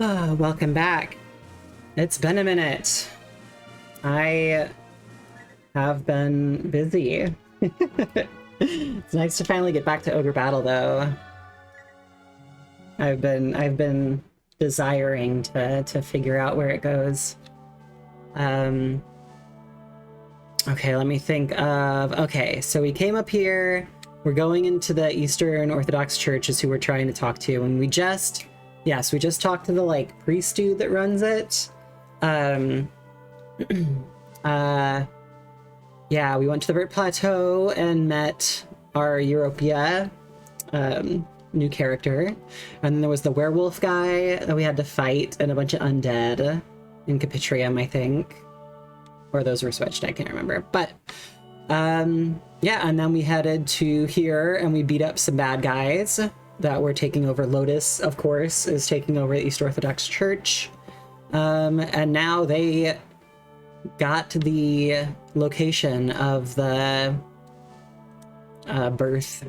Oh, welcome back. It's been a minute. I have been busy. It's nice to finally get back to OgreBattle, though. I've been desiring to figure out where it goes. Okay, let me think of... Okay, so we came up here. We're going into the Eastern Orthodox Church is who we're trying to talk to, and we just... Yes, we just talked to the, like, priest dude that runs it. Yeah, we went to the Berthe Plateau and met our Europia, new character. And then there was the werewolf guy that we had to fight, and a bunch of undead in Capitrium, I think. Or those were switched, I can't remember. But, yeah, and then we headed to here, and we beat up some bad guys that were taking over. Lotus, of course, is taking over the East Orthodox Church. And now they got to the location of the birthplace.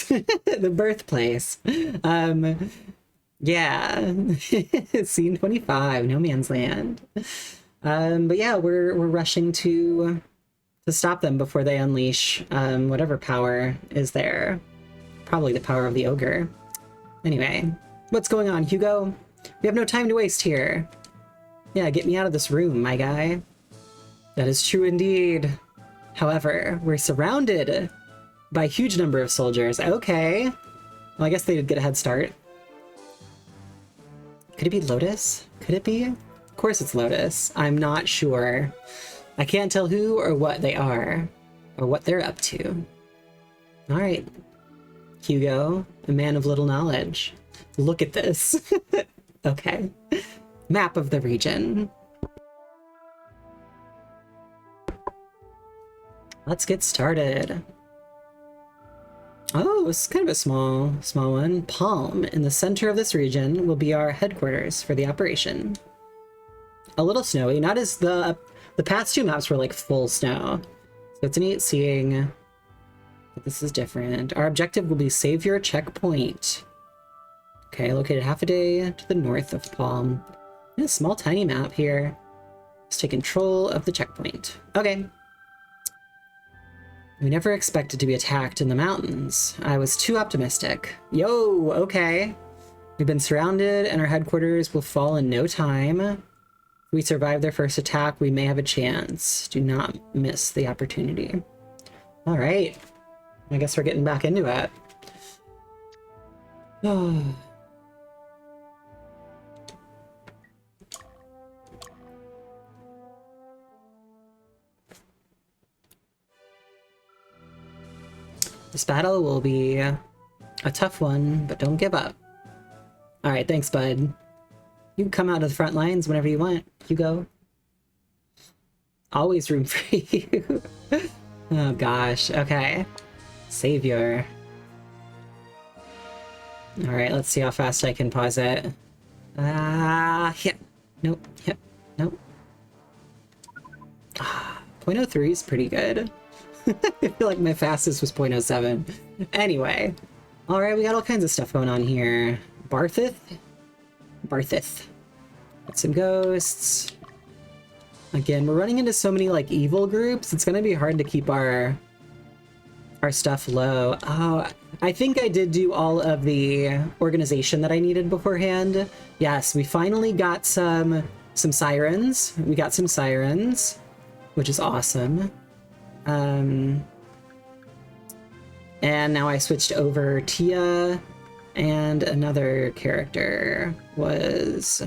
The birthplace. Yeah. Scene 25, No Man's Land. But yeah, we're rushing to stop them before they unleash whatever power is there. Probably the power of the ogre. Anyway, what's going on, Hugo? We have no time to waste here. Yeah, get me out of this room, my guy. That is true indeed. However, we're surrounded by a huge number of soldiers. Okay. Well, I guess they did get a head start. Could it be Lotus? Could it be? Of course it's Lotus. I'm not sure. I can't tell who or what they are, or what they're up to. Alright. Hugo, a man of little knowledge. Look at this. Okay. Map of the region. Let's get started. Oh, it's kind of a small one. Palm, in the center of this region, will be our headquarters for the operation. A little snowy, not as the past two maps were like full snow. So it's neat seeing that this is different. Our objective will be Savior Checkpoint. Okay, located half a day to the north of Palm. A small tiny map here. Let's take control of the checkpoint. Okay. We never expected to be attacked in the mountains. I was too optimistic. Yo, okay. We've been surrounded and our headquarters will fall in no time. If we survive their first attack, we may have a chance. Do not miss the opportunity. All right. I guess we're getting back into it. Oh. This battle will be a tough one, but don't give up. Alright, thanks, bud. You can come out of the front lines whenever you want, Hugo. Always room for you. Oh gosh, okay. Savior. Alright, let's see how fast I can pause it. Yeah. Nope, yep, nope. 0.03 is pretty good. I feel like my fastest was 0.07. Anyway. Alright, we got all kinds of stuff going on here. Berthe. Got some ghosts. Again, we're running into so many, like, evil groups. It's gonna be hard to keep our stuff low. Oh, I think I did do all of the organization that I needed beforehand. Yes, we finally got some sirens. We got some sirens, which is awesome. And now I switched over Tia, and another character was...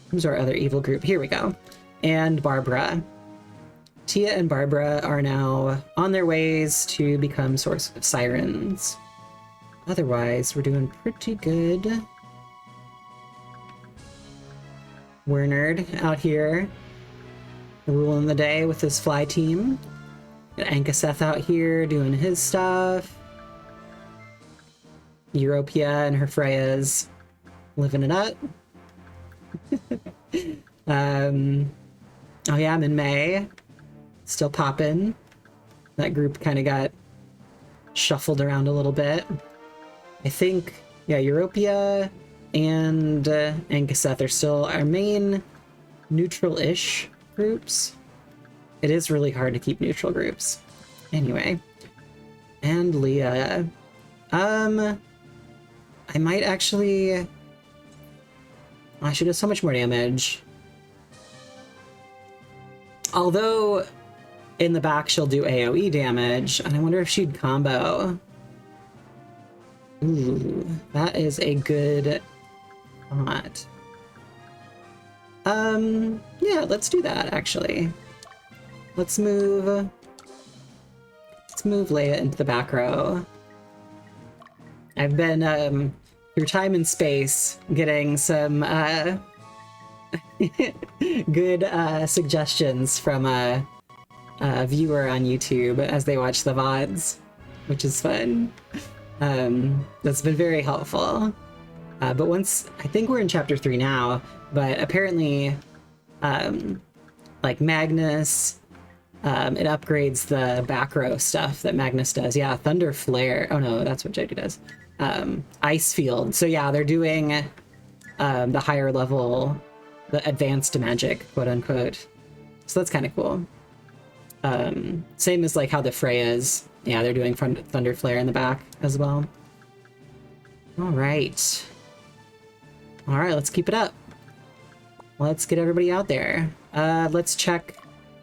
Who's our other evil group? Here we go. And Barbara. Tia and Barbara are now on their ways to become source of sirens. Otherwise, we're doing pretty good. Wernerd out here, ruling the day with his fly team. Got Ankaseth out here doing his stuff. Europia and her Freyas living it up. Oh yeah, I'm in May. Still poppin'. That group kind of got shuffled around a little bit. I think, yeah, Europia and Ankaseth are still our main neutral-ish groups. It is really hard to keep neutral groups. Anyway. And Leah. I might actually... I should have so much more damage. Although, in the back she'll do AoE damage, and I wonder if she'd combo. Ooh, that is a good thought. Yeah, let's do that, actually. Let's move Leia into the back row. I've been, through time and space, getting some, good, suggestions from a viewer on YouTube as they watch the VODs, which is fun. That's been very helpful. But once, I think we're in chapter 3 now, but apparently, like Magnus, it upgrades the back row stuff that Magnus does. Yeah, Thunder Flare. Oh no, that's what JD does. Ice Field. So yeah, they're doing the higher level, the advanced magic, quote unquote. So that's kind of cool. Same as like how the Freya's, yeah, they're doing Thunder Flare in the back as well. All right. All right, let's keep it up. Let's get everybody out there. Let's check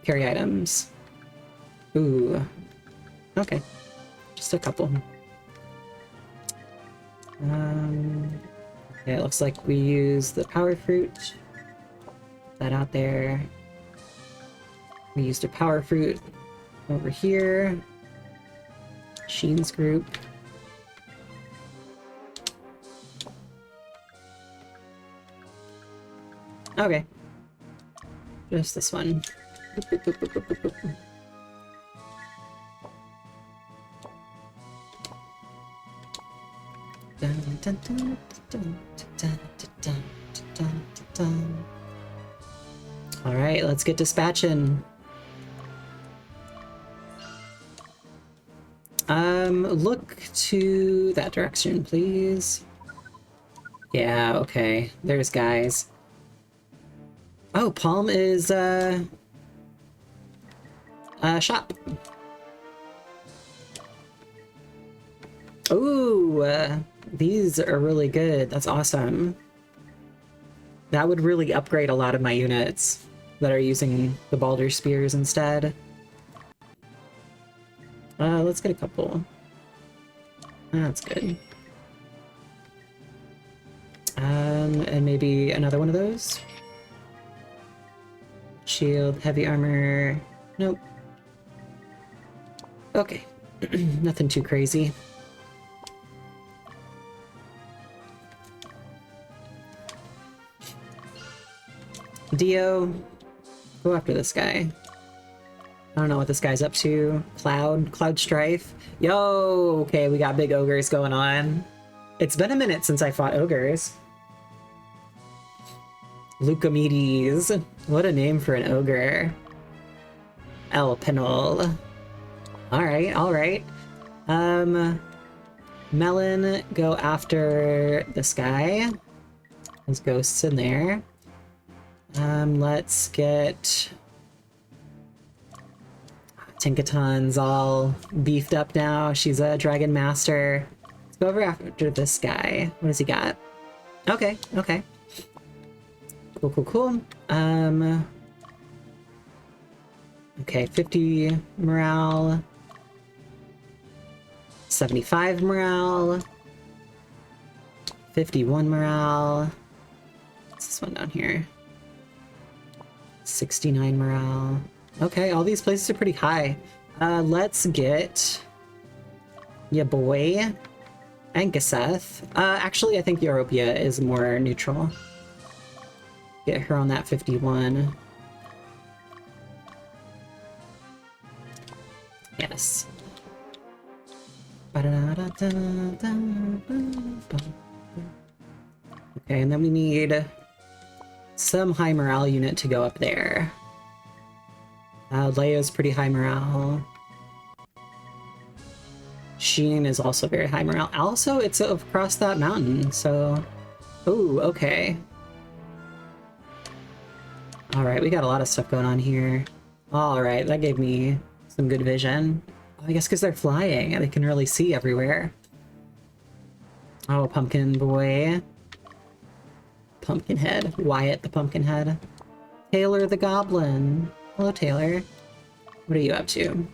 carry items. Ooh. Okay. Just a couple. Okay, it looks like we use the power fruit. Put that out there. We used a power fruit over here. Sheen's group. Okay. Just this one. Boop, boop, boop, boop, boop, boop, boop. Dun, dun, dun, dun, dun, dun, dun, dun, dun. All right, let's get dispatching. Look to that direction, please. Yeah, okay. There's guys. Oh, Palm is, shop. Ooh, these are really good. That's awesome. That would really upgrade a lot of my units that are using the Balder Spears instead. Let's get a couple. That's good. And maybe another one of those. Shield, heavy armor. Nope. Okay. Nothing too crazy. Dio, go after this guy. I don't know what this guy's up to. Cloud Strife. Yo, okay, we got big ogres going on. It's been a minute since I fought ogres. Lucomedes. What a name for an ogre. El Penol. Alright, alright. Melon, go after this guy. There's ghosts in there. Let's get... Tinkaton's all beefed up now. She's a Dragon Master. Let's go over after this guy. What does he got? Okay, okay. Cool, cool, cool. Okay, 50 morale. 75 morale. 51 morale. What's this one down here? 69 morale. Okay, all these places are pretty high. Let's get... ya boy. Ankaseth. Actually, I think Europia is more neutral. Get her on that 51. Yes. Okay, and then we need some high morale unit to go up there. Leia's pretty high morale. Sheen is also very high morale. Also, it's across that mountain, so... Oh, okay. Alright, we got a lot of stuff going on here. Alright, that gave me some good vision. Oh, I guess because they're flying, they can really see everywhere. Oh, Pumpkin Boy. Pumpkinhead. Wyatt the Pumpkinhead. Taylor the Goblin. Hello, Taylor. What are you up to?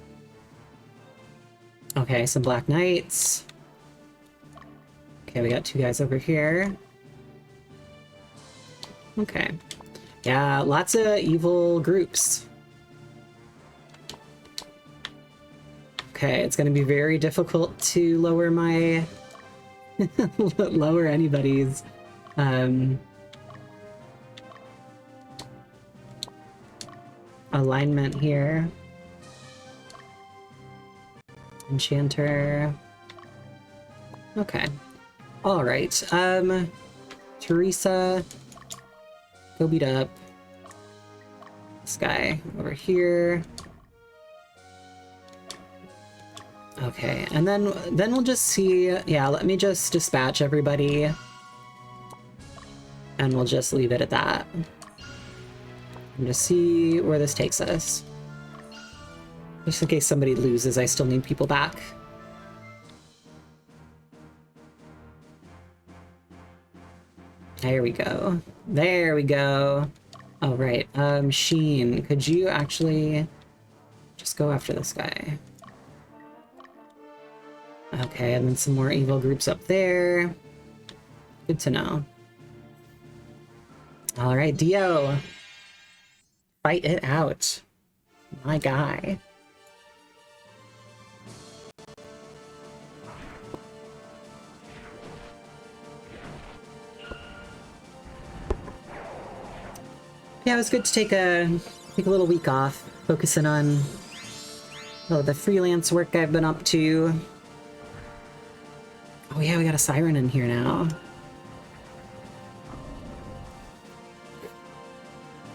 Okay, some Black Knights. Okay, we got two guys over here. Okay. Yeah, lots of evil groups. Okay, it's gonna be very difficult to lower my... lower anybody's... alignment here. Enchanter. Okay. Alright, Teresa, go beat up this guy over here. Okay, and then we'll just see. Yeah, let me just dispatch everybody. And we'll just leave it at that. And just see where this takes us. Just in case somebody loses, I still need people back. There we go. There we go. Oh, right. Sheen, could you actually just go after this guy? Okay, and then some more evil groups up there. Good to know. All right, Dio. Fight it out. My guy. Yeah, it was good to take a little week off, focusing on the freelance work I've been up to. Oh yeah, we got a siren in here now.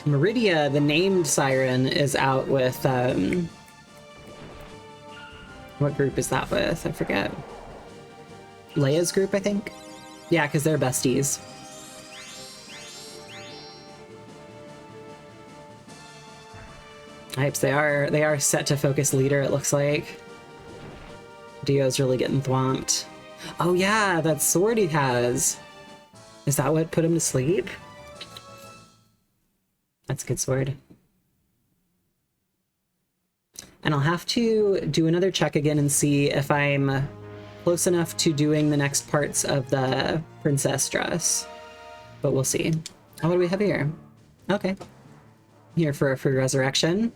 Meridia, the named siren, is out with, what group is that with? I forget. Leia's group, I think? Yeah, because they're besties. Types, they are set to focus leader, it looks like. Dio's really getting thwomped. Oh yeah, that sword he has. Is that what put him to sleep? That's a good sword. And I'll have to do another check again and see if I'm close enough to doing the next parts of the princess dress. But we'll see. Oh, what do we have here? Okay. Here for a free resurrection.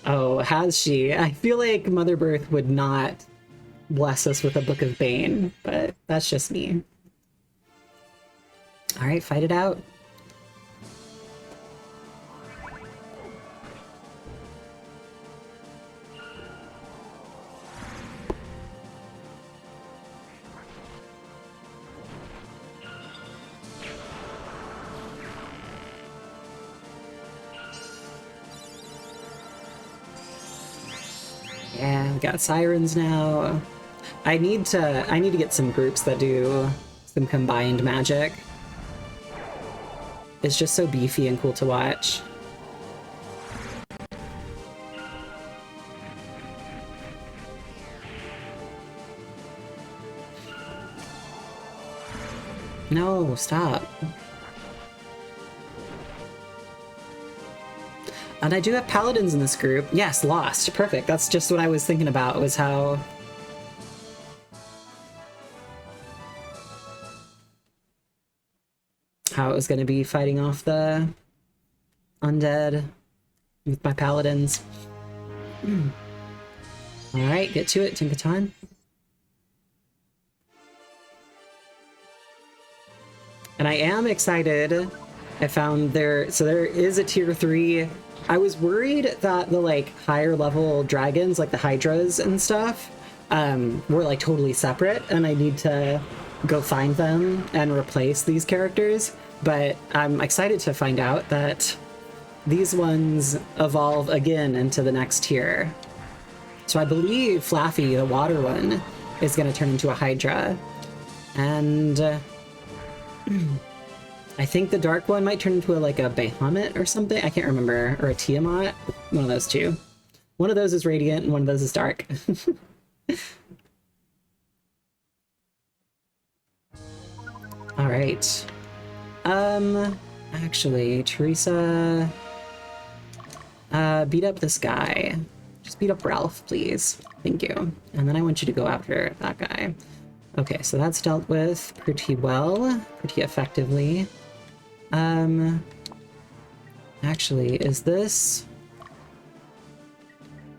Oh, has she? I feel like Mother Berthe would not bless us with a Book of Bane, but that's just me. Alright, fight it out. Yeah, we got sirens now. I need to get some groups that do some combined magic. It's just so beefy and cool to watch. No, stop. And I do have paladins in this group. Yes, lost. Perfect. That's just what I was thinking about, was how... how it was going to be fighting off the undead with my paladins. Alright, get to it, Tinkatan. And I am excited. I found there is a tier 3. I was worried that the like higher level dragons, like the hydras and stuff, were like totally separate and I need to go find them and replace these characters. But I'm excited to find out that these ones evolve again into the next tier. So I believe Flaffy, the water one, is going to turn into a Hydra. And I think the dark one might turn into like a Bahamut or something. I can't remember. Or a Tiamat. One of those two. One of those is radiant and one of those is dark. All right. Actually, Teresa, beat up this guy. Just beat up Ralph, please. Thank you. And then I want you to go after that guy. Okay, so that's dealt with pretty well, pretty effectively. Actually, is this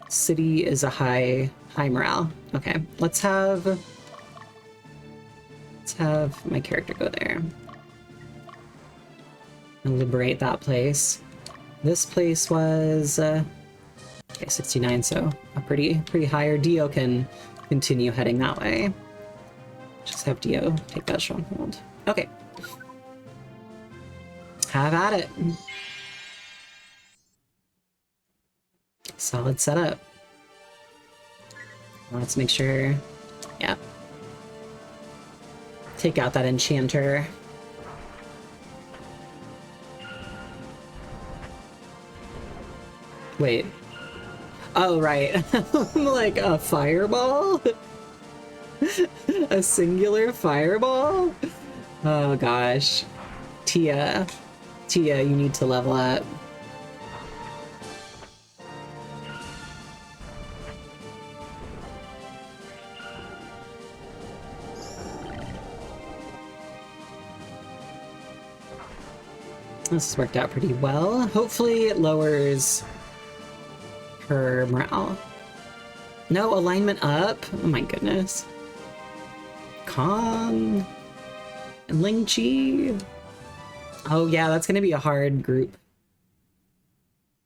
city is a high morale? Okay, let's have my character go there and liberate that place. This place was okay, 69, so a pretty higher. Dio can continue heading that way. Just have Dio take that stronghold. Okay. Have at it. Solid setup. Let's make sure, yeah. Take out that enchanter. Wait. Oh, right. Like a fireball? A singular fireball? Oh gosh. Tia, you need to level up. This has worked out pretty well. Hopefully it lowers her morale. No, alignment up? Oh my goodness. Kong and Ling Chi. Oh yeah, that's gonna be a hard group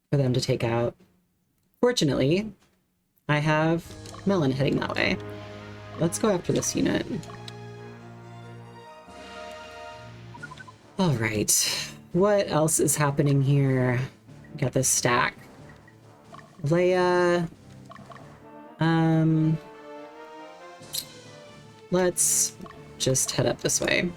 for them to take out. Fortunately, I have Melon heading that way. Let's go after this unit. All right, what else is happening here? Got this stack. Leia. Let's just head up this way.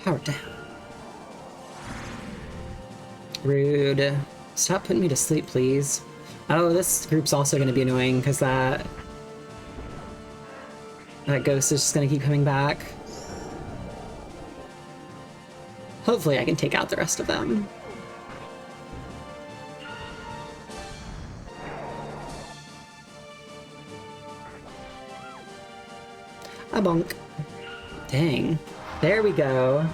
Power down. Rude. Stop putting me to sleep, please. Oh, this group's also going to be annoying because that ghost is just going to keep coming back. Hopefully I can take out the rest of them. A bonk. Dang. There we go.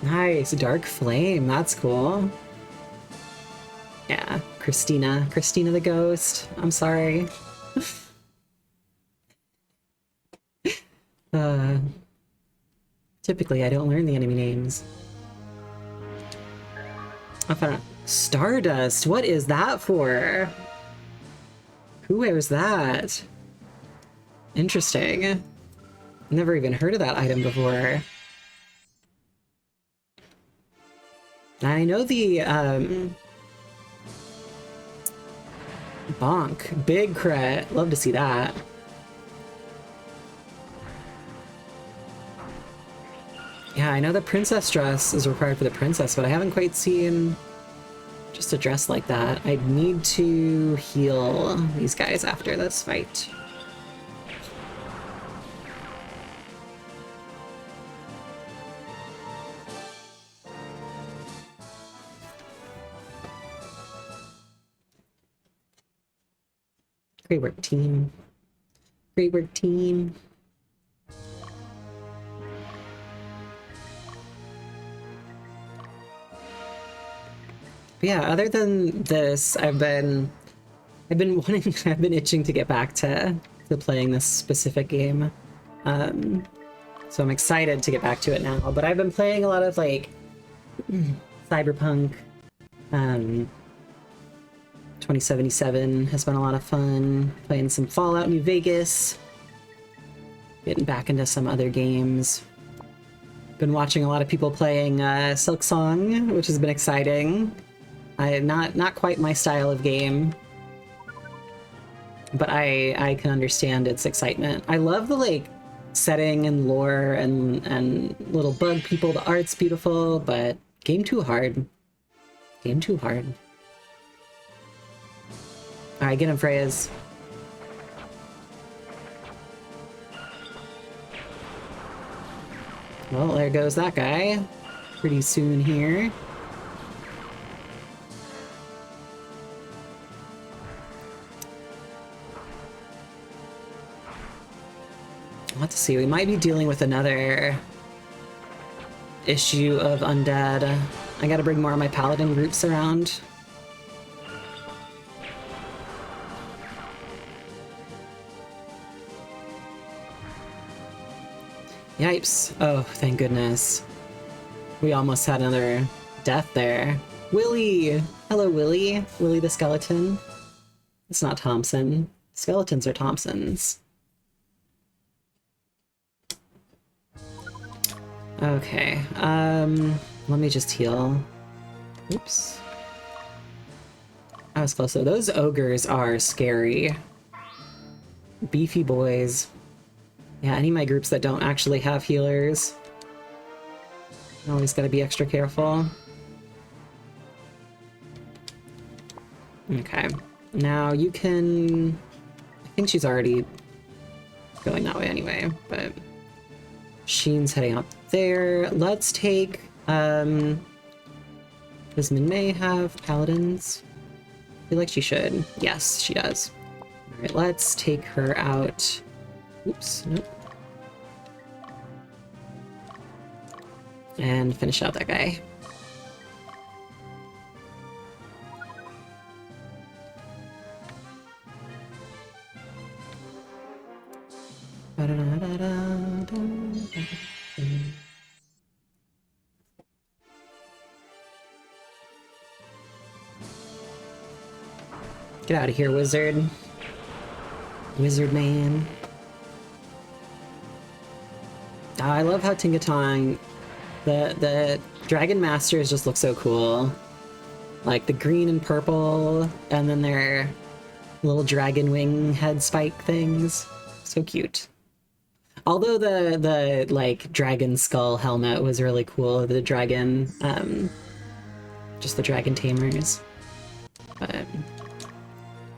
Nice. Dark Flame. That's cool. Yeah. Christina the ghost. I'm sorry. Typically I don't learn the enemy names. I found out. Stardust. What is that for? Who wears that? Interesting. Never even heard of that item before. I know the bonk. Big crit. Love to see that. Yeah, I know the princess dress is required for the princess, but I haven't quite seen just a dress like that. I need to heal these guys after this fight. Great work, team. Great work, team. But yeah, other than this, I've been itching to get back to playing this specific game. So I'm excited to get back to it now. But I've been playing a lot of like Cyberpunk. 2077 has been a lot of fun. Playing some Fallout New Vegas. Getting back into some other games. Been watching a lot of people playing Silk Song, which has been exciting. Not quite my style of game, but I can understand its excitement. I love the like setting and lore and little bug people. The art's beautiful, but game too hard. Game too hard. All right, get him, Freyas. Well, there goes that guy. Pretty soon here. Let's see, we might be dealing with another issue of undead. I gotta bring more of my paladin groups around. Yipes. Oh, thank goodness. We almost had another death there. Willy! Hello, Willy. Willy the skeleton. It's not Thompson. Skeletons are Thompsons. Okay, let me just heal. Oops. I was close though. Those ogres are scary. Beefy boys. Yeah, any of my groups that don't actually have healers. Always gotta be extra careful. Okay. Now you can... I think she's already going that way anyway, but... Sheen's heading up there. Let's take... Does Minmay have paladins? I feel like she should. Yes, she does. Alright, let's take her out. Oops, nope. And finish out that guy. Get out of here, wizard. Wizard man. Oh, I love how Tingatong, the Dragon Masters just look so cool. Like the green and purple, and then their little dragon wing head spike things. So cute. Although the like dragon skull helmet was really cool, the dragon, just the dragon tamers. But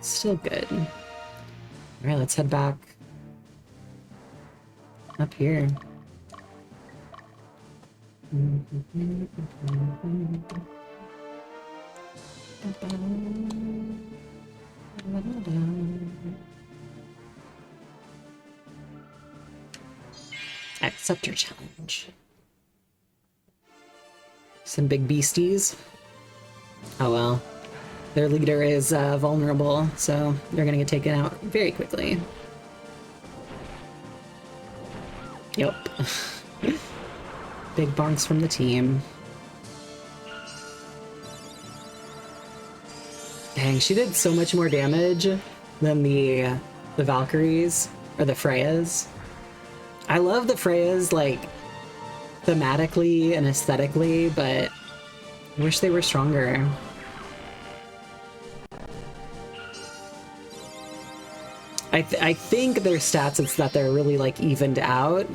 still good. Alright, let's head back up here. Accept your challenge. Some big beasties. Oh well. Their leader is vulnerable, so they're gonna get taken out very quickly. Yep. Big bonks from the team. Dang, she did so much more damage than the Valkyries, or the Freyas. I love the Freyas, like, thematically and aesthetically, but I wish they were stronger. I think their stats, it's that they're really, like, evened out,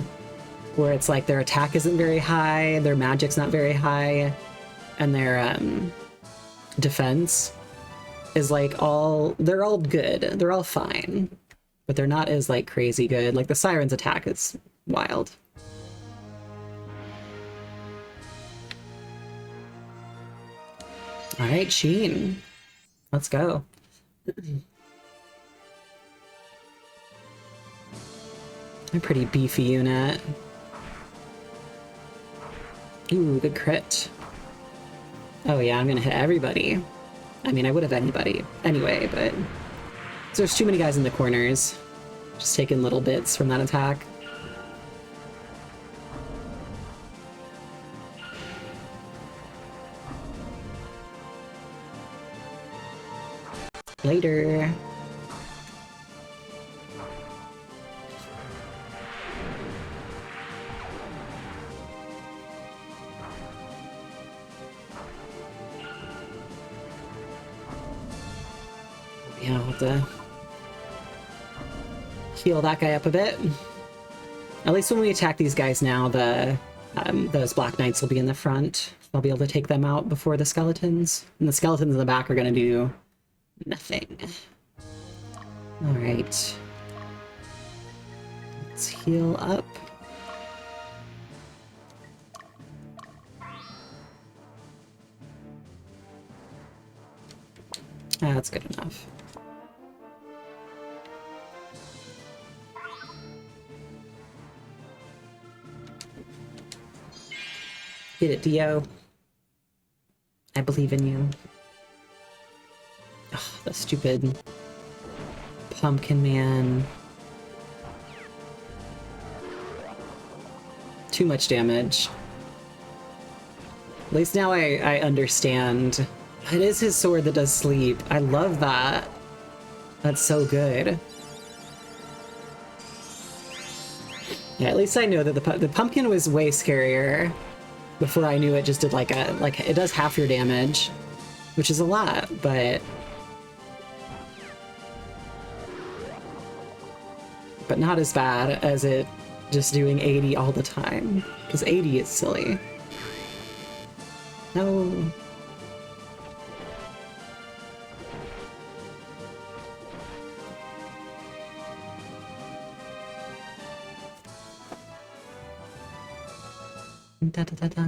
where it's like their attack isn't very high, their magic's not very high, and their defense is like they're all good, they're all fine, but they're not as like crazy good. Like the Siren's attack is wild. All right, Sheen, let's go. A pretty beefy unit. Ooh, good crit. Oh yeah, I'm gonna hit everybody. I mean, I would have anybody anyway, but there's too many guys in the corners. Just taking little bits from that attack. Later. Yeah, I'll have to heal that guy up a bit. At least when we attack these guys now, those Black Knights will be in the front. I'll be able to take them out before the skeletons. And the skeletons in the back are going to do nothing. Alright. Let's heal up. That's good enough. Get it, Dio. I believe in you. Ugh, the stupid pumpkin man. Too much damage. At least now I understand. It is his sword that does sleep. I love that. That's so good. Yeah, at least I know that the pumpkin was way scarier. Before I knew it just did like it does half your damage, which is a lot, but not as bad as it just doing 80 all the time, because 80 is silly. No. Da, da, da, da.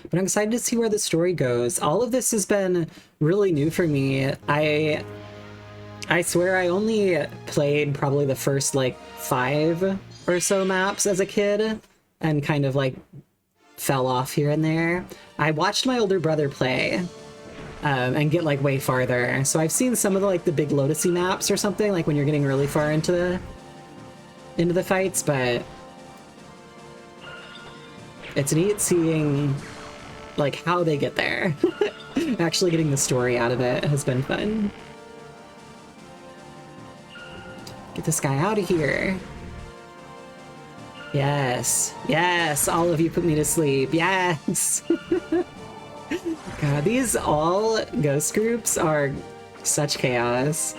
But I'm excited to see where the story goes. All of this has been really new for me. I swear I only played probably the first like 5 or so maps as a kid and kind of like fell off here and there. I watched my older brother play and get like way farther. So I've seen some of the like the big Lotusy maps or something, like when you're getting really far into the fights, but it's neat seeing like how they get there. Actually getting the story out of it has been fun. Get this guy out of here. Yes. Yes, all of you put me to sleep. Yes. God, these all ghost groups are such chaos.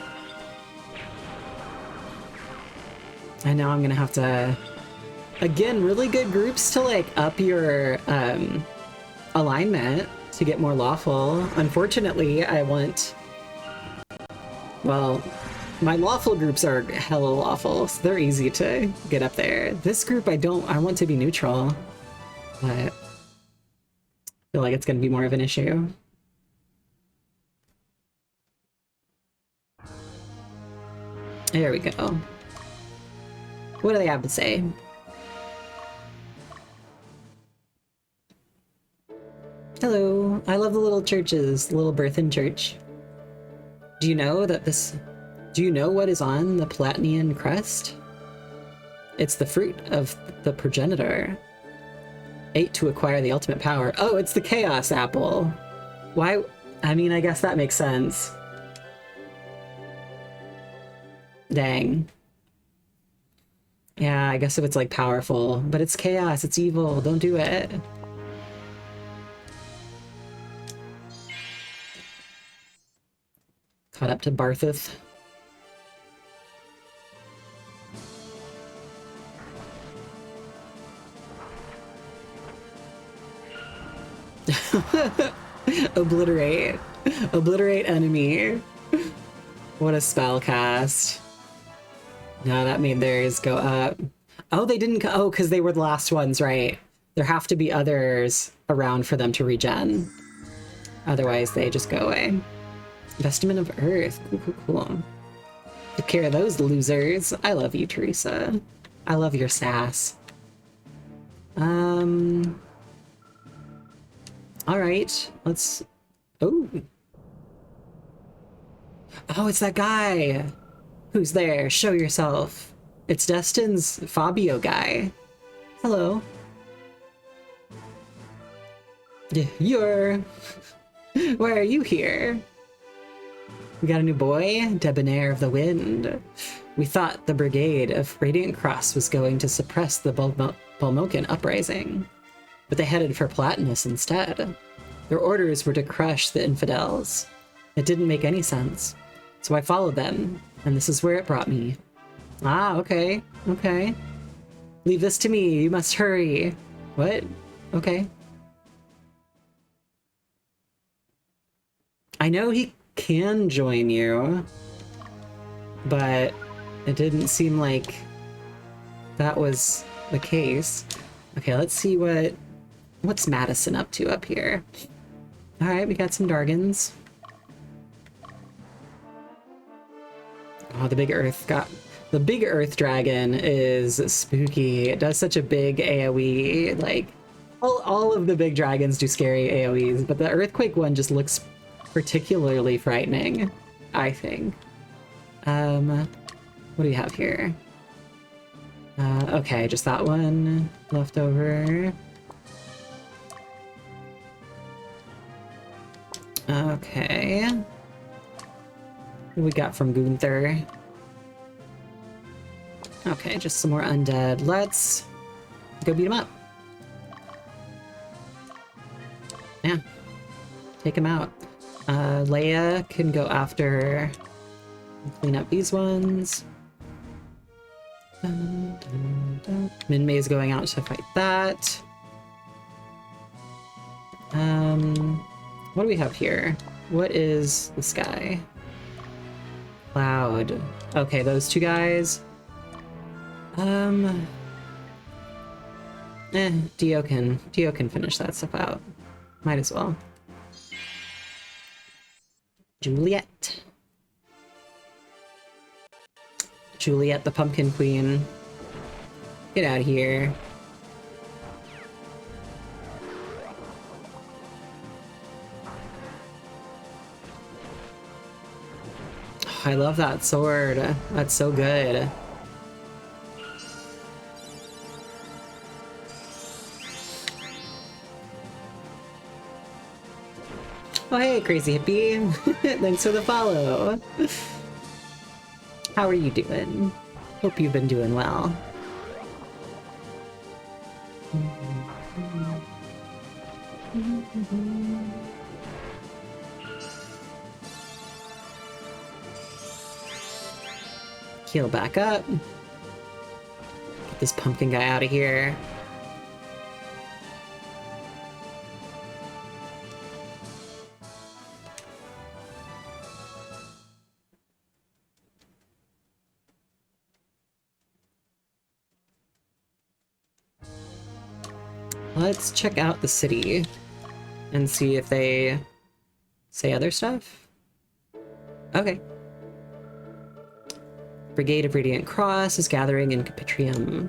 And now I'm gonna have to, again, really good groups to like up your alignment to get more lawful. Unfortunately, I want, well, my lawful groups are hella lawful, so they're easy to get up there. This group I want to be neutral, but I feel like it's going to be more of an issue. There we go. What do they have to say? Hello, I love the little churches, the little Berthe church. Do you know what is on the Palatinian crest? It's the fruit of the progenitor. 8 to acquire the ultimate power. Oh, it's the Chaos Apple. Why? I mean, I guess that makes sense. Dang. Yeah, I guess if it's like powerful, but it's chaos, it's evil, don't do it. Caught up to Berthe. Obliterate. Obliterate enemy. What a spell cast. No, that made theirs go up. Oh, they didn't go. Oh, because they were the last ones, right? There have to be others around for them to regen. Otherwise, they just go away. Vestment of Earth. Cool, cool, cool. Take care of those losers. I love you, Teresa. I love your sass. Alright, let's... Oh. Oh, it's that guy. Who's there? Show yourself. It's Destin's Fabio guy. Hello. You're... Why are you here? We got a new boy, Debonair of the Wind. We thought the Brigade of Radiant Cross was going to suppress the Balmocan uprising, but they headed for Platinus instead. Their orders were to crush the infidels. It didn't make any sense, so I followed them, and this is where it brought me. Ah, okay, okay. Leave this to me, you must hurry. What? Okay. I know he can join you, but it didn't seem like that was the case. Okay, let's see what's Madison up to up here. All right, we got some Dargans. Oh, the big Earth dragon is spooky. It does such a big AoE. Like all of the big dragons do scary AoEs, but the earthquake one just looks particularly frightening, I think. What do you have here? Okay, just that one left over. Okay. What we got from Gunther? Okay, just some more undead. Let's go beat him up. Yeah. Take him out. Leia can go after... Clean up these ones. Minmay is going out to fight that. What do we have here? What is this guy? Cloud. Okay, those two guys. Dio can finish that stuff out. Might as well. Juliet the Pumpkin Queen. Get out of here. Oh, I love that sword. That's so good. Oh hey, crazy hippie. Thanks for the follow. How are you doing? Hope you've been doing well. Heal back up. Get this pumpkin guy out of here. Let's check out the city and see if they say other stuff. Okay. Brigade of Radiant Cross is gathering in Capitrium.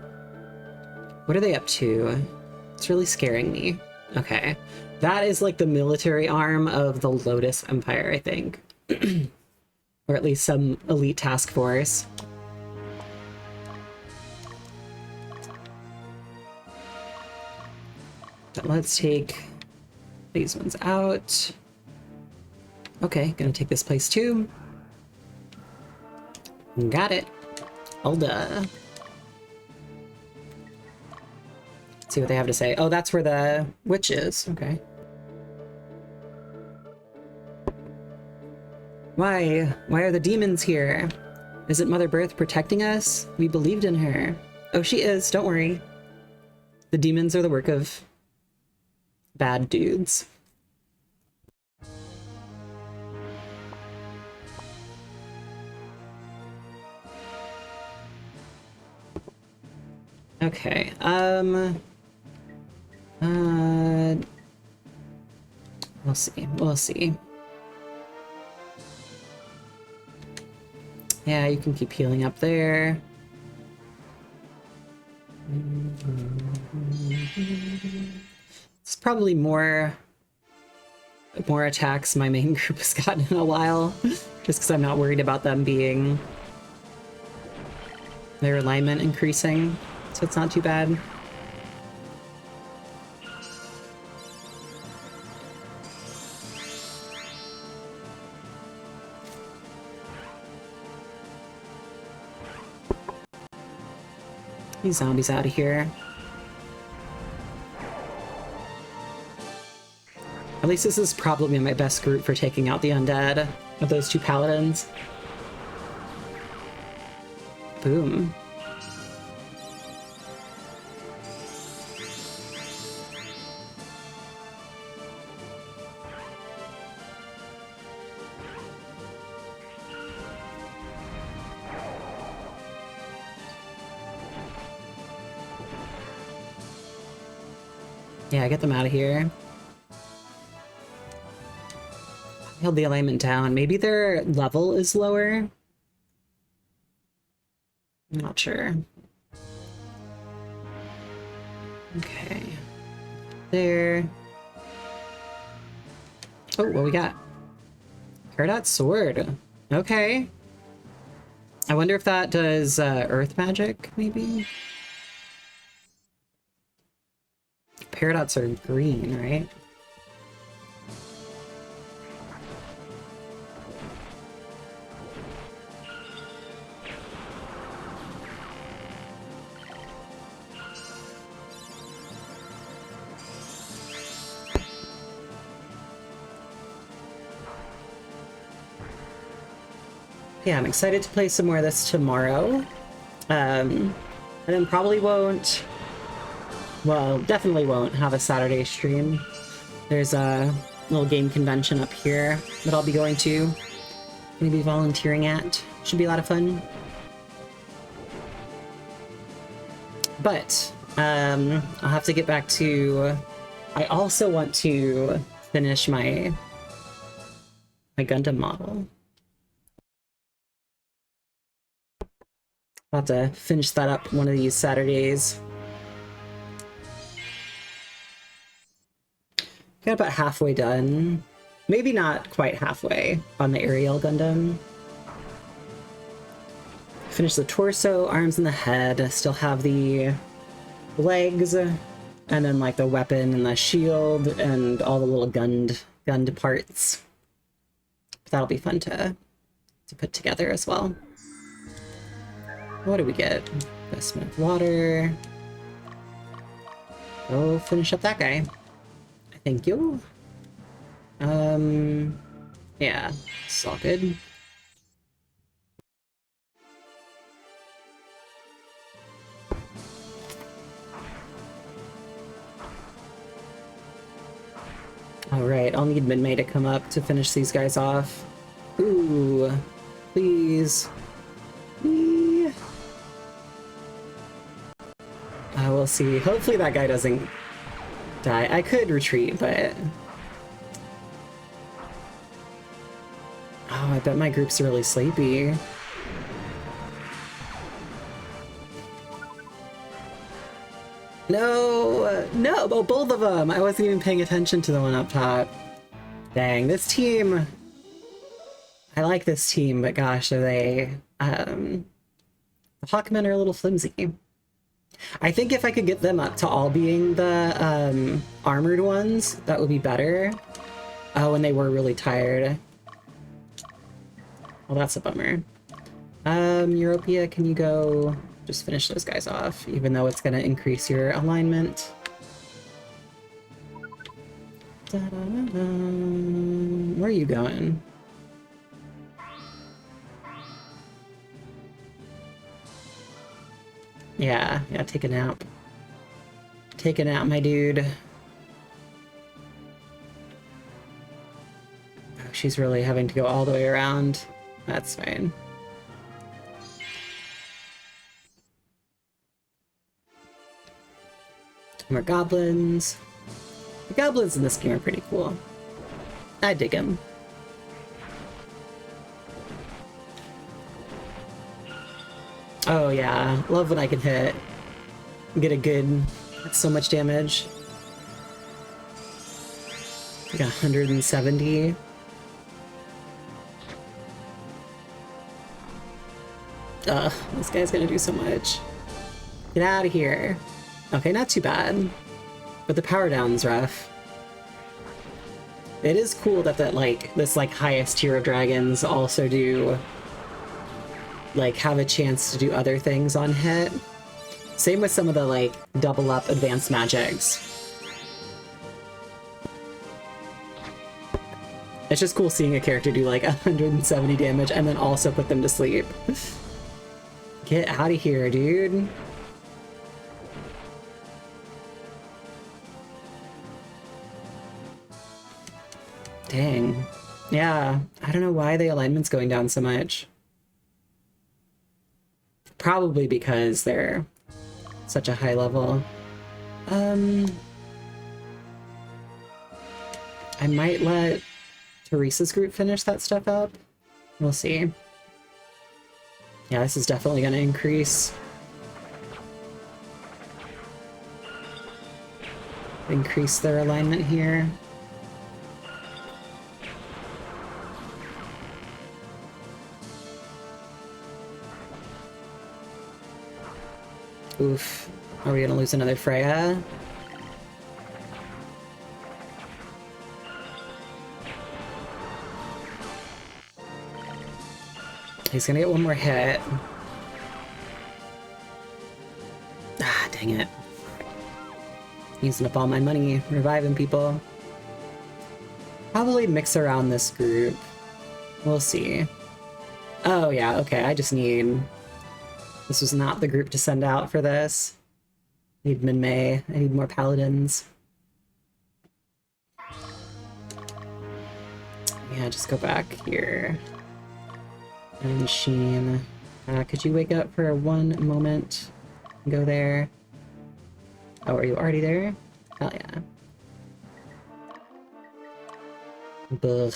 What are they up to? It's really scaring me. Okay. That is like the military arm of the Lotus Empire, I think. Or at least some elite task force. But let's take these ones out. Okay, gonna take this place too. Got it. Ulda. Let's see what they have to say. Oh, that's where the witch is. Okay. Why? Why are the demons here? Isn't Mother Berthe protecting us? We believed in her. Oh, she is. Don't worry. The demons are the work of bad dudes. Okay, we'll see. Yeah, you can keep healing up there. It's probably more attacks my main group has gotten in a while, just because I'm not worried about them being their alignment increasing, so it's not too bad. These zombies out of here. At least this is probably my best group for taking out the undead of those two paladins. Boom. Yeah, get them out of here. Held the alignment down. Maybe their level is lower? I'm not sure. Okay. There. Oh, what we got? Peridot sword. Okay. I wonder if that does earth magic, maybe? Peridots are green, right? Yeah, I'm excited to play some more of this tomorrow. And then probably won't... Well, definitely won't have a Saturday stream. There's a little game convention up here that I'll be going to. Gonna be volunteering at. Should be a lot of fun. But, I'll have to get back to... I also want to finish my Gundam model. I'll have to finish that up one of these Saturdays. Got about halfway done. Maybe not quite halfway on the Ariel Gundam. Finish the torso, arms, and the head. Still have the legs, and then like the weapon and the shield and all the little gunned parts. But that'll be fun to put together as well. What do we get? Investment of water. Go finish up that guy. Thank you. Yeah, it's all good. Alright, I'll need Minmay to come up to finish these guys off. Ooh, please. We'll see. Hopefully that guy doesn't die. I could retreat, but... Oh, I bet my group's really sleepy. No! No! Oh, both of them! I wasn't even paying attention to the one up top. Dang, this team... I like this team, but gosh, are they... The Hawkmen are a little flimsy. I think if I could get them up to all being the armored ones, that would be better. Oh, and they were really tired. Well, that's a bummer. Europea, can you go just finish those guys off, even though it's going to increase your alignment? Where are you going? Yeah, take a nap. Take a nap, my dude. Oh, she's really having to go all the way around. That's fine. More goblins. The goblins in this game are pretty cool. I dig them. Oh yeah, love when I can hit. Get a good... That's so much damage. Like 170. Ugh, this guy's gonna do so much. Get out of here. Okay, not too bad. But the power down's rough. It is cool that this highest tier of dragons also do have a chance to do other things on hit. Same with some of the, like, double up advanced magics. It's just cool seeing a character do, like, 170 damage and then also put them to sleep. Get out of here, dude. Dang. Yeah, I don't know why the alignment's going down so much. Probably because they're such a high level. I might let Teresa's group finish that stuff up. We'll see. Yeah, this is definitely going to increase. Increase their alignment here. Oof. Are we gonna lose another Freya? He's gonna get one more hit. Ah, dang it. Using up all my money, reviving people. Probably mix around this group. We'll see. Oh yeah, okay, I just need... This was not the group to send out for this. I need Min-Mei. I need more paladins. Yeah, just go back here. And Sheen. Could you wake up for one moment? Go there. Oh, are you already there? Hell yeah. Bugh.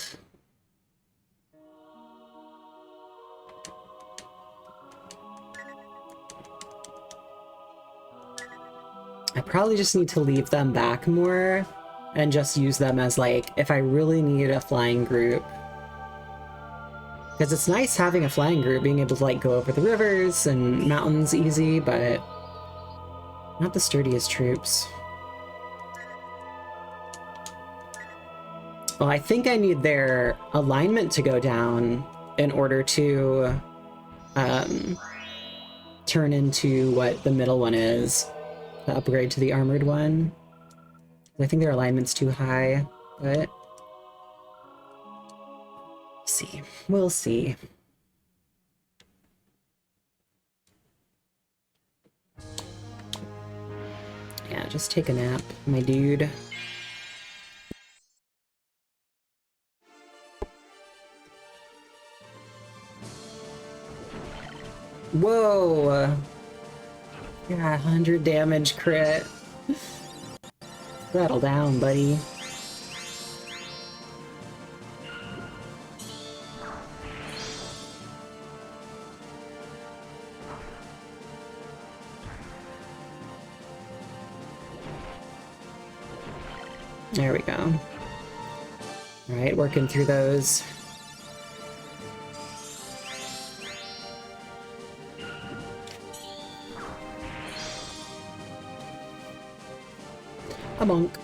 I probably just need to leave them back more and just use them as, like, if I really need a flying group. Because it's nice having a flying group, being able to, like, go over the rivers and mountains easy, but not the sturdiest troops. Well, I think I need their alignment to go down in order to turn into what the middle one is. To upgrade to the armored one. I think their alignment's too high, but see. We'll see. Yeah, just take a nap, my dude. Whoa! Yeah, 100 damage crit. Settle down, buddy. There we go. Alright, working through those. A monk.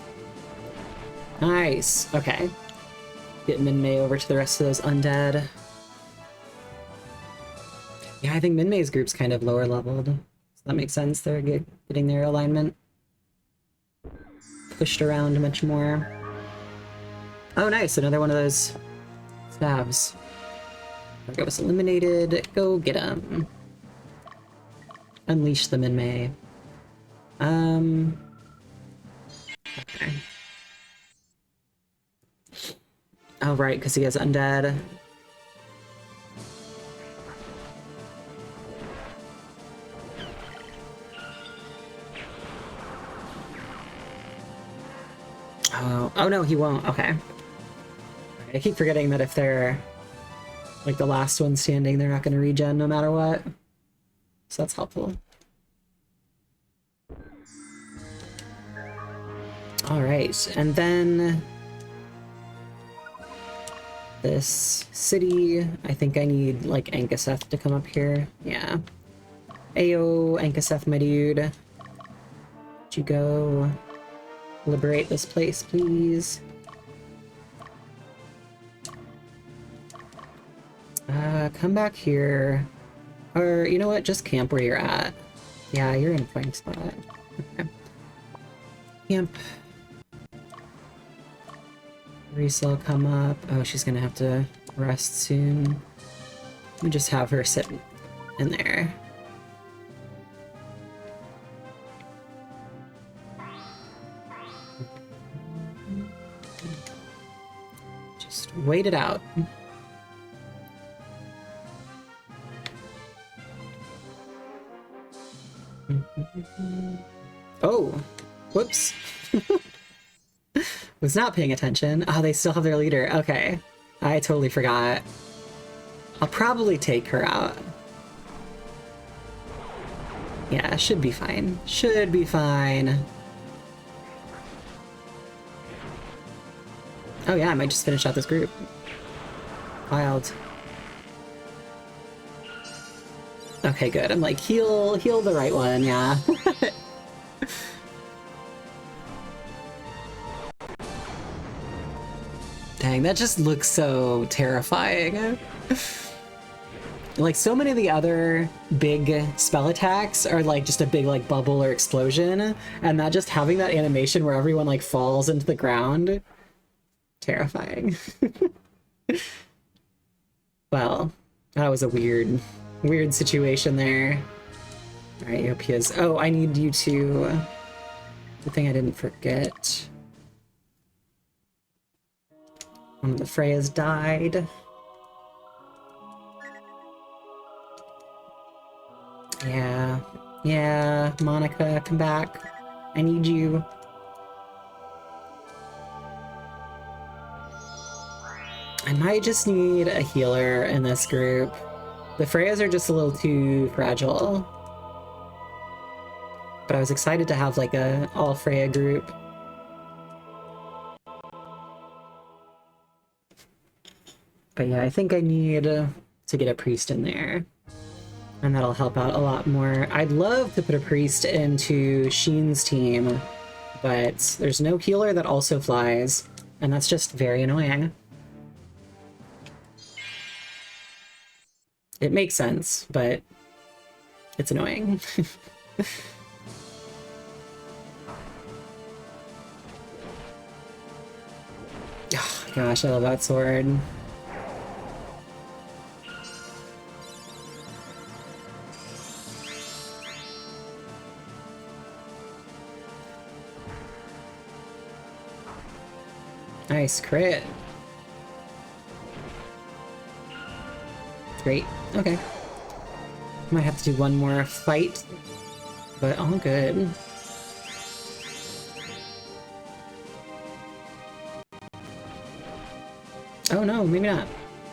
Nice. Okay. Get Min-Mei over to the rest of those undead. Yeah, I think Min-Mei's group's kind of lower leveled. So that makes sense. They're getting their alignment pushed around much more. Oh, nice. Another one of those stabs. Target was eliminated. Go get him. Unleash the Min-Mei. Okay. Oh, right, because he has undead. Oh no, he won't. Okay. I keep forgetting that if they're like the last one standing, they're not going to regen no matter what. So that's helpful. Alright, and then this city, I think I need like Ankaseth to come up here. Yeah. Ayo, Ankaseth, my dude. Would you go liberate this place, please? Come back here. Or, you know what, just camp where you're at. Yeah, you're in a fine spot. Okay. Camp. Resell come up. Oh, she's gonna have to rest soon. Let me just have her sit in there. Just wait it out. Oh, whoops. Was not paying attention. Oh, they still have their leader. Okay. I totally forgot. I'll probably take her out. Yeah, should be fine. Should be fine. Oh yeah, I might just finish out this group. Wild. Okay, good. I'm like, heal the right one, yeah. Dang, that just looks so terrifying. Like, so many of the other big spell attacks are like just a big like bubble or explosion, and that just having that animation where everyone like falls into the ground, terrifying. Well, that was a weird situation there. All right, Yopia's. Oh, I need you to. Good thing I didn't forget. One of the Freyas died. Yeah, Monica, come back. I need you. I might just need a healer in this group. The Freyas are just a little too fragile. But I was excited to have like a all Freya group. But yeah, I think I need to get a priest in there. And that'll help out a lot more. I'd love to put a priest into Sheen's team, but there's no healer that also flies, and that's just very annoying. It makes sense, but it's annoying. Oh, gosh, I love that sword. Nice crit. Great. Okay. Might have to do one more fight, but all good. Oh no, maybe not.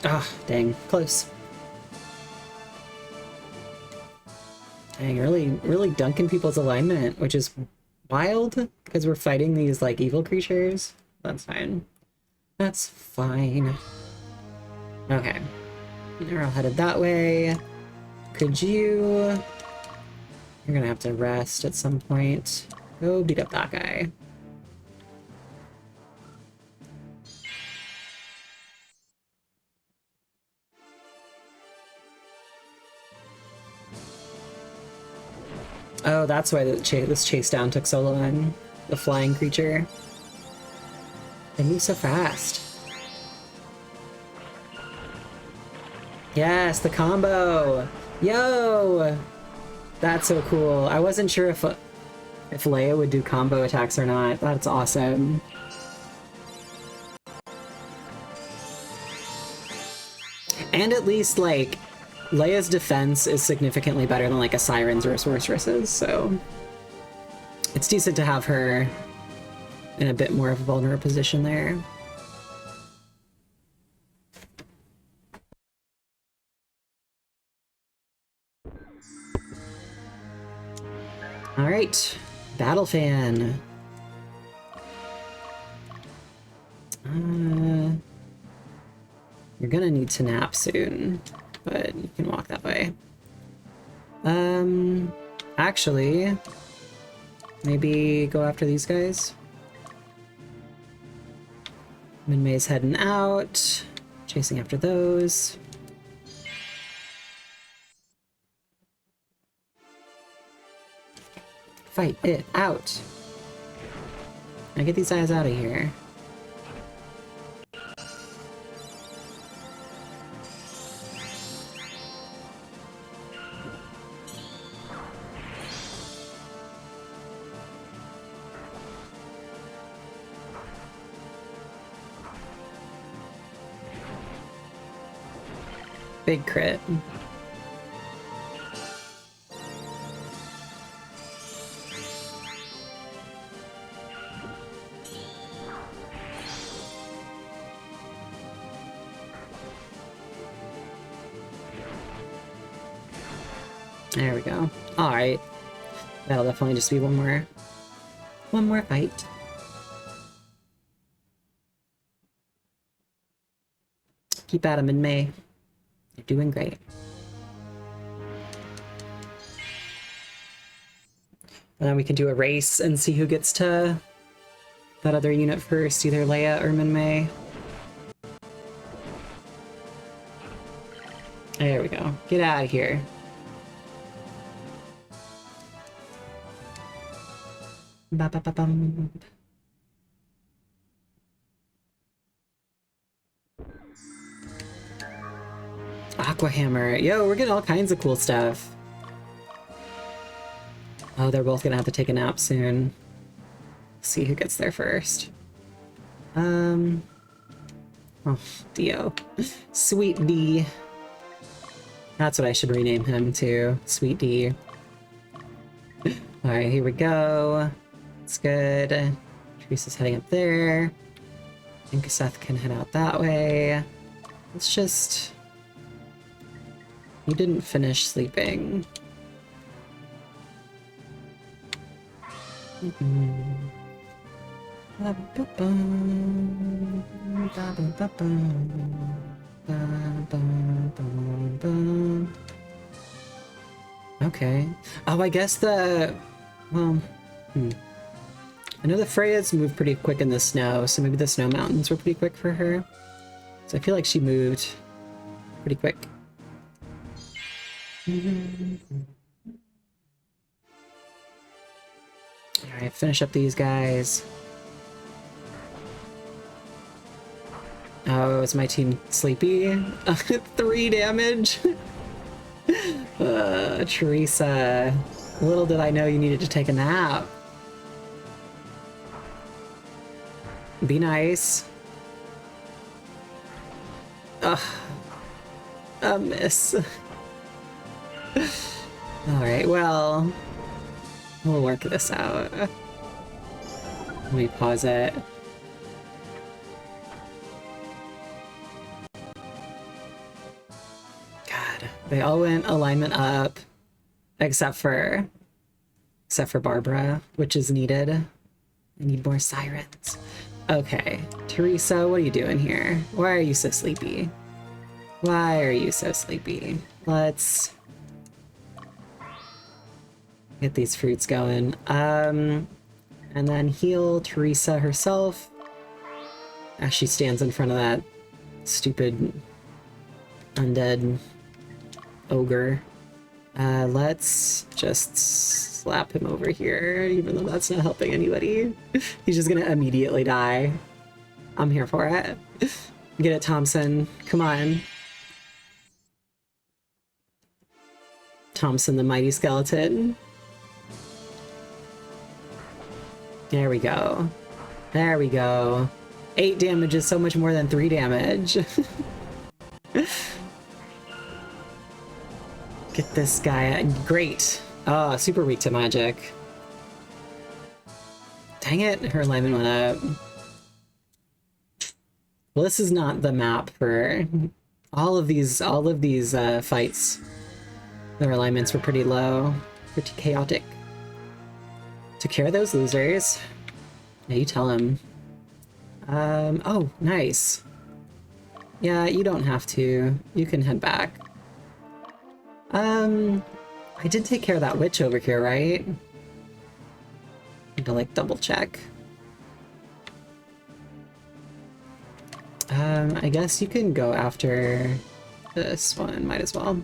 Ah, dang, close. Dang, really dunking people's alignment, which is wild, because we're fighting these, like, evil creatures. That's fine. That's fine. Okay. They're all headed that way. Could you... You're gonna have to rest at some point. Go beat up that guy. Oh, that's why this chase down took so long. The flying creature. They move so fast. Yes, the combo! Yo! That's so cool. I wasn't sure if Leia would do combo attacks or not. That's awesome. And at least, like, Leia's defense is significantly better than, like, a Siren's or a Sorceress's, so... It's decent to have her in a bit more of a vulnerable position there. Alright, Battle Fan. You're gonna need to nap soon, but you can walk that way. Actually, maybe go after these guys. Minmay's heading out, chasing after those. Fight it out. Now get these guys out of here. Big crit. There we go. Alright. That'll definitely just be one more fight. Keep at him in May. You're doing great. And then we can do a race and see who gets to that other unit first, either Leia or Minmay. There we go. Get out of here. Ba-ba-ba-bum. Aqua Hammer. Yo, we're getting all kinds of cool stuff. Oh, they're both gonna have to take a nap soon. See who gets there first. Oh, Dio. Sweet D. That's what I should rename him to. Sweet D. Alright, here we go. It's good. Teresa's heading up there. I think Seth can head out that way. Let's just... You didn't finish sleeping. Okay. Oh, I guess the... Well... I know the Freyas move pretty quick in the snow, so maybe the snow mountains were pretty quick for her. So I feel like she moved pretty quick. Alright, finish up these guys. Oh, is my team sleepy? 3 damage? Teresa. Little did I know you needed to take a nap. Be nice. Ugh. A miss. Alright, well... We'll work this out. Let me pause it. God, they all went alignment up. Except for Barbara, which is needed. I need more sirens. Okay, Teresa, what are you doing here? Why are you so sleepy? Why are you so sleepy? Let's get these fruits going. And then heal Teresa herself as she stands in front of that stupid undead ogre. Let's just slap him over here, even though that's not helping anybody. He's just gonna immediately die. I'm here for it. Get it, Thompson. Come on. Thompson the Mighty Skeleton. There we go. There we go. 8 damage is so much more than 3 damage. Get this guy. Great. Oh, super weak to magic. Dang it, her alignment went up. Well, this is not the map for all of these fights. Their alignments were pretty low, pretty chaotic. Took care of those losers. Yeah, you tell him. Oh, nice. Yeah, you don't have to. You can head back. I did take care of that witch over here, right? Need to, like, double check. I guess you can go after this one, might as well.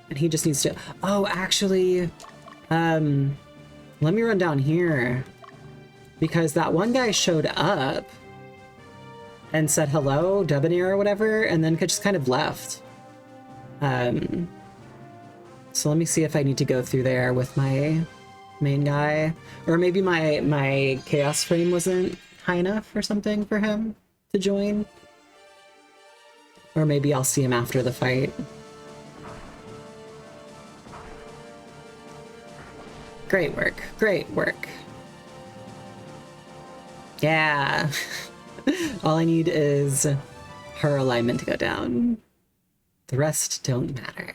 And he just needs to... Oh, actually, Let me run down here. Because that one guy showed up and said hello, debonair or whatever, and then just kind of left. So let me see if I need to go through there with my main guy. Or maybe my chaos frame wasn't high enough or something for him to join. Or maybe I'll see him after the fight. Great work. Great work. Yeah. All I need is her alignment to go down. The rest don't matter.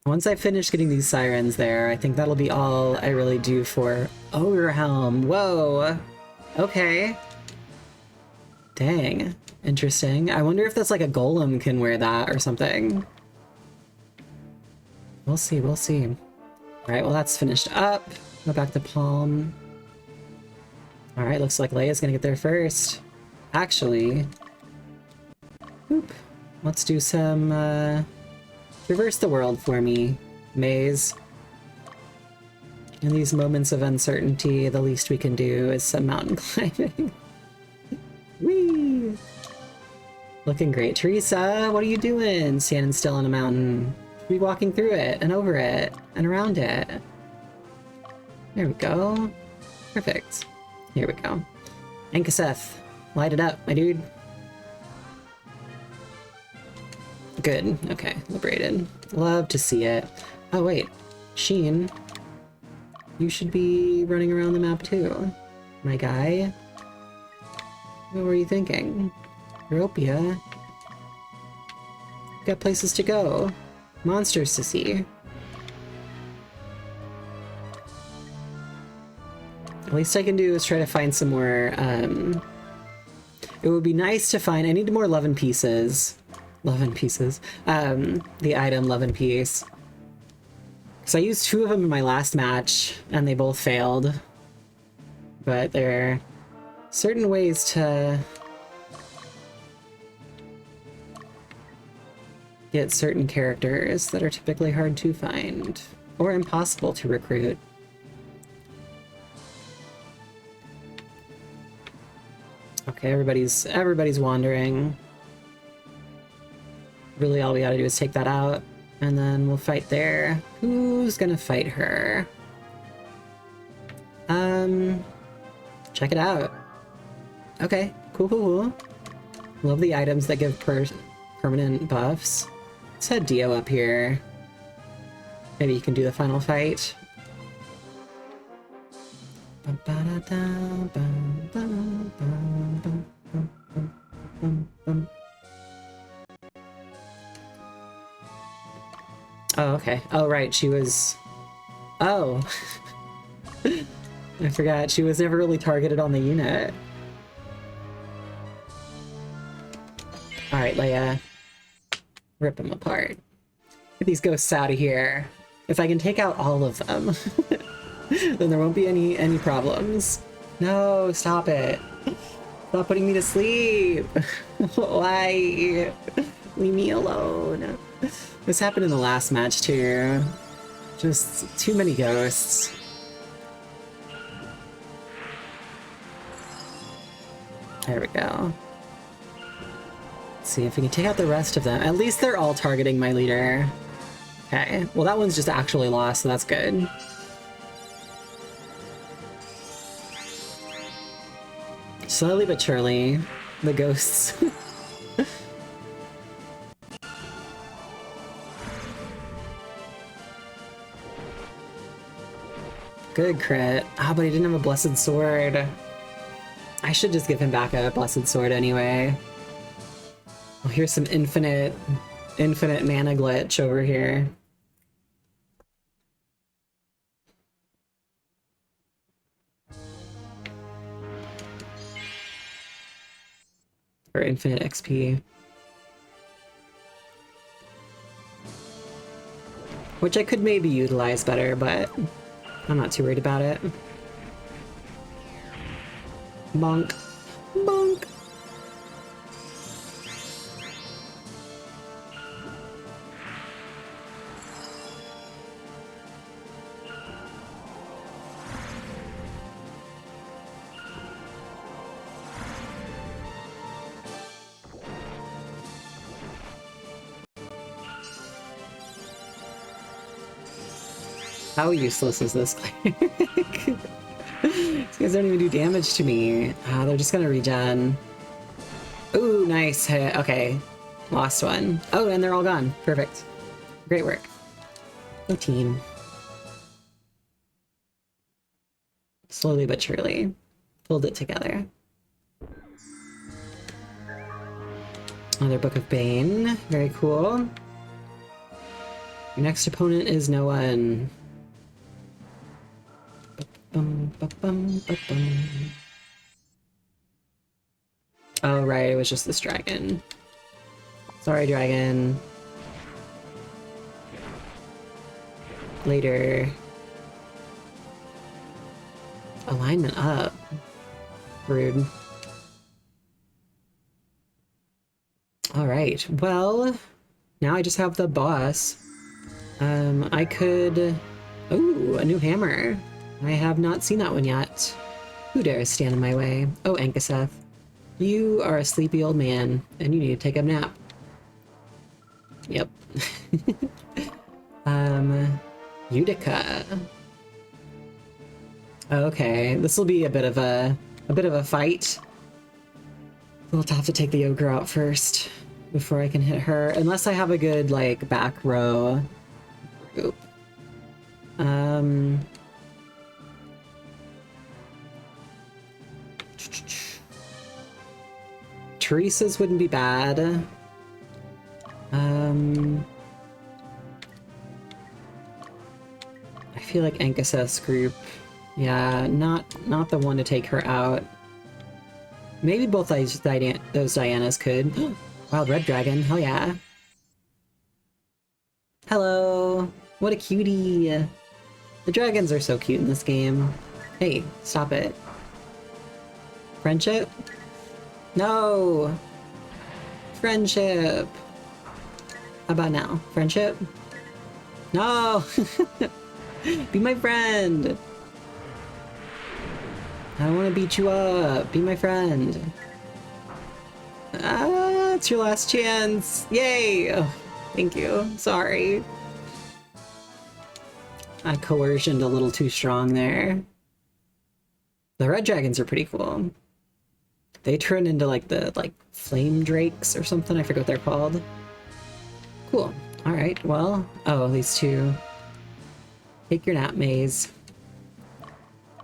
Once I finish getting these sirens there, I think that'll be all I really do for Ogre Helm. Whoa. Okay. Dang. Interesting. I wonder if that's like a golem can wear that or something. We'll see, we'll see. Alright, well that's finished up. Go back to Palm. Alright, looks like Leia's gonna get there first. Actually... Oop. Let's do some, reverse the world for me, Maze. In these moments of uncertainty, the least we can do is some mountain climbing. Whee! Looking great. Teresa, what are you doing? Standing still on a mountain. Be walking through it, and over it, and around it. There we go. Perfect. Here we go. Ankaseth, light it up, my dude. Good. Okay. Liberated. Love to see it. Oh, wait. Sheen. You should be running around the map too. My guy. What were you thinking? Europia. Got places to go. Monsters to see. The least I can do is try to find some more, it would be nice to find... I need more love and pieces. Love and pieces. The item love and piece. Because I used 2 of them in my last match, and they both failed. But there are certain ways to get certain characters that are typically hard to find, or impossible to recruit. Okay, everybody's wandering. Really all we gotta do is take that out, and then we'll fight there. Who's gonna fight her? Check it out. Okay, cool. Love the items that give permanent buffs. Let's head Dio up here. Maybe you can do the final fight. Oh, okay. Oh, right, she was... Oh. I forgot, she was never really targeted on the unit. Alright, Leia. Rip them apart. Get these ghosts out of here. If I can take out all of them, then there won't be any problems. No, stop it. Stop putting me to sleep. Why? Leave me alone. This happened in the last match too. Just too many ghosts. There we go. Let's see if we can take out the rest of them. At least they're all targeting my leader. Okay, well that one's just actually lost, so that's good. Slowly but surely, the ghosts. Good crit. Ah, but he didn't have a blessed sword. I should just give him back a blessed sword anyway. Oh, here's some infinite mana glitch over here. Or infinite XP. Which I could maybe utilize better, but I'm not too worried about it. Bonk. Bonk. How useless is this cleric? These guys don't even do damage to me. Ah, they're just gonna regen. Ooh, nice hit. Okay, lost one. Oh, and they're all gone. Perfect. Great work. Good team. Slowly but surely. Pulled it together. Another Book of Bane. Very cool. Your next opponent is no one. Oh, right, it was just this dragon. Sorry, dragon. Later. Alignment up. Rude. Alright, well, now I just have the boss. I could... Ooh, a new hammer. I have not seen that one yet. Who dares stand in my way? Oh, Ankaseth. You are a sleepy old man, and you need to take a nap. Yep. Utica. Okay, this will be a bit of a fight. We'll have to take the ogre out first before I can hit her, unless I have a good like back row group. Teresa's wouldn't be bad. I feel like Ankaseth's group. Yeah, not the one to take her out. Maybe both those Dianas could. Wild Red Dragon, hell yeah. Hello! What a cutie! The dragons are so cute in this game. Hey, stop it. Friendship? No! Friendship! How about now? Friendship? No! Be my friend! I don't want to beat you up. Be my friend. Ah, it's your last chance. Yay! Oh, thank you. Sorry. I coercioned a little too strong there. The red dragons are pretty cool. They turn into like the flame drakes or something. I forget what they're called. Cool. All right. Well. Oh, these two. Take your nap, Maze.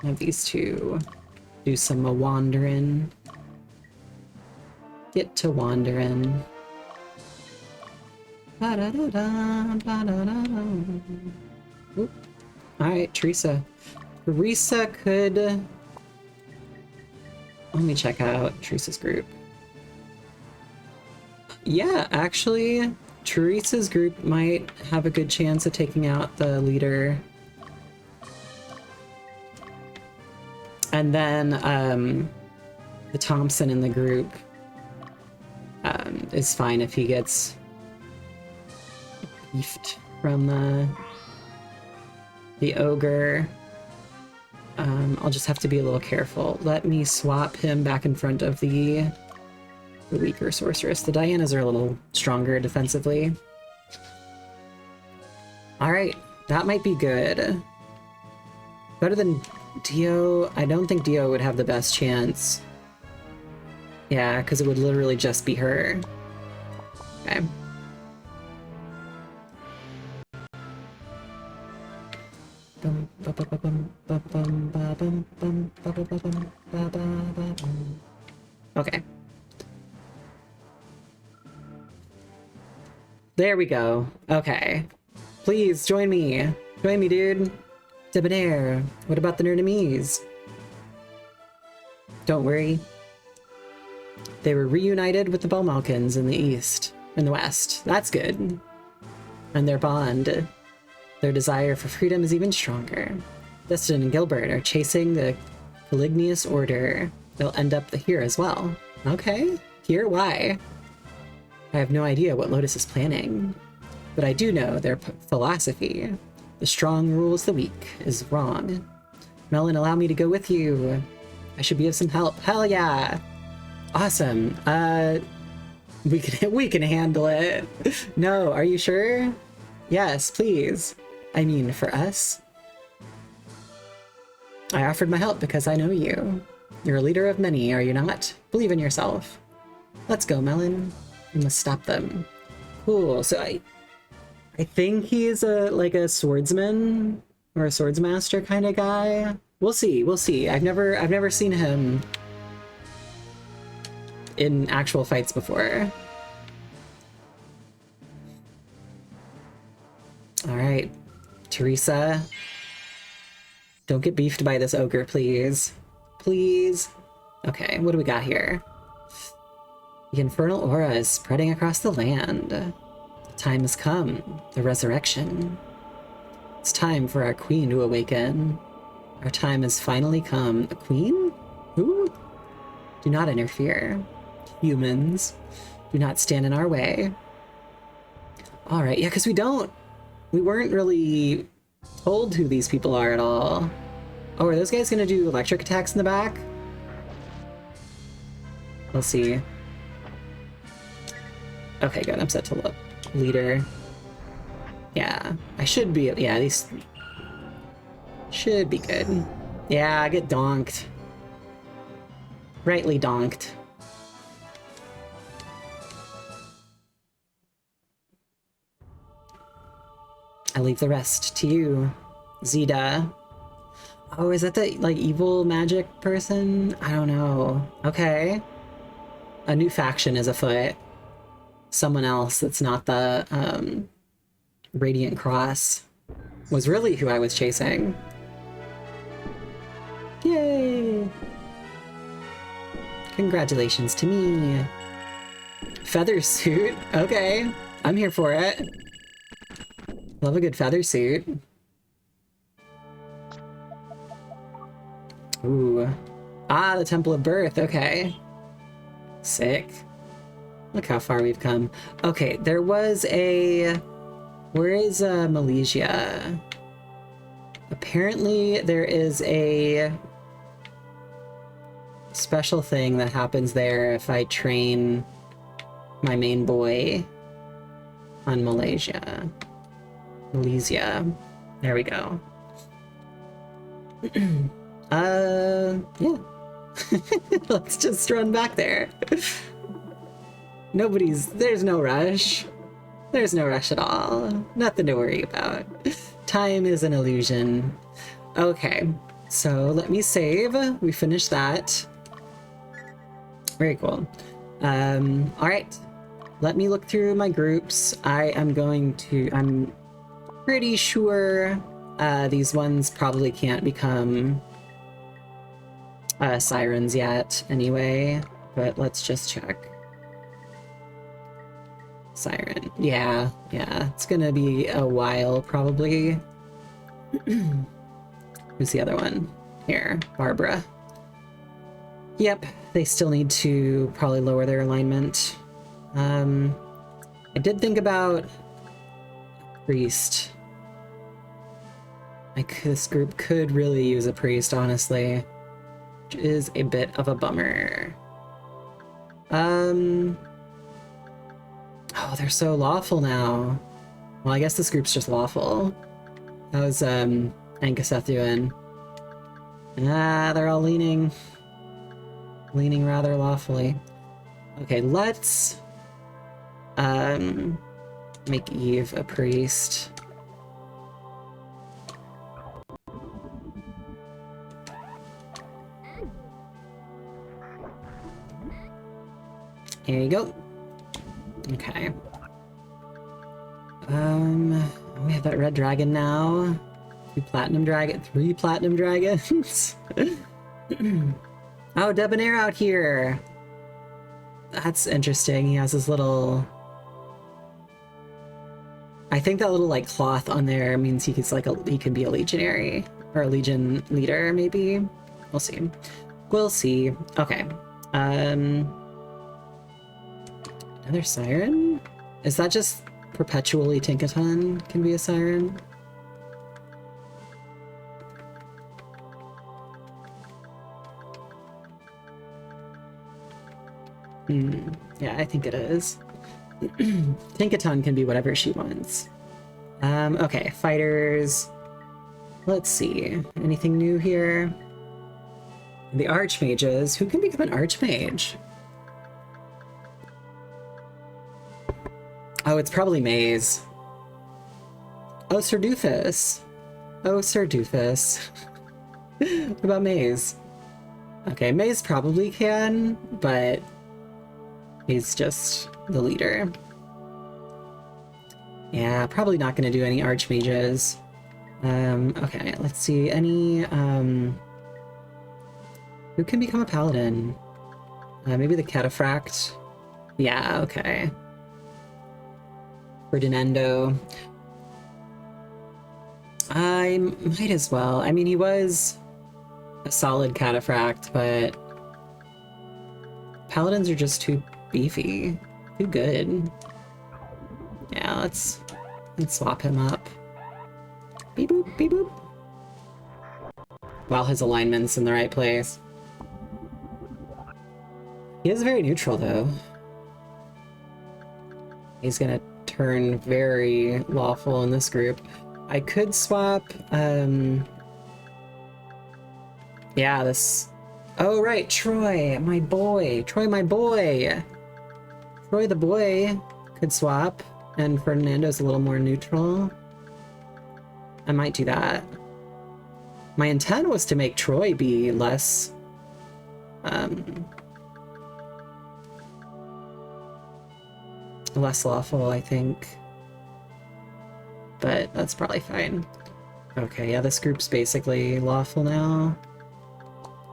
Have these two. Do some wandering. Get to wandering. Alright, Teresa. Teresa could... Let me check out Teresa's group. Yeah, actually, Teresa's group might have a good chance of taking out the leader. And then the Thompson in the group is fine if he gets beefed from the ogre. I'll just have to be a little careful. Let me swap him back in front of the weaker sorceress. The Dianas are a little stronger defensively. Alright, that might be good. Better than Dio. I don't think Dio would have the best chance. Yeah, because it would literally just be her. Okay. Okay. There we go. Okay. Please join me. Join me, dude. Debonair. What about the Nerdamies? Don't worry. They were reunited with the Beaumalkins in the west. That's good. And their bond, their desire for freedom is even stronger. Destin and Gilbert are chasing the Calignius Order. They'll end up here as well. Okay. Here? Why? I have no idea what Lotus is planning. But I do know their philosophy. The strong rules the weak is wrong. Melon, allow me to go with you. I should be of some help. Hell yeah! Awesome. We can handle it. No, are you sure? Yes, please. I mean, for us. I offered my help because I know you. You're a leader of many, are you not? Believe in yourself. Let's go, Melon. We must stop them. Cool. So I think he's like a swordsman or a swordsmaster kind of guy. We'll see. We'll see. I've never seen him in actual fights before. All right, Teresa. Don't get beefed by this ogre, please. Please. Okay, what do we got here? The infernal aura is spreading across the land. The time has come. The resurrection. It's time for our queen to awaken. Our time has finally come. A queen? Who? Do not interfere. Humans. Do not stand in our way. All right, yeah, because we weren't really told who these people are at all. Oh, are those guys gonna do electric attacks in the back? We'll see. Okay, good. I'm set to look. Leader. Yeah, I should be. Yeah, these should be good. Yeah, I get donked. Rightly donked. I leave the rest to you, Zeta. Oh, is that the, like, evil magic person? I don't know. Okay. A new faction is afoot. Someone else that's not the, Radiant Cross was really who I was chasing. Yay! Congratulations to me. Feather suit? Okay. I'm here for it. Love a good feather suit. Ooh. Ah, the Temple of Berthe. Okay. Sick. Look how far we've come. Okay, there was a... Where is Malaysia? Apparently there is a special thing that happens there if I train my main boy on Malaysia. There we go. Yeah. Let's just run back there. There's no rush. There's no rush at all. Nothing to worry about. Time is an illusion. Okay, so let me save. We finished that. Very cool. All right. Let me look through my groups. I'm pretty sure these ones probably can't become sirens yet anyway, but let's just check. Siren. Yeah, it's gonna be a while probably. Who's the other one? Here, Barbara. Yep, they still need to probably lower their alignment. I did think about priest. This group could really use a priest, honestly, which is a bit of a bummer. Oh, they're so lawful now. Well, I guess this group's just lawful. How's Ankaseth doing? Ah, they're all leaning rather lawfully. Okay, let's make Eve a priest. Here you go. Okay. We have that red dragon now. 3 platinum dragons. Oh, Debonair out here. That's interesting. He has his little... I think that little, like, cloth on there means he can be a legionary. Or a legion leader, maybe? We'll see. We'll see. Okay. Another siren? Is that just perpetually Tinkaton can be a siren? Yeah, I think it is. Tinkaton can be whatever she wants. Okay, fighters. Let's see. Anything new here? The archmages. Who can become an archmage? Oh, it's probably Maze. Oh, Sir Doofus. Oh, Sir Doofus. What about Maze? Okay, Maze probably can, but he's just the leader. Yeah, probably not going to do any archmages. Okay, let's see. Any, who can become a paladin? Maybe the Cataphract? Yeah, okay. Ferdinando. I might as well. I mean, he was a solid Cataphract, but paladins are just too beefy. Too good. Yeah, let's swap him up. Beep boop, beep boop. While his alignment's in the right place. He is very neutral, though. He's gonna turn very lawful in this group. I could swap, yeah, this... Oh, right, Troy, my boy. Troy, my boy. Troy the boy could swap, and Fernando's a little more neutral. I might do that. My intent was to make Troy be less, less lawful, I think. But that's probably fine. Okay, yeah, this group's basically lawful now.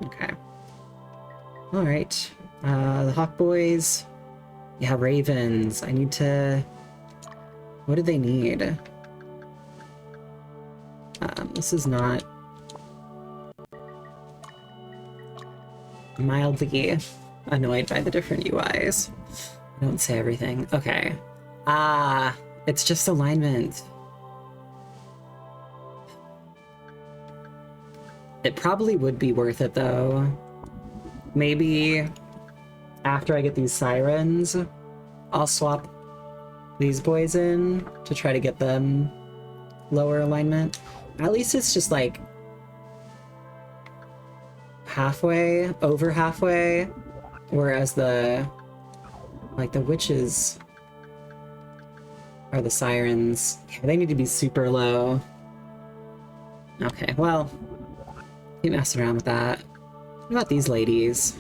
Okay. Alright. The Hawk Boys. Yeah, Ravens. I need to... What do they need? This is not... Mildly annoyed by the different UIs. I don't say everything. Okay. Ah, it's just alignment. It probably would be worth it, though. Maybe after I get these sirens, I'll swap these boys in to try to get them lower alignment. At least it's just like halfway, over halfway, whereas the witches are the sirens. Yeah, they need to be super low. Okay, well, keep messing around with that. What about these ladies?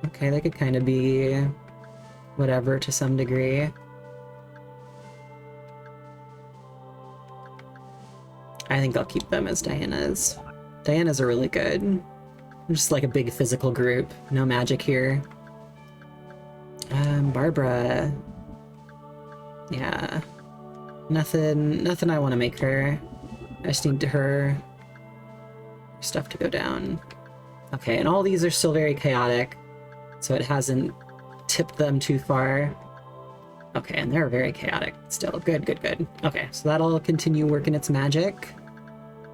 Okay, they could kind of be whatever to some degree. I think I'll keep them as Diana's. Diana's are really good. Just like a big physical group. No magic here. Barbara. Yeah. Nothing I want to make her. I just need her stuff to go down. Okay, and all these are still very chaotic, so it hasn't tipped them too far. Okay, and they're very chaotic still. Good, good, good. Okay, so that'll continue working its magic.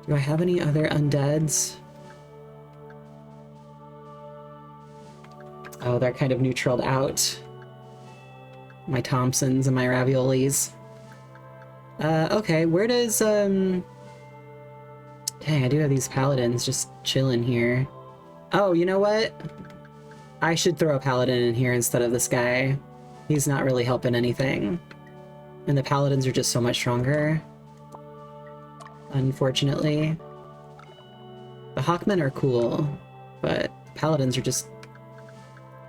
Do I have any other undeads? Oh, they're kind of neutraled out. My Thompsons and my raviolis. Okay, where does, Dang, I do have these paladins just chilling here. Oh, you know what? I should throw a paladin in here instead of this guy. He's not really helping anything. And the paladins are just so much stronger. Unfortunately. The Hawkmen are cool, but paladins are just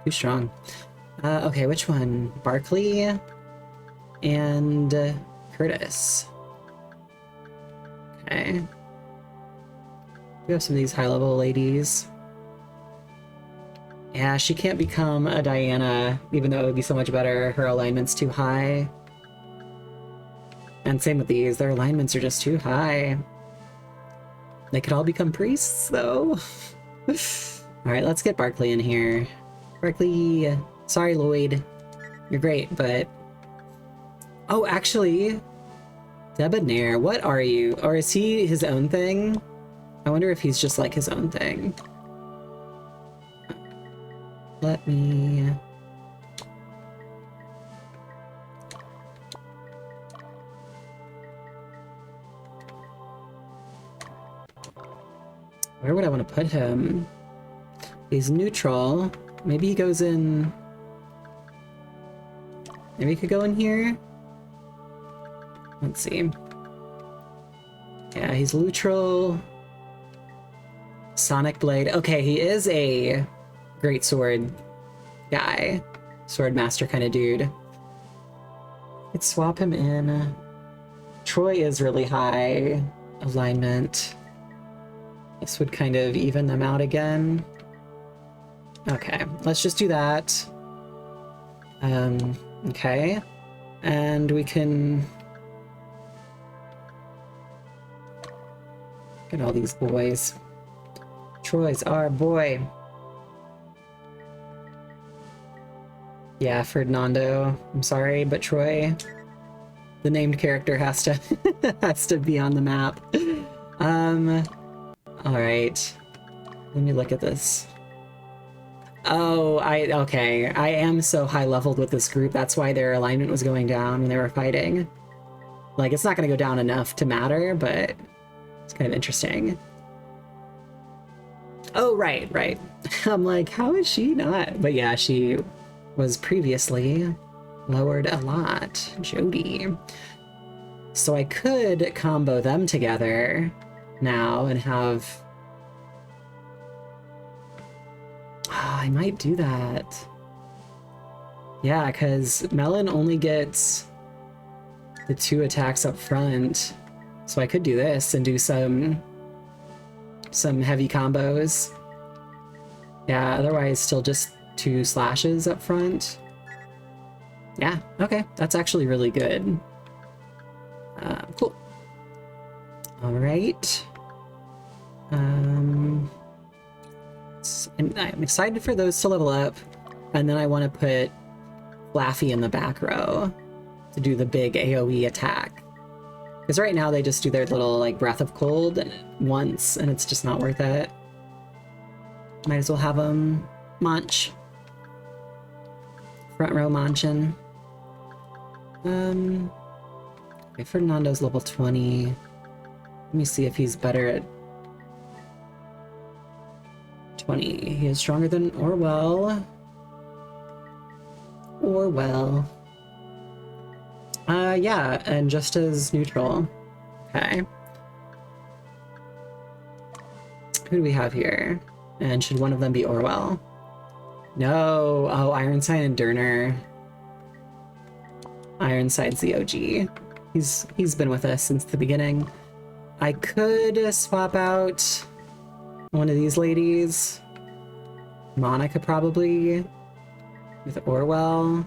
too strong. Okay, which one? Barkley and Curtis. Okay. We have some of these high-level ladies. Yeah, she can't become a Diana, even though it would be so much better. Her alignment's too high. And same with these, their alignments are just too high. They could all become priests, though. Alright, let's get Barkley in here. Barkley, sorry Lloyd. You're great, but... Oh, actually... Debonair, what are you? Or is he his own thing? I wonder if he's just like his own thing. Let me... Where would I want to put him? He's neutral. Maybe he goes in... Maybe he could go in here? Let's see. Yeah, he's neutral. Sonic Blade. Okay, he is a great sword guy. Sword master kind of dude. Let's swap him in. Troy is really high alignment. This would kind of even them out again. Okay, let's just do that. Okay. And we can get all these boys. Troy's our boy. Yeah, Ferdinando. I'm sorry, but Troy, the named character, has to has to be on the map. All right. Let me look at this. Oh, okay. I am so high leveled with this group. That's why their alignment was going down when they were fighting. Like, it's not going to go down enough to matter, but it's kind of interesting. Oh, right. I'm like, how is she not? But yeah, she was previously lowered a lot. Jody. So I could combo them together now and have... Oh, I might do that. Yeah, because Melon only gets the 2 attacks up front. So I could do this and do some heavy combos. Yeah, otherwise still just 2 slashes up front. Yeah, okay, that's actually really good. Cool. All right. And I'm excited for those to level up, and then I want to put Flaffy in the back row to do the big AoE attack. Because right now they just do their little like Breath of Cold once, and it's just not worth it. Might as well have them munch. Front row munchin'. Okay, Fernando's level 20. Let me see if he's better at 20. He is stronger than Orwell. Yeah, and just as neutral. Okay. Who do we have here? And should one of them be Orwell? No. Oh, Ironside and Durner. Ironside's the OG. He's been with us since the beginning. I could swap out one of these ladies. Monica probably. With Orwell.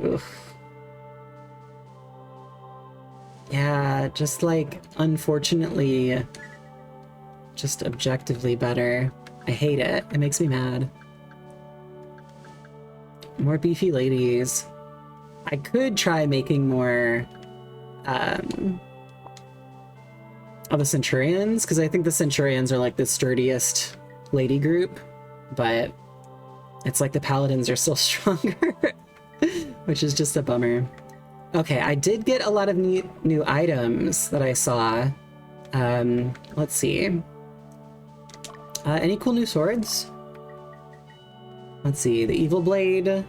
Oof. Yeah, just like, unfortunately, just objectively better. I hate it. It makes me mad. More beefy ladies. I could try making more of the Centurions, because I think the Centurions are like the sturdiest lady group, but it's like the Paladins are still stronger, which is just a bummer. Okay, I did get a lot of new items that I saw. Let's see. Any cool new swords? Let's see, the Evil Blade.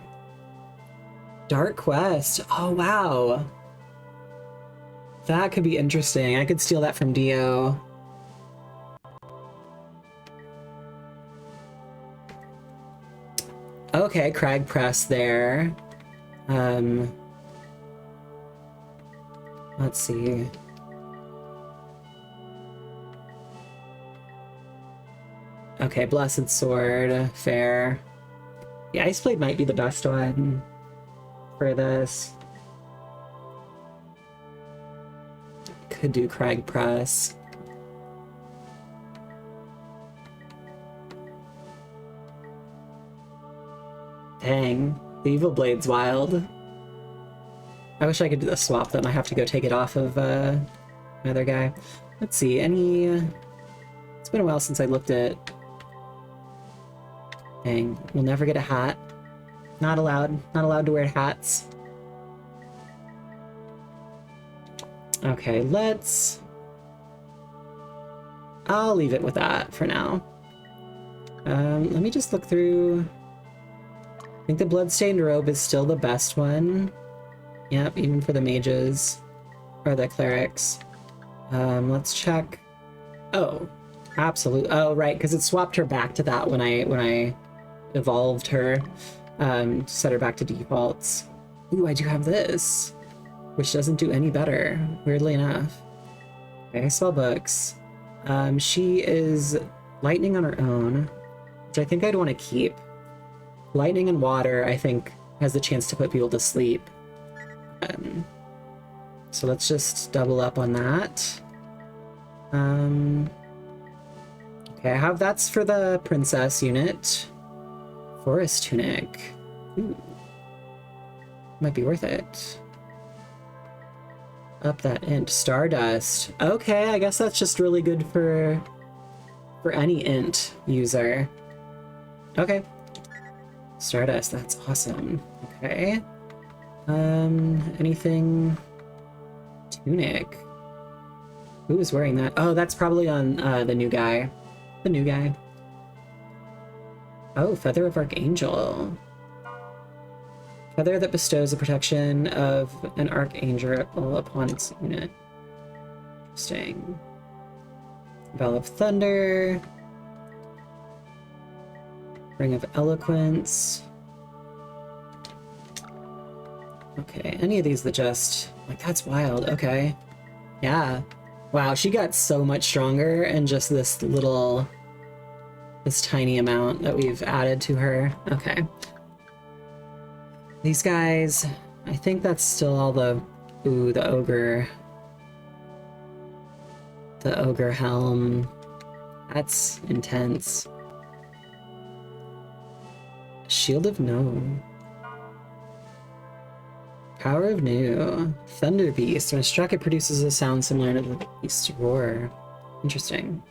Dark Quest. Oh, wow. That could be interesting. I could steal that from Dio. Okay, Crag Press there. Let's see. Okay, Blessed Sword. Fair. Yeah, Ice Blade might be the best one for this. Could do Crag Press. Dang, the Evil Blade's wild. I wish I could swap them. I have to go take it off of another guy. Let's see, any... It's been a while since I looked at... Dang, we'll never get a hat. Not allowed. Not allowed to wear hats. Okay, let's... I'll leave it with that for now. Let me just look through. I think the bloodstained robe is still the best one. Yep, even for the mages or the clerics. Let's check. Oh, absolutely. Oh, right, because it swapped her back to that when I evolved her, set her back to defaults. Ooh, I do have this, which doesn't do any better, weirdly enough. Okay, spell books. She is lightning on her own, which I think I'd want to keep. Lightning and water, I think, has the chance to put people to sleep. So let's just double up on that. Okay, I have that's for the princess unit. Forest tunic. Ooh. Might be worth it. Up that int. Stardust. Okay, I guess that's just really good for any int user. Okay. Stardust, that's awesome. Okay. Anything? Tunic. Who is wearing that? Oh, that's probably on the new guy. The new guy. Oh, Feather of Archangel. Feather that bestows the protection of an archangel upon its unit. Interesting. Bell of Thunder. Ring of Eloquence. Okay, any of these that just... Like, that's wild. Okay. Yeah. Wow, she got so much stronger in just this little... This tiny amount that we've added to her. Okay. These guys... I think that's still all the... Ooh, the Ogre. The Ogre helm. That's intense. Shield of No. Power of New. Thunder Beast. When struck, it produces a sound similar to the beast's roar. Interesting.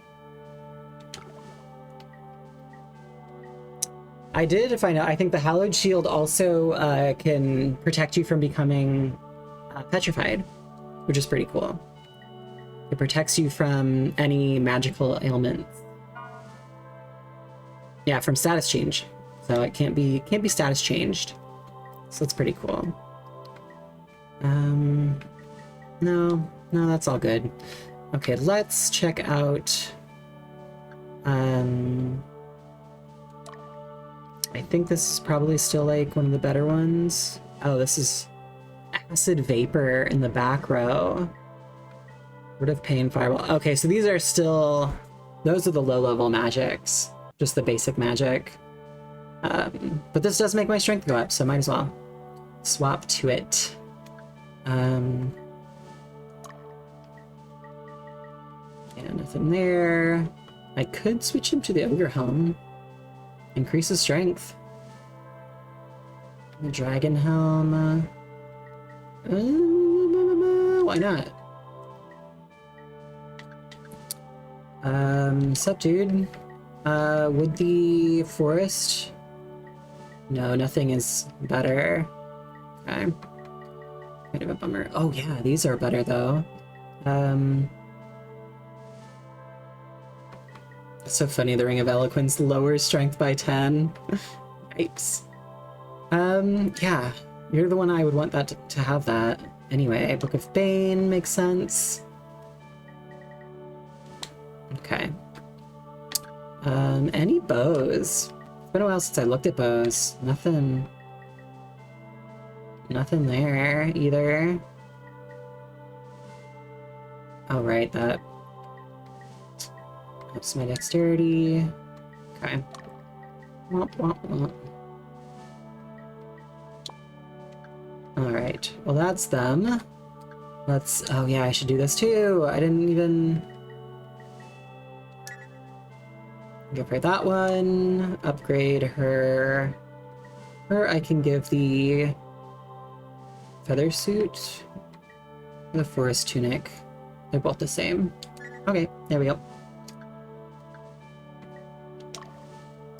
I did find out, I think the Hallowed Shield also can protect you from becoming petrified, which is pretty cool. It protects you from any magical ailments. Yeah, from status change. So it can't be status changed. So it's pretty cool. No, that's all good. Okay, let's check out, I think this is probably still like one of the better ones. Oh, this is Acid Vapor in the back row. Word of Pain, Fireball. Okay, so these are still, those are the low level magics, just the basic magic. But this does make my strength go up, so might as well swap to it. Yeah, nothing there. I could switch him to the Ogre Helm. Increases strength. The Dragon Helm. Why not? Sup, dude? Would the Forest? No, nothing is better. Okay. Kind of a bummer. Oh yeah, these are better though. It's so funny, the Ring of Eloquence lowers strength by 10. Yikes. Yeah, you're the one I would want that to have that. Anyway, Book of Bane makes sense. Okay. Any bows? It's been a while since I looked at bows. Nothing there either. Oh, right, that ups my dexterity. Okay. Womp, womp, womp. Alright, well that's them. Let's, oh yeah, I should do this too. I didn't even give her that one. Upgrade her. I can give the feather suit, the forest tunic. They're both the same. Okay, there we go.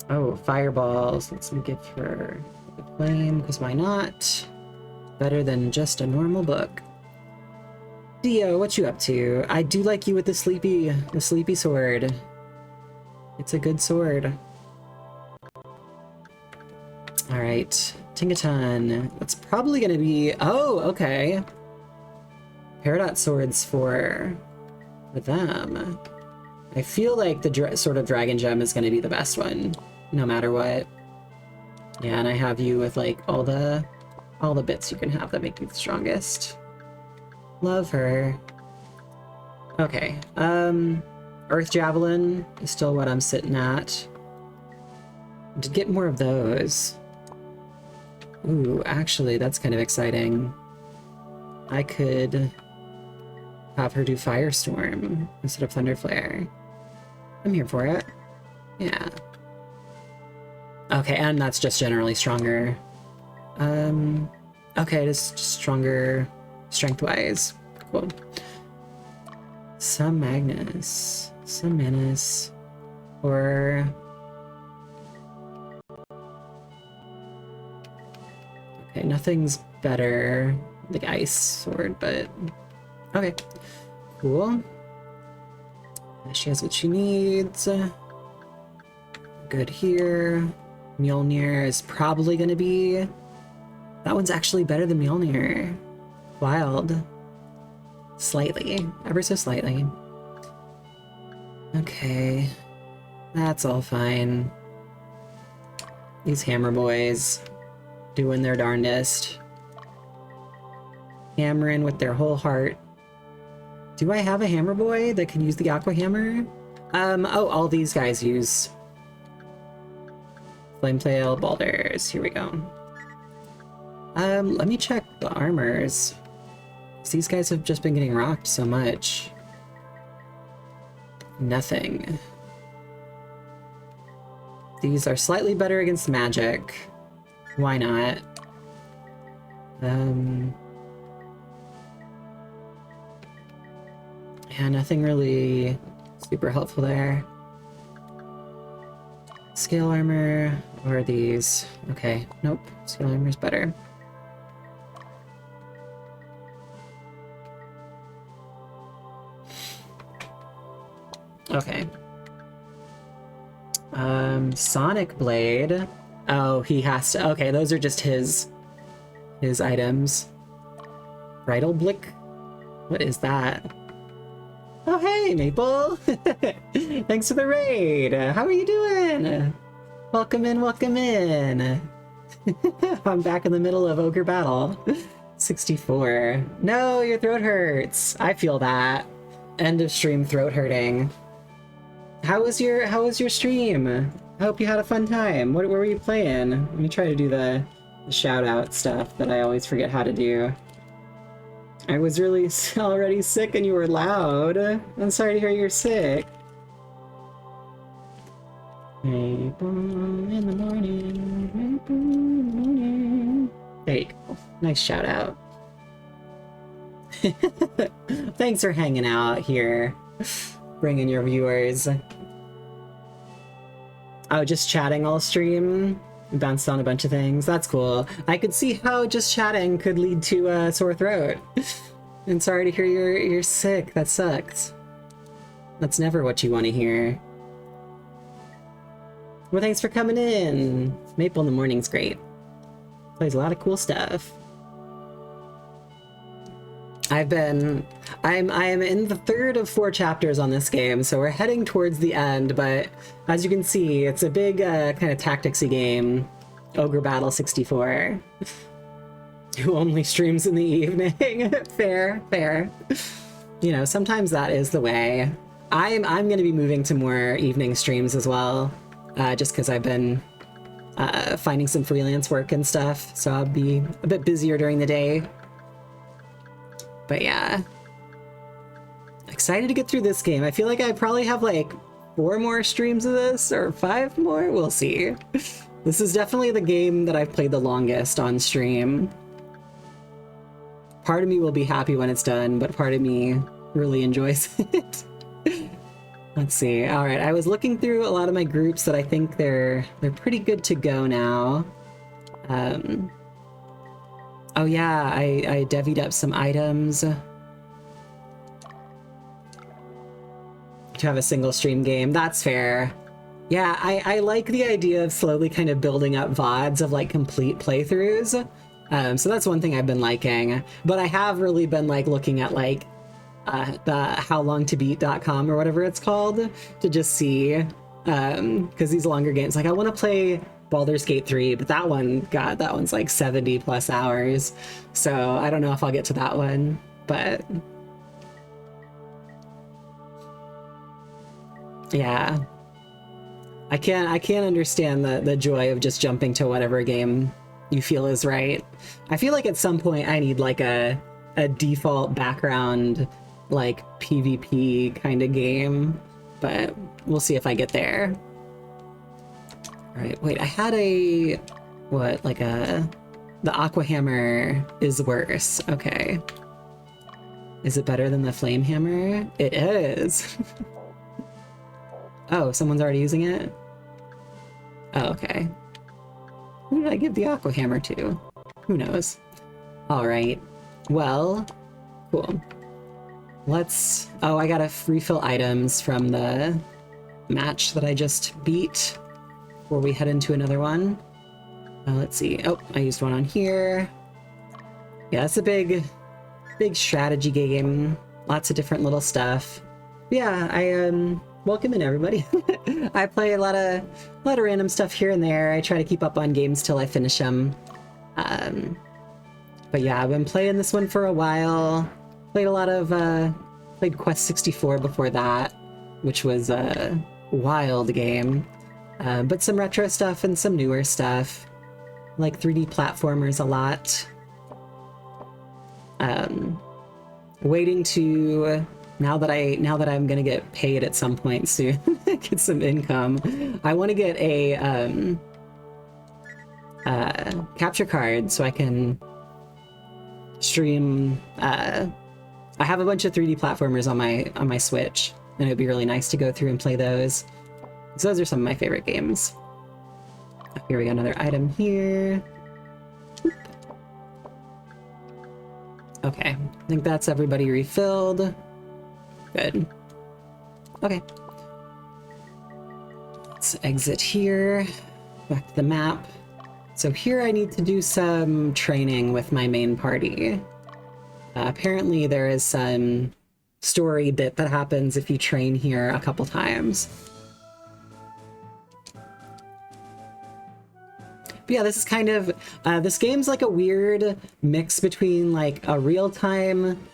Oh, fireballs. Let's give her the flame, because why not? Better than just a normal book. Dio, what you up to? I do like you with the sleepy sword. It's a good sword. All right, Tingaton. That's probably gonna be, oh, okay. Peridot swords for them. I feel like the sort of dragon gem is gonna be the best one, no matter what. Yeah, and I have you with like all the bits you can have that make you the strongest. Love her. Okay, Earth Javelin is still what I'm sitting at. To get more of those. Ooh, actually, that's kind of exciting. I could have her do Firestorm instead of Thunderflare. I'm here for it. Yeah. Okay, and that's just generally stronger. Okay, just stronger strength-wise. Cool. Some Magnus. Some Manus. Or... Okay, nothing's better. Like Ice Sword, but... Okay. Cool. She has what she needs. Good here. Mjolnir is probably gonna be... That one's actually better than Mjolnir. Wild. Slightly. Ever so slightly. Okay. That's all fine. These hammer boys doing their darndest. Hammering with their whole heart. Do I have a hammer boy that can use the aqua hammer? Oh, all these guys use Flametail Balders. Here we go. Let me check the armors. These guys have just been getting rocked so much. Nothing. These are slightly better against magic. Why not? Yeah, nothing really super helpful there. Scale armor, or these? Okay, nope. Scale armor's better. Okay. Sonic Blade. Oh, he has to. Okay, those are just his items. Bridal Blick? What is that? Oh, hey, Maple! Thanks for the raid! How are you doing? Welcome in, welcome in! I'm back in the middle of OgreBattle. 64. No, your throat hurts! I feel that. End of stream throat hurting. How was your stream? I hope you had a fun time. What were you playing? Let me try to do the shout-out stuff that I always forget how to do. I was really already sick and you were loud. I'm sorry to hear you're sick. Maple in the morning, maple in the morning. There you go. Nice shout out. Thanks for hanging out here, bringing your viewers. Oh, just chatting all stream? Bounced on a bunch of things. That's cool. I could see how just chatting could lead to a sore throat. And sorry to hear you're sick. That sucks. That's never what you want to hear. Well, thanks for coming in. Maple in the morning's great. Plays a lot of cool stuff. I am in the third of 4 chapters on this game, so we're heading towards the end, but as you can see, it's a big kind of tacticsy game. OgreBattle 64. Who only streams in the evening. Fair. You know, sometimes that is the way. I'm going to be moving to more evening streams as well, just because I've been finding some freelance work and stuff, so I'll be a bit busier during the day. But yeah, excited to get through this game. I feel like I probably have like 4 more streams of this, or 5 more, we'll see. This is definitely the game that I've played the longest on stream. Part of me will be happy when it's done, but part of me really enjoys it. Let's see. All right, I was looking through a lot of my groups that I think they're pretty good to go now. Oh yeah, I devied up some items. to have a single stream game. That's fair. Yeah, I like the idea of slowly kind of building up VODs of like complete playthroughs. So that's one thing I've been liking. But I have really been like looking at like the howlongtobeat.com or whatever it's called to just see, because these longer games, like I want to play Baldur's Gate 3, but that one, God, that one's like 70 plus hours. So I don't know if I'll get to that one, but yeah. I can't understand the joy of just jumping to whatever game you feel is right. I feel like at some point I need like a default background like PvP kind of game, but we'll see if I get there. All right, wait, I had the Aqua Hammer is worse. Okay. Is it better than the Flame Hammer? It is. Oh, someone's already using it? Oh, okay. Who did I give the Aqua Hammer to? Who knows? All right. Well, cool. Let's... Oh, I gotta refill items from the match that I just beat before we head into another one. Let's see. Oh, I used one on here. Yeah, it's a big strategy game. Lots of different little stuff. Yeah, I welcome in everybody. I play a lot of random stuff here and there. I try to keep up on games till I finish them. But yeah, I've been playing this one for a while. Played a lot of played Quest 64 before that, which was a wild game. But some retro stuff and some newer stuff, like 3D platformers a lot. Waiting to now that I'm gonna get paid at some point soon, get some income. I want to get a capture card so I can stream. I have a bunch of 3D platformers on my Switch, and it'd be really nice to go through and play those. So those are some of my favorite games. Here we got another item here. Okay, I think that's everybody refilled. Good. Okay. Let's exit here. Back to the map. So here I need to do some training with my main party. Apparently there is some story bit that happens if you train here a couple times. But yeah, this is kind of, this game's like a weird mix between like a real-time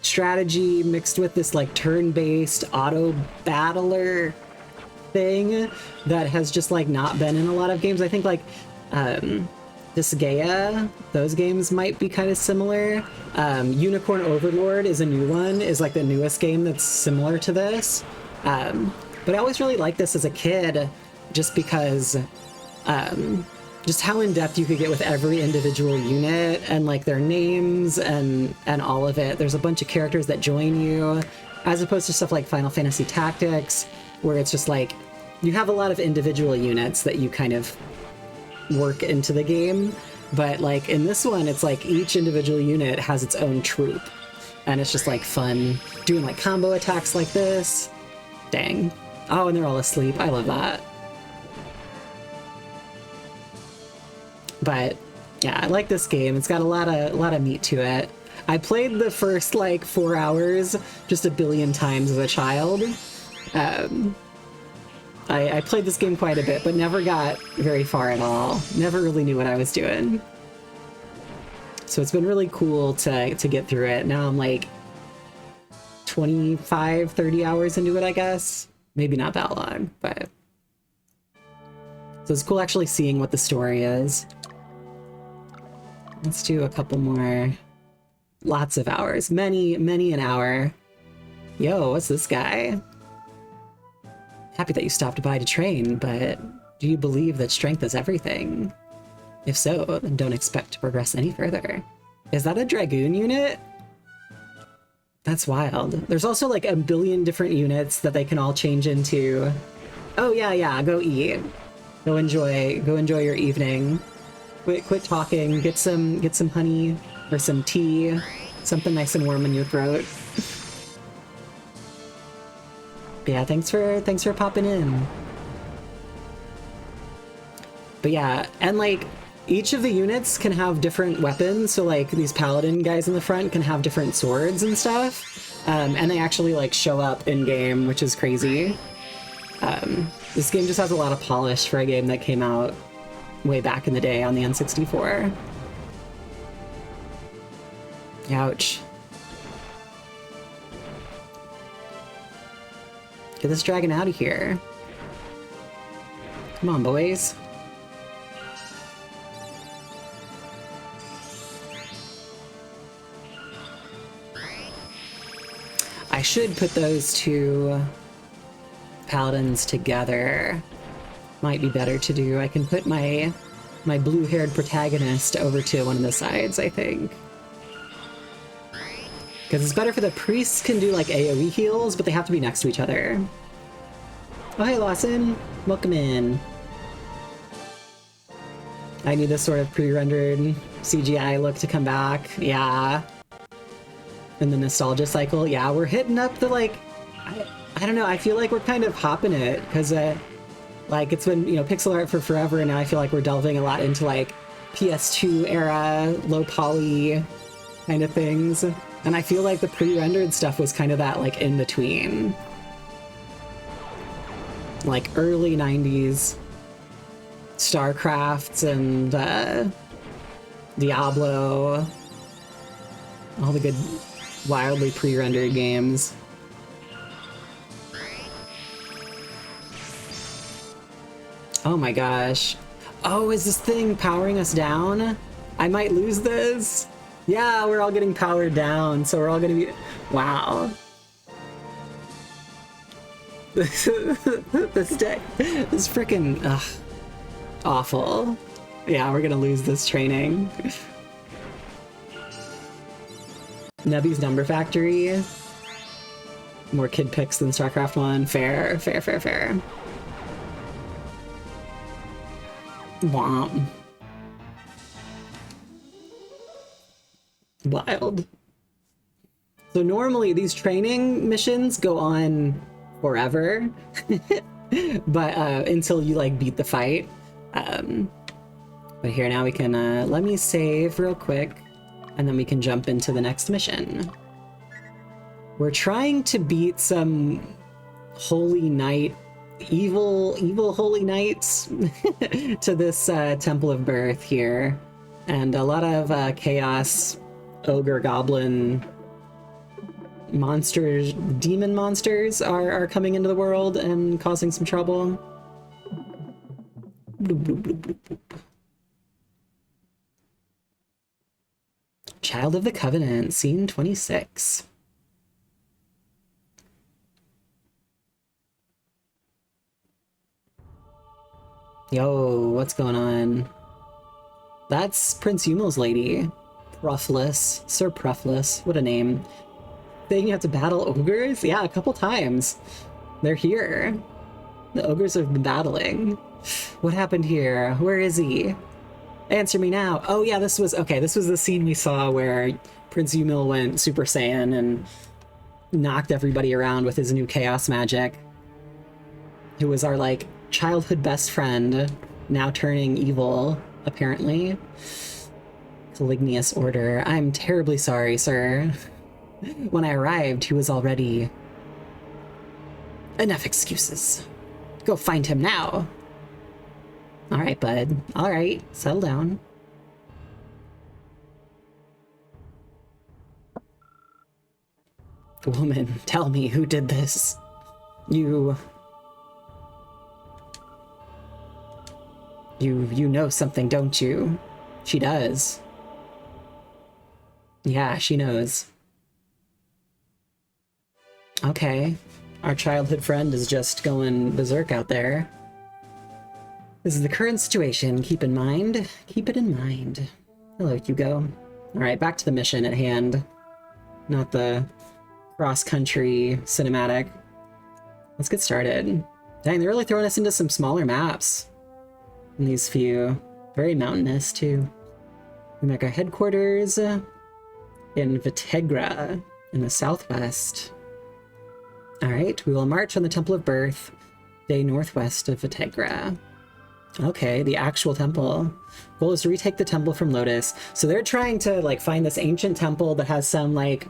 strategy mixed with this like turn-based auto-battler thing that has just like not been in a lot of games. I think like Disgaea, those games might be kind of similar. Unicorn Overlord is a new one, is like the newest game that's similar to this. But I always really liked this as a kid just because just how in-depth you could get with every individual unit and like their names and all of it. There's a bunch of characters that join you, as opposed to stuff like Final Fantasy Tactics, where it's just like you have a lot of individual units that you kind of work into the game. But like in this one, it's like each individual unit has its own troop, and it's just like fun doing like combo attacks like this. Dang. Oh, and they're all asleep. I love that. But yeah, I like this game. It's got a lot of meat to it. I played the first like 4 hours just a billion times as a child. I played this game quite a bit, but never got very far at all. Never really knew what I was doing. So it's been really cool to get through it. Now I'm like 25, 30 hours into it, I guess. Maybe not that long, but... So it's cool actually seeing what the story is. Let's do a couple more. Lots of hours. Many an hour. Yo, what's this guy? Happy that you stopped by to train, but do you believe that strength is everything? If so, then don't expect to progress any further. Is that a Dragoon unit? That's wild. There's also like a billion different units that they can all change into. Oh yeah, go eat. Go enjoy your evening. Quit talking, get some honey or some tea, something nice and warm in your throat. Yeah, thanks for popping in. But yeah, and like each of the units can have different weapons, so like these paladin guys in the front can have different swords and stuff, and they actually like show up in game, which is crazy. This game just has a lot of polish for a game that came out way back in the day on the N64. Ouch. Get this dragon out of here. Come on, boys. I should put those two paladins together. Might be better to do. I can put my blue-haired protagonist over to one of the sides, I think. Because it's better for the priests can do like AoE heals, but they have to be next to each other. Oh, hey Lawson. Welcome in. I need this sort of pre-rendered CGI look to come back. Yeah. And the nostalgia cycle. Yeah, we're hitting up the like... I don't know, I feel like we're kind of hopping it, because like it's been, you know, pixel art for forever, and now I feel like we're delving a lot into like PS2 era, low poly kind of things. And I feel like the pre-rendered stuff was kind of that like in between. Like early 90s StarCrafts and Diablo. All the good wildly pre-rendered games. Oh my gosh. Oh, is this thing powering us down? I might lose this. Yeah, we're all getting powered down, so we're all gonna be... Wow. This deck is freaking awful. Yeah, we're gonna lose this training. Nebby's Number Factory. More kid picks than StarCraft 1. Fair, fair, fair, fair. Womp. Wild. So normally these training missions go on forever, but until you like beat the fight. But here now we can let me save real quick, and then we can jump into the next mission. We're trying to beat some holy knight, evil holy knights to this Temple of Berthe here, and a lot of chaos ogre goblin monsters, demon monsters are coming into the world and causing some trouble. Bloop, bloop, bloop, bloop, bloop. Child of the Covenant, scene 26. Yo, what's going on? That's Prince Yumel's lady. Pruffless. Sir Pruffless. What a name. Saying you have to battle ogres? Yeah, a couple times. They're here. The ogres have been battling. What happened here? Where is he? Answer me now. Oh yeah, this was the scene we saw where Prince Yumel went Super Saiyan and knocked everybody around with his new chaos magic. Who was our, like, childhood best friend, now turning evil, apparently. Calignius Order. I'm terribly sorry, sir. When I arrived, he was already... Enough excuses. Go find him now. Alright, bud. Alright, settle down. Woman, tell me who did this. You know something, don't you? She does. Yeah, she knows. Okay. Our childhood friend is just going berserk out there. This is the current situation. Keep in mind. Keep it in mind. Hello, Hugo. Alright, back to the mission at hand. Not the cross-country cinematic. Let's get started. Dang, they're really throwing us into some smaller maps. In these few. Very mountainous, too. We make our headquarters in Vitegra, in the southwest. All right, we will march on the Temple of Berthe, day northwest of Vitegra. Okay, the actual temple. Goal is to retake the temple from Lotus. So they're trying to like find this ancient temple that has some like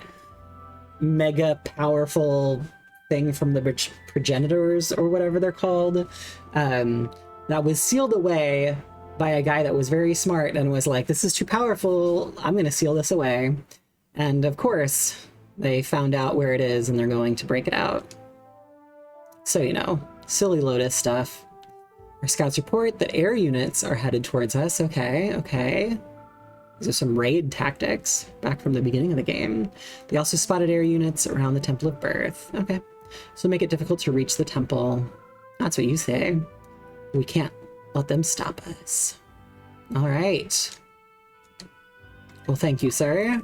mega powerful thing from the progenitors or whatever they're called. That was sealed away by a guy that was very smart and was like, this is too powerful, I'm going to seal this away. And of course, they found out where it is and they're going to break it out. So, you know, silly Lotus stuff. Our scouts report that air units are headed towards us. Okay, okay. These are some raid tactics back from the beginning of the game. They also spotted air units around the Temple of Berthe. Okay, so make it difficult to reach the temple. That's what you say. We can't let them stop us. All right. Well, thank you, sir.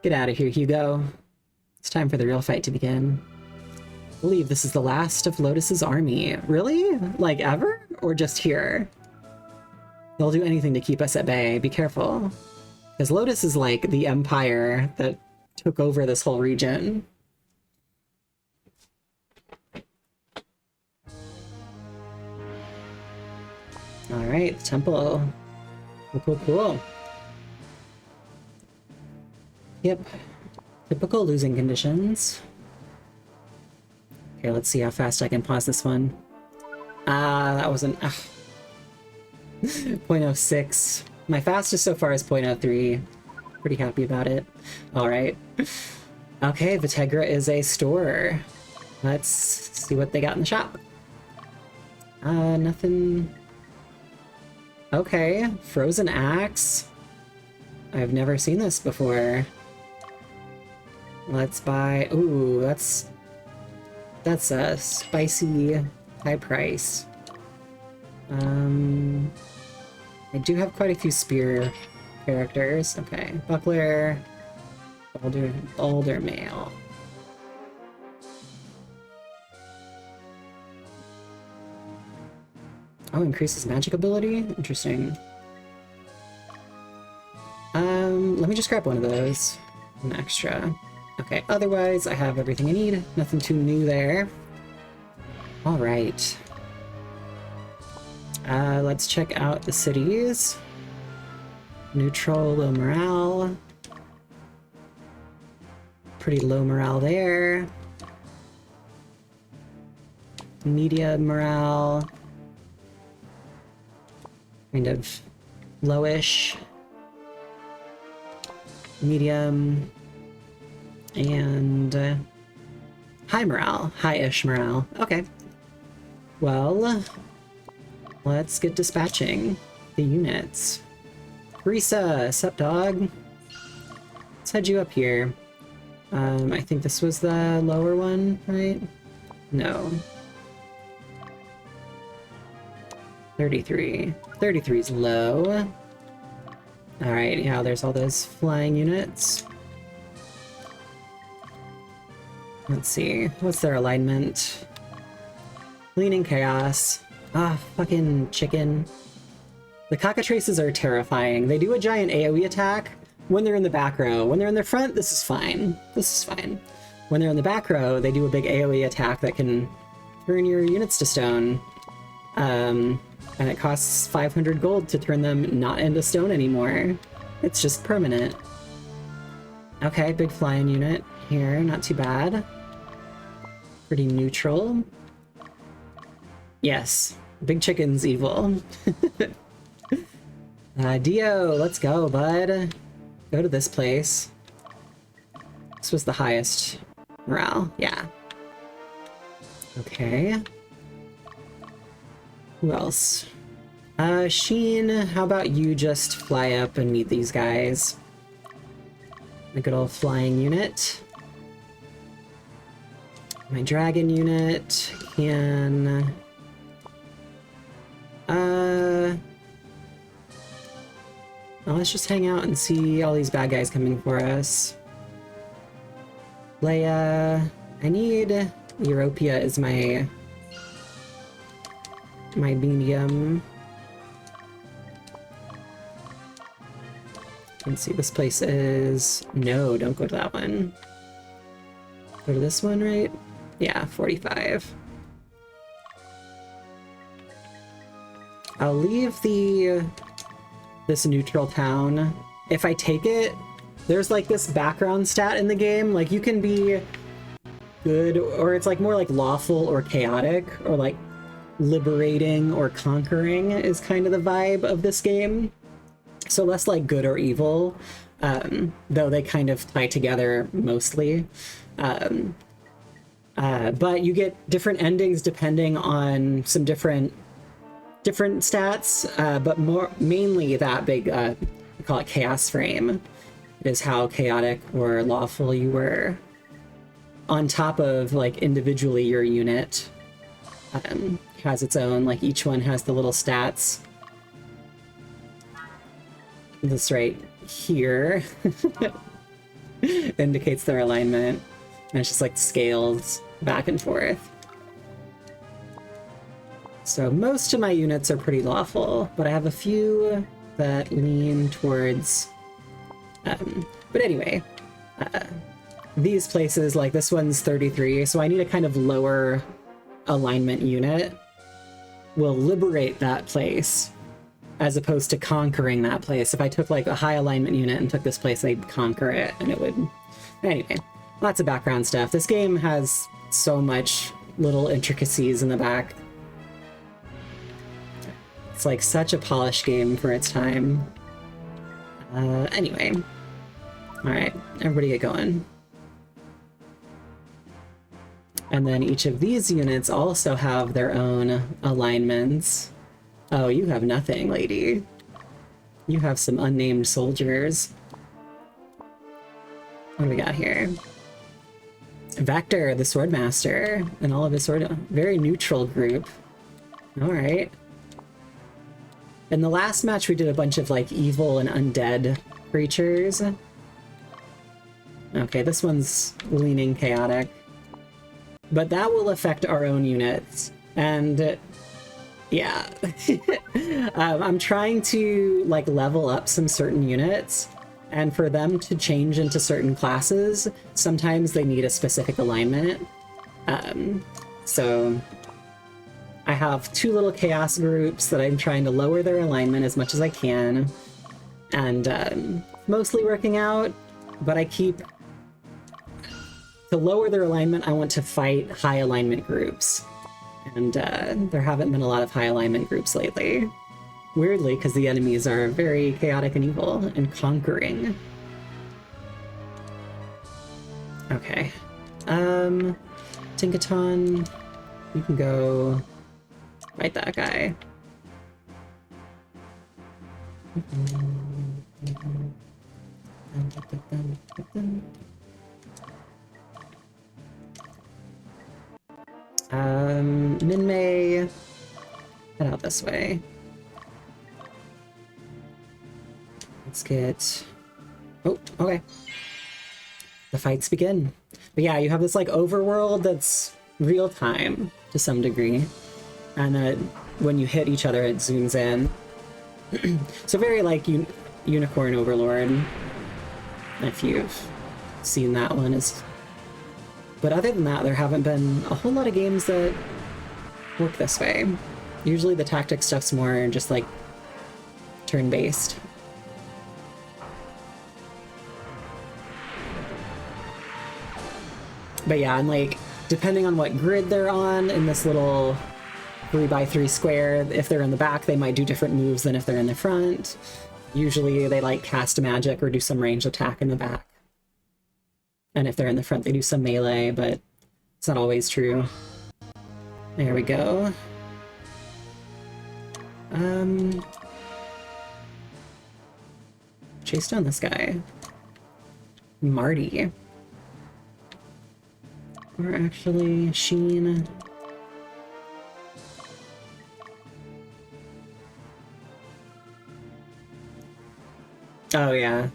Get out of here, Hugo. It's time for the real fight to begin. I believe this is the last of Lotus's army. Really? Like ever? Or just here? They'll do anything to keep us at bay. Be careful. Because Lotus is like the empire that took over this whole region. Alright, the temple. Cool, cool, cool. Yep. Typical losing conditions. Okay, let's see how fast I can pause this one. That wasn't... 0.06. My fastest so far is 0.03. Pretty happy about it. Alright. Okay, Vitegra is a store. Let's see what they got in the shop. Nothing... Okay, frozen axe. I've never seen this before. Let's buy... Ooh, that's a spicy high price. I do have quite a few spear characters. Okay, buckler, boulder mail. Oh, increases magic ability? Interesting. Let me just grab one of those. An extra. Okay, otherwise I have everything I need. Nothing too new there. Alright. Let's check out the cities. Neutral, low morale. Pretty low morale there. Medium morale. Kind of lowish. Medium. And high morale. High-ish morale. Okay. Well, let's get dispatching the units. Risa, sup dog? Let's head you up here. I think this was the lower one, right? No. 33. 33 is low. Alright, yeah, there's all those flying units. Let's see, what's their alignment? Leaning Chaos. Ah, fucking chicken. The cockatrices are terrifying. They do a giant AoE attack when they're in the back row. When they're in the front, this is fine. This is fine. When they're in the back row, they do a big AoE attack that can turn your units to stone. And it costs 500 gold to turn them not into stone anymore. It's just permanent. Okay, big flying unit here, not too bad. Pretty neutral. Yes, big chicken's evil. Dio, let's go, bud. Go to this place. This was the highest morale, yeah. Okay. Who else? Sheen, how about you just fly up and meet these guys? A good old flying unit. My dragon unit can... Well, let's just hang out and see all these bad guys coming for us. Leia, I need... Europia is my medium. Let's see, this place is... No, don't go to that one. Go to this one, right? Yeah, 45. I'll leave this neutral town. If I take it, there's like this background stat in the game. Like you can be good, or it's like more like lawful or chaotic, or like liberating or conquering is kind of the vibe of this game. So less like good or evil, though they kind of tie together mostly. But you get different endings depending on some different stats, but mainly that big, we call it chaos frame, is how chaotic or lawful you were. On top of like individually your unit has its own, like each one has the little stats. This right here indicates their alignment, and it's just like scales back and forth. So most of my units are pretty lawful, but I have a few that lean towards... but anyway, these places, like this one's 33, so I need a kind of lower alignment unit. Will liberate that place, as opposed to conquering that place. If I took like a high alignment unit and took this place, they'd conquer it, and it would... Anyway, lots of background stuff. This game has so much little intricacies in the back. It's like such a polished game for its time. Anyway. Alright, everybody get going. And then each of these units also have their own alignments. Oh, you have nothing, lady. You have some unnamed soldiers. What do we got here? Vector, the Swordmaster, and all of his sword... Very neutral group. Alright. In the last match, we did a bunch of, like, evil and undead creatures. Okay, this one's leaning chaotic. But that will affect our own units. And... yeah. I'm trying to, like, level up some certain units. And for them to change into certain classes, sometimes they need a specific alignment. So... I have two little chaos groups that I'm trying to lower their alignment as much as I can, and mostly working out, but I keep... To lower their alignment, I want to fight high alignment groups, and there haven't been a lot of high alignment groups lately. Weirdly, because the enemies are very chaotic and evil and conquering. Okay. Tinkaton, you can go... fight that guy. Minmay, head out this way. Let's get... oh, okay. The fights begin. But yeah, you have this like overworld that's real time to some degree. And then when you hit each other, it zooms in. So very like Unicorn Overlord, if you've seen that one. But other than that, there haven't been a whole lot of games that work this way. Usually the tactic stuff's more just like turn-based. But yeah, and like depending on what grid they're on in this little 3x3 square, if they're in the back, they might do different moves than if they're in the front. Usually they like cast a magic or do some ranged attack in the back. And if they're in the front, they do some melee, but it's not always true. There we go. Chase down this guy. Marty. Or actually, Sheen. Oh, yeah.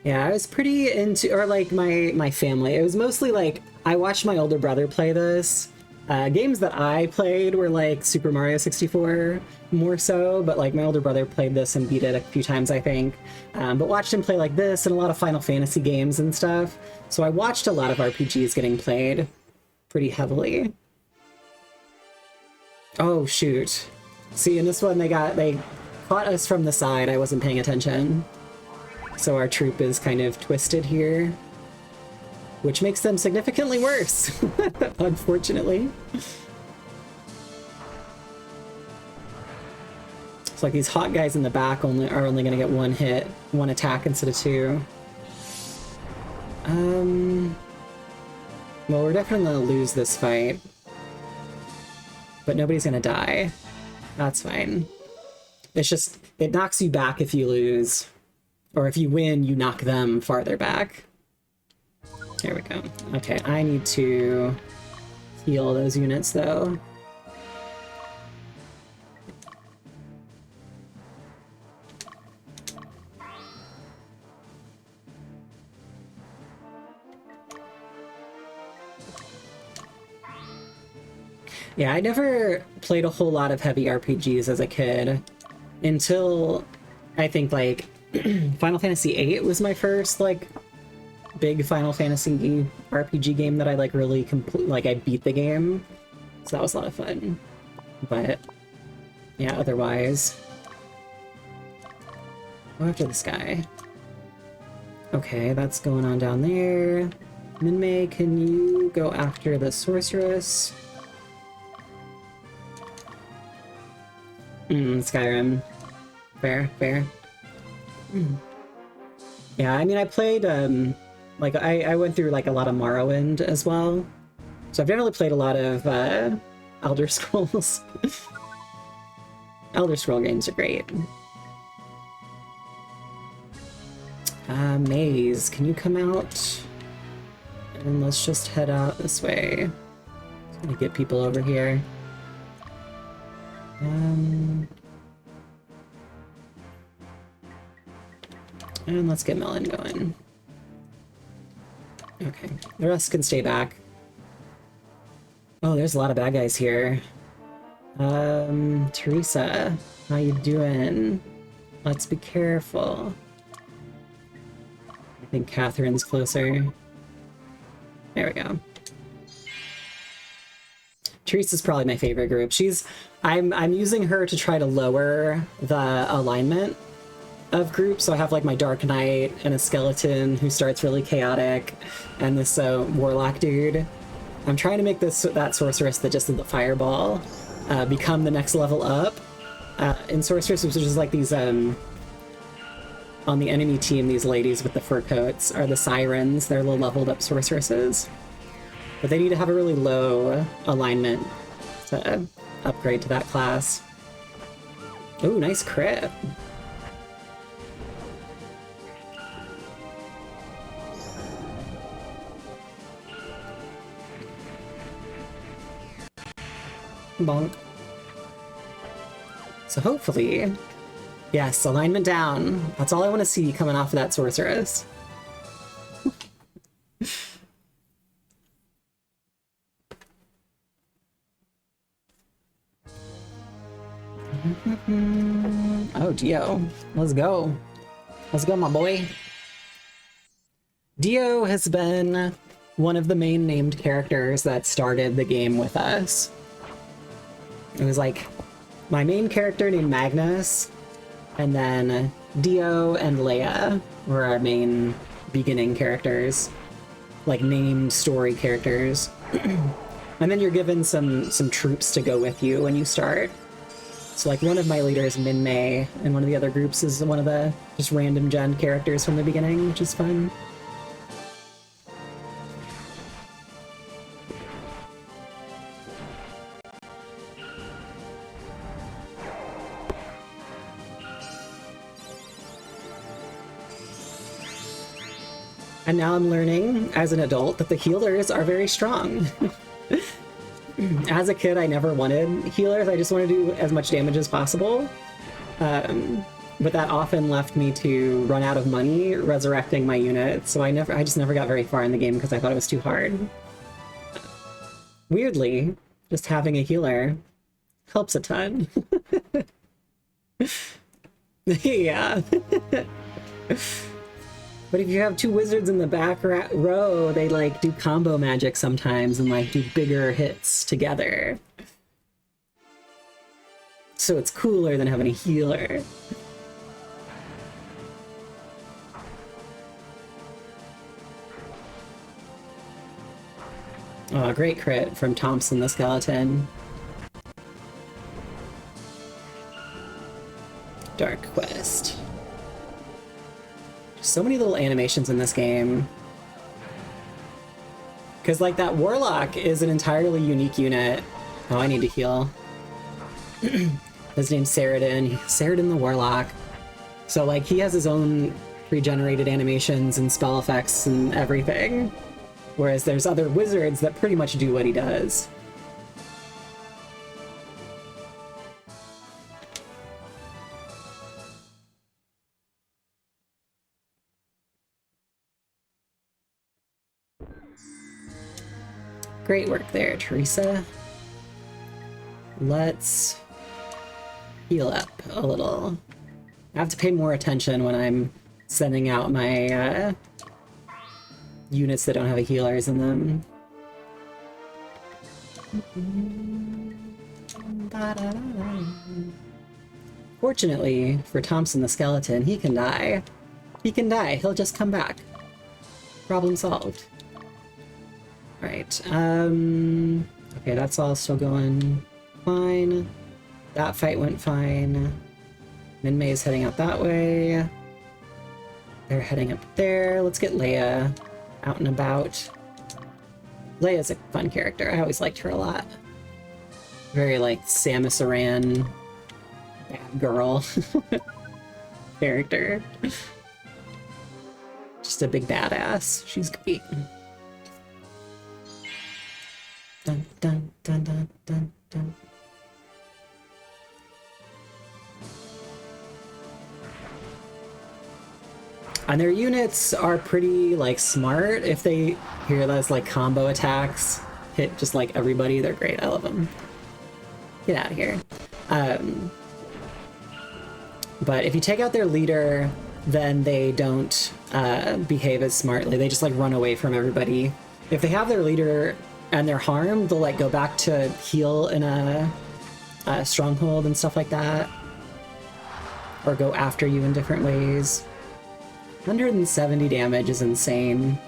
Yeah, I was pretty into, or like my family. It was mostly like, I watched my older brother play this, Games that I played were like Super Mario 64 more so, but like my older brother played this and beat it a few times, I think. But watched him play like this and a lot of Final Fantasy games and stuff. So I watched a lot of RPGs getting played pretty heavily. Oh, shoot. See, in this one they caught us from the side. I wasn't paying attention. So our troop is kind of twisted here, which makes them significantly worse, unfortunately. It's like these hot guys in the back are only going to get one hit, one attack instead of two. Well, we're definitely going to lose this fight, but nobody's going to die. That's fine. It's just, it knocks you back if you lose, or if you win, you knock them farther back. There we go. Okay, I need to heal those units, though. Yeah, I never played a whole lot of heavy RPGs as a kid until I think, like, Final Fantasy VIII was my first, like, big Final Fantasy RPG game that I like really I beat the game, so that was a lot of fun. But yeah, otherwise, go after this guy. Okay, that's going on down there. Minmay, can you go after the sorceress? Skyrim. Fair, fair. Yeah, I mean, I played like, I went through, like, a lot of Morrowind as well. So I've definitely played a lot of, Elder Scrolls. Elder Scroll games are great. Maze, can you come out? And let's just head out this way. Just gonna get people over here. And let's get Melon going. Okay, the rest can stay back. Oh, there's a lot of bad guys here. Teresa, how you doing? Let's be careful. I think Catherine's closer. There we go. Teresa's probably my favorite group. I'm using her to try to lower the alignment of groups. So I have like my Dark Knight and a skeleton who starts really chaotic, and this warlock dude. I'm trying to make that sorceress that just did the fireball become the next level up. In sorceress, which is like these on the enemy team, these ladies with the fur coats are the sirens. They're low leveled up sorceresses, but they need to have a really low alignment to upgrade to that class. Oh, nice crit. Bonk. So hopefully, yes, alignment down. That's all I want to see coming off of that sorceress. Oh, Dio. Let's go. Let's go, my boy. Dio has been one of the main named characters that started the game with us. It was like my main character named Magnus, and then Dio and Leia were our main beginning characters, like named story characters. And then you're given some troops to go with you when you start. So like one of my leaders, Minmay, and one of the other groups is one of the just random gen characters from the beginning, which is fun. And now I'm learning, as an adult, that the healers are very strong. As a kid, I never wanted healers. I just wanted to do as much damage as possible. But that often left me to run out of money resurrecting my units, so I just never got very far in the game because I thought it was too hard. Weirdly, Just having a healer helps a ton. Yeah. But if you have two wizards in the back row, they like do combo magic sometimes and like do bigger hits together. So it's cooler than having a healer. Oh, great crit from Thompson the Skeleton. Dark Quest. So many little animations in this game. Because, like, that Warlock is an entirely unique unit. Oh, I need to heal. His name's Saradin. Saradin the Warlock. So, like, he has his own pre-generated animations and spell effects and everything. Whereas there's other wizards that pretty much do what he does. Great work there, Teresa. Let's heal up a little. I have to pay more attention when I'm sending out my units that don't have healers in them. Fortunately for Thompson the Skeleton, he can die. He can die, he'll just come back. Problem solved. Right, okay, that's all still going fine. That fight went fine. Minmay is heading out that way. They're heading up there. Let's get Leia out and about. Leia's a fun character. I always liked her a lot. Very, like, Samus Aran bad girl character. Just a big badass. She's great. Dun, dun, dun, dun, dun, dun. And their units are pretty, like, smart. If they hear those, like, combo attacks hit just, like, everybody, they're great. I love them. Get out of here. But if you take out their leader, then they don't behave as smartly. They just, like, run away from everybody. If they have their leader and they're harmed, they'll, like, go back to heal in a stronghold and stuff like that. Or go after you in different ways. 170 damage is insane.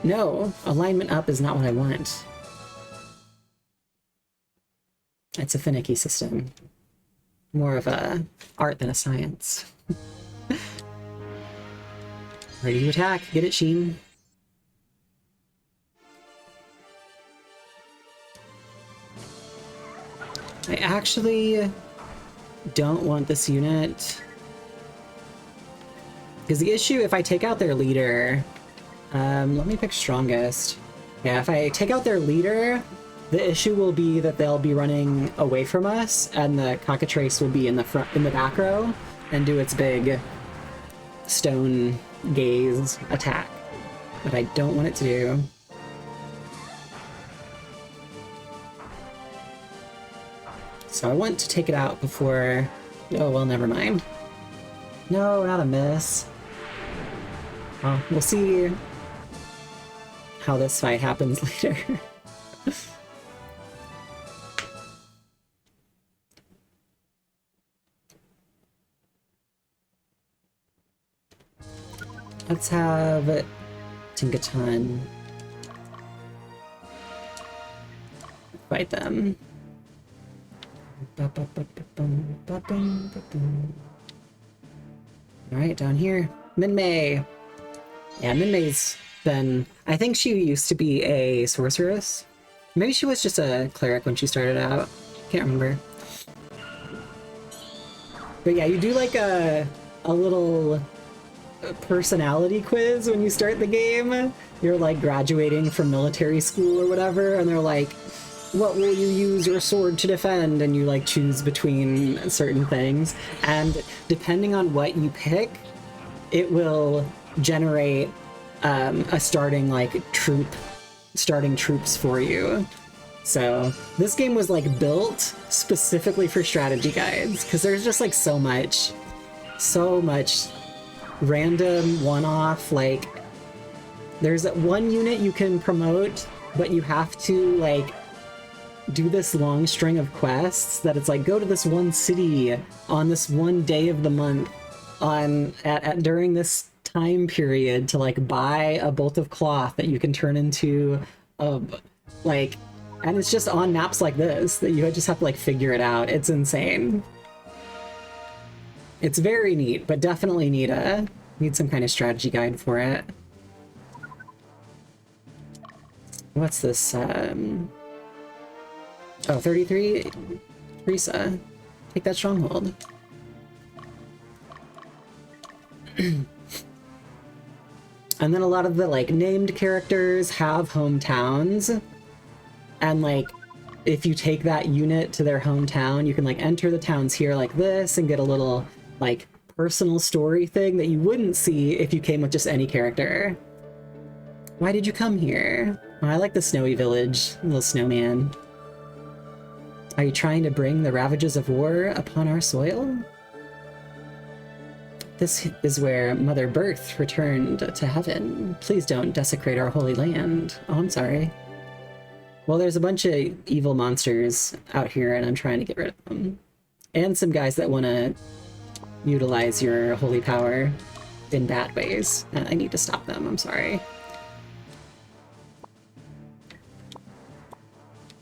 No, alignment up is not what I want. It's a finicky system. More of a art than a science. Ready to attack. Get it, Sheen. I actually don't want this unit. Because the issue, if I take out their leader... let me pick strongest. Yeah, if I take out their leader, the issue will be that they'll be running away from us, and the cockatrice will be in the front, in the back row, and do its big stone gaze attack. But I don't want it to do. So I want to take it out before... Oh, well, never mind. No, not a miss. Well, we'll see how this fight happens later. Let's have Tinkaton fight them. Alright, down here. Minmay! Yeah, Minmay's been... I think she used to be a sorceress. Maybe she was just a cleric when she started out. Can't remember. But yeah, you do like a little personality quiz when you start the game. You're like graduating from military school or whatever, and they're like, what will you use your sword to defend? And you like choose between certain things. And depending on what you pick, it will generate a starting troops for you. So this game was like built specifically for strategy guides, because there's just like so much random one-off, like there's one unit you can promote, but you have to like do this long string of quests that it's like go to this one city on this one day of the month during this time period to like buy a bolt of cloth that you can turn into a like, and it's just on maps like this that you just have to like figure it out. It's insane. It's very neat, but definitely need some kind of strategy guide for it. What's this? Oh, 33? Teresa. Take that stronghold. And then a lot of the, like, named characters have hometowns. And, like, if you take that unit to their hometown, you can, like, enter the towns here like this and get a little, like, personal story thing that you wouldn't see if you came with just any character. Why did you come here? Oh, I like the snowy village, little snowman. Are you trying to bring the ravages of war upon our soil? This is where Mother Berthe returned to heaven. Please don't desecrate our holy land. Oh, I'm sorry. Well, there's a bunch of evil monsters out here, and I'm trying to get rid of them. And some guys that want to utilize your holy power in bad ways. I need to stop them, I'm sorry.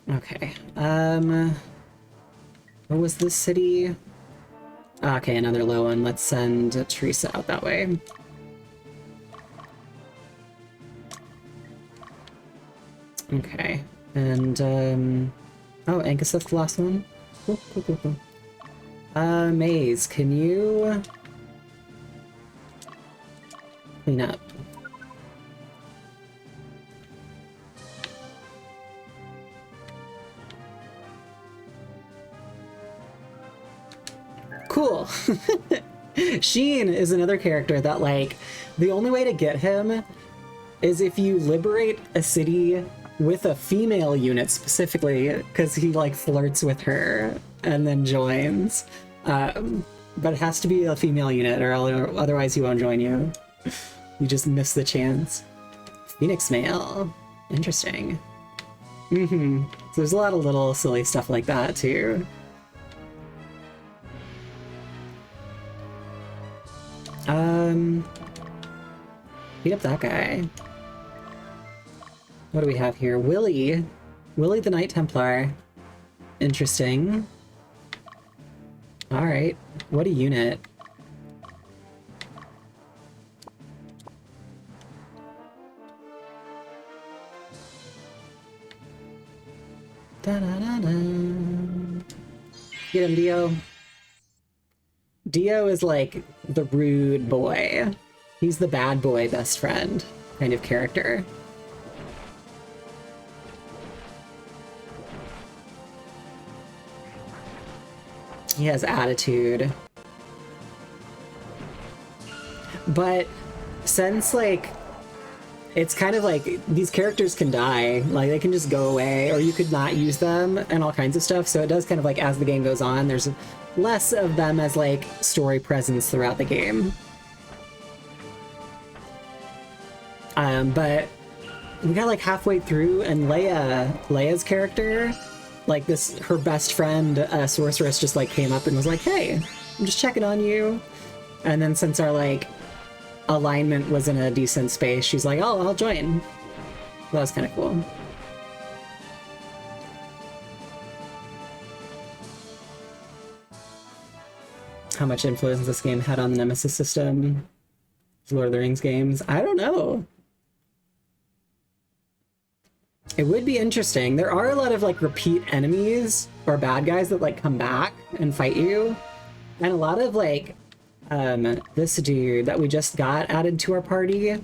Okay, what was this city? Okay, another low one. Let's send Teresa out that way. Okay, and, oh, Ankaseth's the last one? Cool, cool, cool, cool. Maze, can you clean up? Cool. Sheen is another character that, like, the only way to get him is if you liberate a city with a female unit specifically, because he, like, flirts with her and then joins. But it has to be a female unit, or otherwise he won't join you. You just miss the chance. Phoenix male. Interesting. So there's a lot of little silly stuff like that, too. Beat up that guy. What do we have here? Willie. Willie the Knight Templar. Interesting. Alright. What a unit. Da-da-da-da. Get him, Dio. Dio is like the rude boy. He's the bad boy best friend kind of character. He has attitude. But since, like, it's kind of like these characters can die, like they can just go away, or you could not use them and all kinds of stuff, so it does kind of like, as the game goes on, there's less of them as like story presence throughout the game. But we got like halfway through, and Leia's character, like this, her best friend, Sorceress, just like came up and was like, hey, I'm just checking on you. And then since our like alignment was in a decent space, she's like, oh, I'll join. That was kind of cool. How much influence this game had on the Nemesis system? Lord of the Rings games? I don't know. It would be interesting. There are a lot of like repeat enemies or bad guys that like come back and fight you. And a lot of like this dude that we just got added to our party.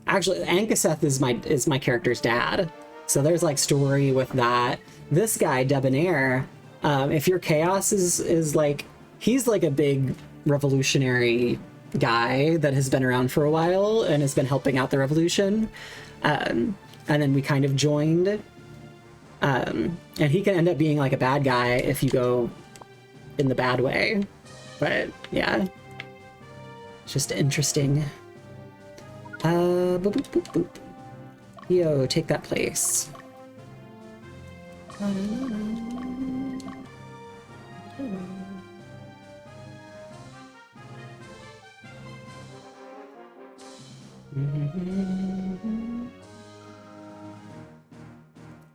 Actually, Ankaseth is my character's dad. So there's like story with that. This guy, Debonair, if your Chaos is like, he's like a big revolutionary guy that has been around for a while and has been helping out the revolution. and then we kind of joined. And he can end up being like a bad guy if you go in the bad way. But yeah, it's just interesting. Boop, boop, boop, boop. Yo, take that place.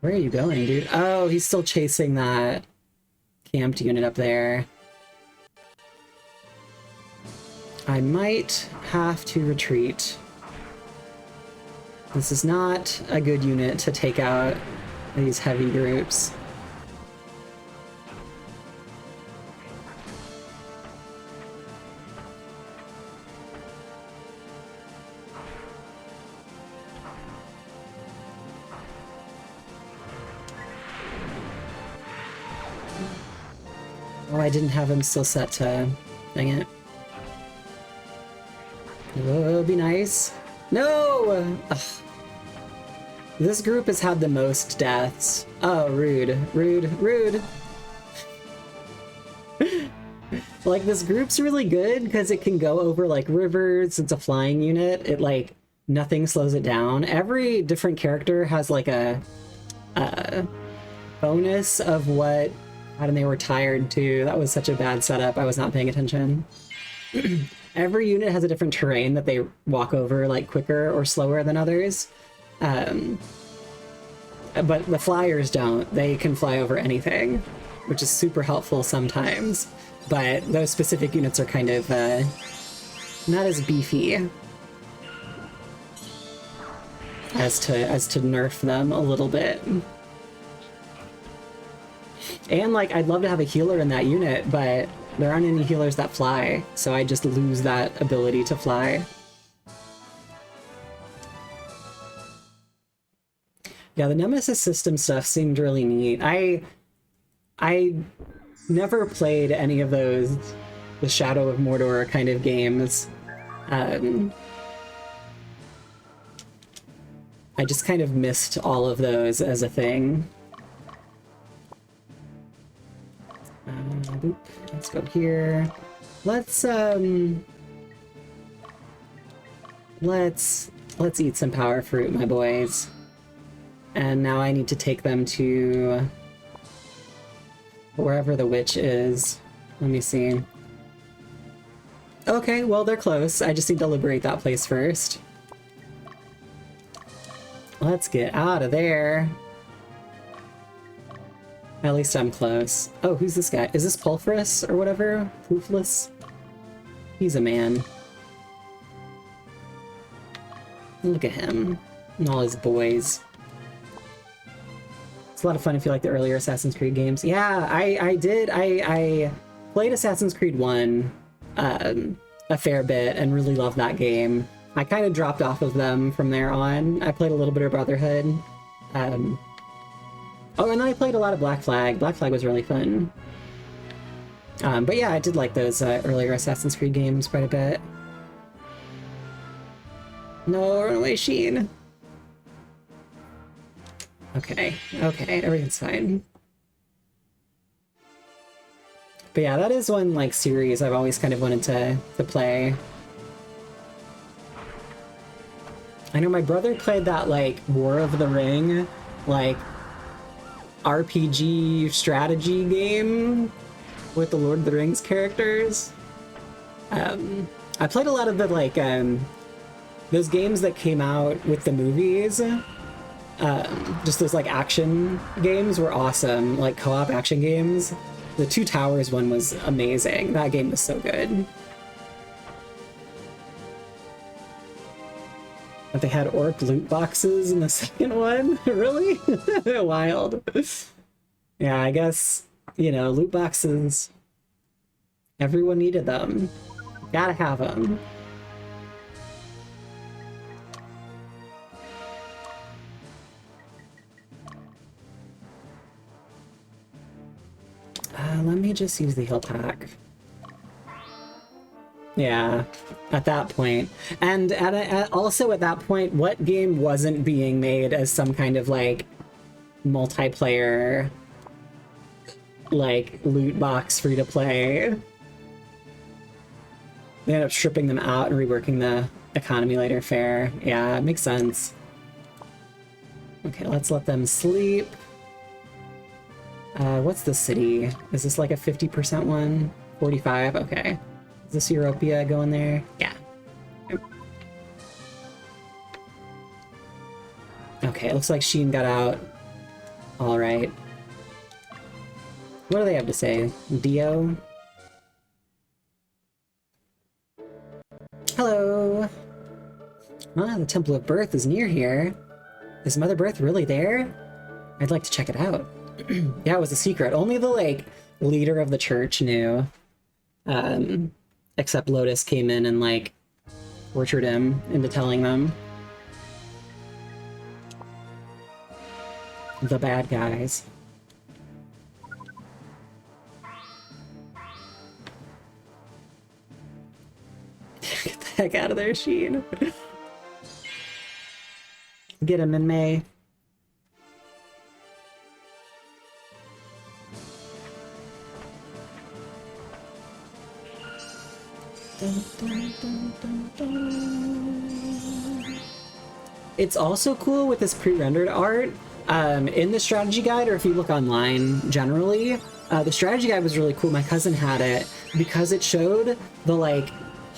Where are you going, dude? Oh, he's still chasing that camped unit up there. I might have to retreat. This is not a good unit to take out these heavy groups. Oh, I didn't have him still set to... Dang it. Oh, be nice. No! Ugh. This group has had the most deaths. Oh, rude. Rude. Rude. Like, this group's really good because it can go over, like, rivers. It's a flying unit. It, like, nothing slows it down. Every different character has, like, a bonus of what... And they were tired, too. That was such a bad setup. I was not paying attention. Every unit has a different terrain that they walk over, like, quicker or slower than others. But the flyers don't. They can fly over anything, which is super helpful sometimes. But those specific units are kind of not as beefy as to nerf them a little bit. And, like, I'd love to have a healer in that unit, but there aren't any healers that fly, so I just lose that ability to fly. Yeah, the Nemesis system stuff seemed really neat. I never played any of those, the Shadow of Mordor kind of games. I just kind of missed all of those as a thing. Boop. Let's go here. Let's eat some power fruit, my boys. And now I need to take them to wherever the witch is. Let me see. Okay, well, they're close. I just need to liberate that place first. Let's get out of there. At least I'm close. Oh, who's this guy? Is this Pulphurus or whatever? Poofless? He's a man. Look at him. And all his boys. It's a lot of fun if you like the earlier Assassin's Creed games. Yeah, I did. I played Assassin's Creed 1 a fair bit and really loved that game. I kind of dropped off of them from there on. I played a little bit of Brotherhood. Oh, and then I played a lot of Black Flag. Black Flag was really fun. But yeah, I did like those earlier Assassin's Creed games quite a bit. No, run away, Sheen. Okay, everything's fine. But yeah, that is one, like, series I've always kind of wanted to play. I know my brother played that, like, War of the Ring, like, RPG strategy game with the Lord of the Rings characters. I played a lot of the, like, those games that came out with the movies. Just those, like, action games were awesome, like co-op action games. The Two Towers one was amazing. That game was so good. But they had orc loot boxes in the second one? Really? Wild. Yeah, I guess, you know, loot boxes, everyone needed them. Gotta have them. Let me just use the heal pack. Yeah, at that point. And also at that point, what game wasn't being made as some kind of like multiplayer, like loot box free to play? They end up stripping them out and reworking the economy later. Fair. Yeah, it makes sense. Okay, let's let them sleep. What's the city? Is this like a 50% one? 45? Okay. Is this Europia going there? Yeah. Okay, it looks like Sheen got out. All right. What do they have to say? Dio? Hello! Ah, the Temple of Berthe is near here. Is Mother Berthe really there? I'd like to check it out. Yeah, it was a secret. Only the, like, leader of the church knew. Except Lotus came in and, like, tortured him into telling them. The bad guys. Get the heck out of there, Sheen. Get him in May. It's also cool with this pre-rendered art. In the strategy guide, or if you look online generally, the strategy guide was really cool. My cousin had it because it showed the like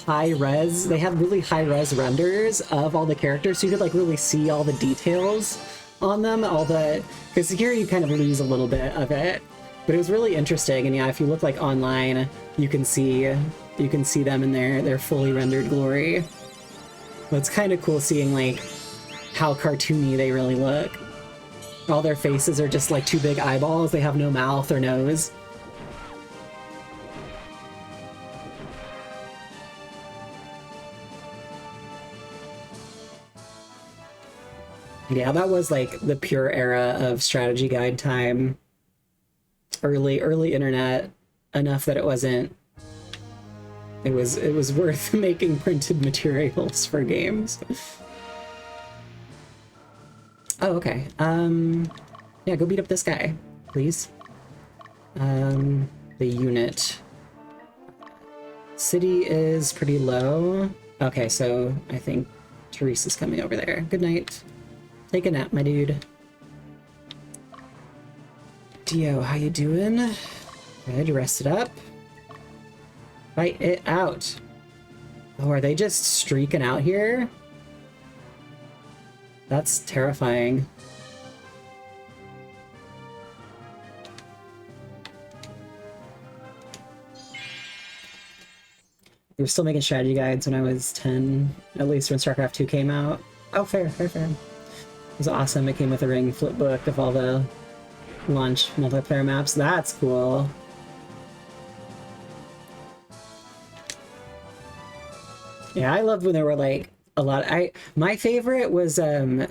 high res. They had really high res renders of all the characters, so you could like really see all the details on them. Because here you kind of lose a little bit of it, but it was really interesting. And yeah, if you look like online, you can see them in their fully rendered glory. But it's kind of cool seeing like how cartoony they really look. All their faces are just like two big eyeballs. They have no mouth or nose. Yeah, that was like the pure era of strategy guide time. Early internet, enough that it wasn't. It was worth making printed materials for games. Oh, okay. Yeah, go beat up this guy, please. The unit. City is pretty low. Okay, so I think Teresa's coming over there. Good night. Take a nap, my dude. Dio, how you doing? Good, you rested up? Fight it out. Oh, are they just streaking out here? That's terrifying. They were still making strategy guides when I was 10, at least when StarCraft 2 came out. Oh, fair. It was awesome. It came with a ring flip book of all the launch multiplayer maps. That's cool. Yeah, I loved when there were like a lot. My favorite was when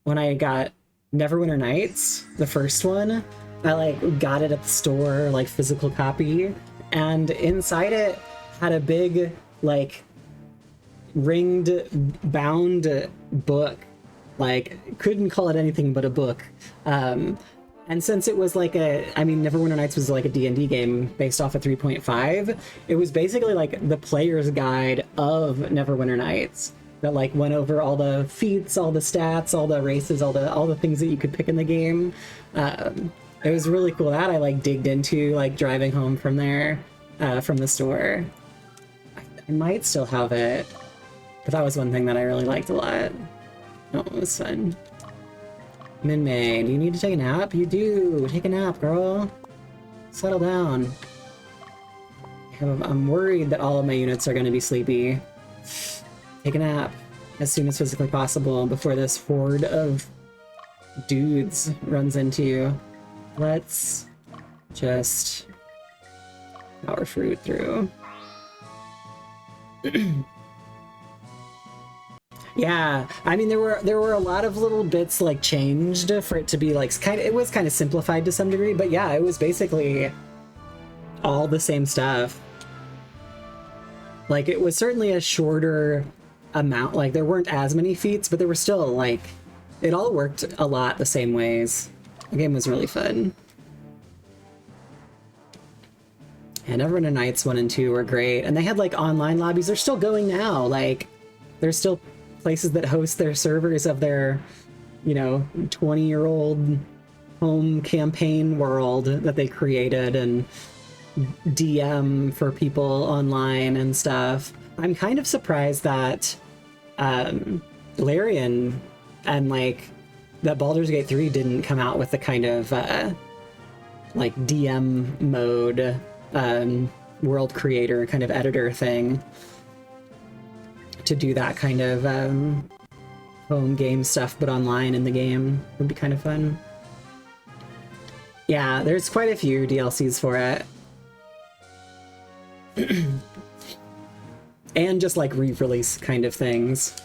I got Neverwinter Nights, the first one. I like got it at the store, like physical copy, and inside it had a big like ringed bound book. Like couldn't call it anything but a book. And since it was like Neverwinter Nights was like a D&D game based off of 3.5, it was basically like the player's guide of Neverwinter Nights that like went over all the feats, all the stats, all the races, all the things that you could pick in the game. It was really cool. That I like digged into like driving home from there, from the store. I might still have it, but that was one thing that I really liked a lot. Oh, it was fun. Min-May, do you need to take a nap? You do! Take a nap, girl! Settle down. I'm worried that all of my units are going to be sleepy. Take a nap as soon as physically possible before this horde of dudes runs into you. Let's just power fruit through. Yeah, I mean there were a lot of little bits like changed for it to be like it was kind of simplified to some degree, but yeah, it was basically all the same stuff. Like, it was certainly a shorter amount. Like, there weren't as many feats, but there were still, like, it all worked a lot the same ways. The game was really fun. And Neverwinter Nights 1 and 2 were great. And they had, like, online lobbies. They're still going now. Like, there's still places that host their servers of their, you know, 20-year-old home campaign world that they created and DM for people online and stuff. I'm kind of surprised that Larian and, like, that Baldur's Gate 3 didn't come out with the kind of, like, DM mode, world creator kind of editor thing to do that kind of home game stuff, but online in the game would be kind of fun. Yeah, there's quite a few DLCs for it. And just like re-release kind of things.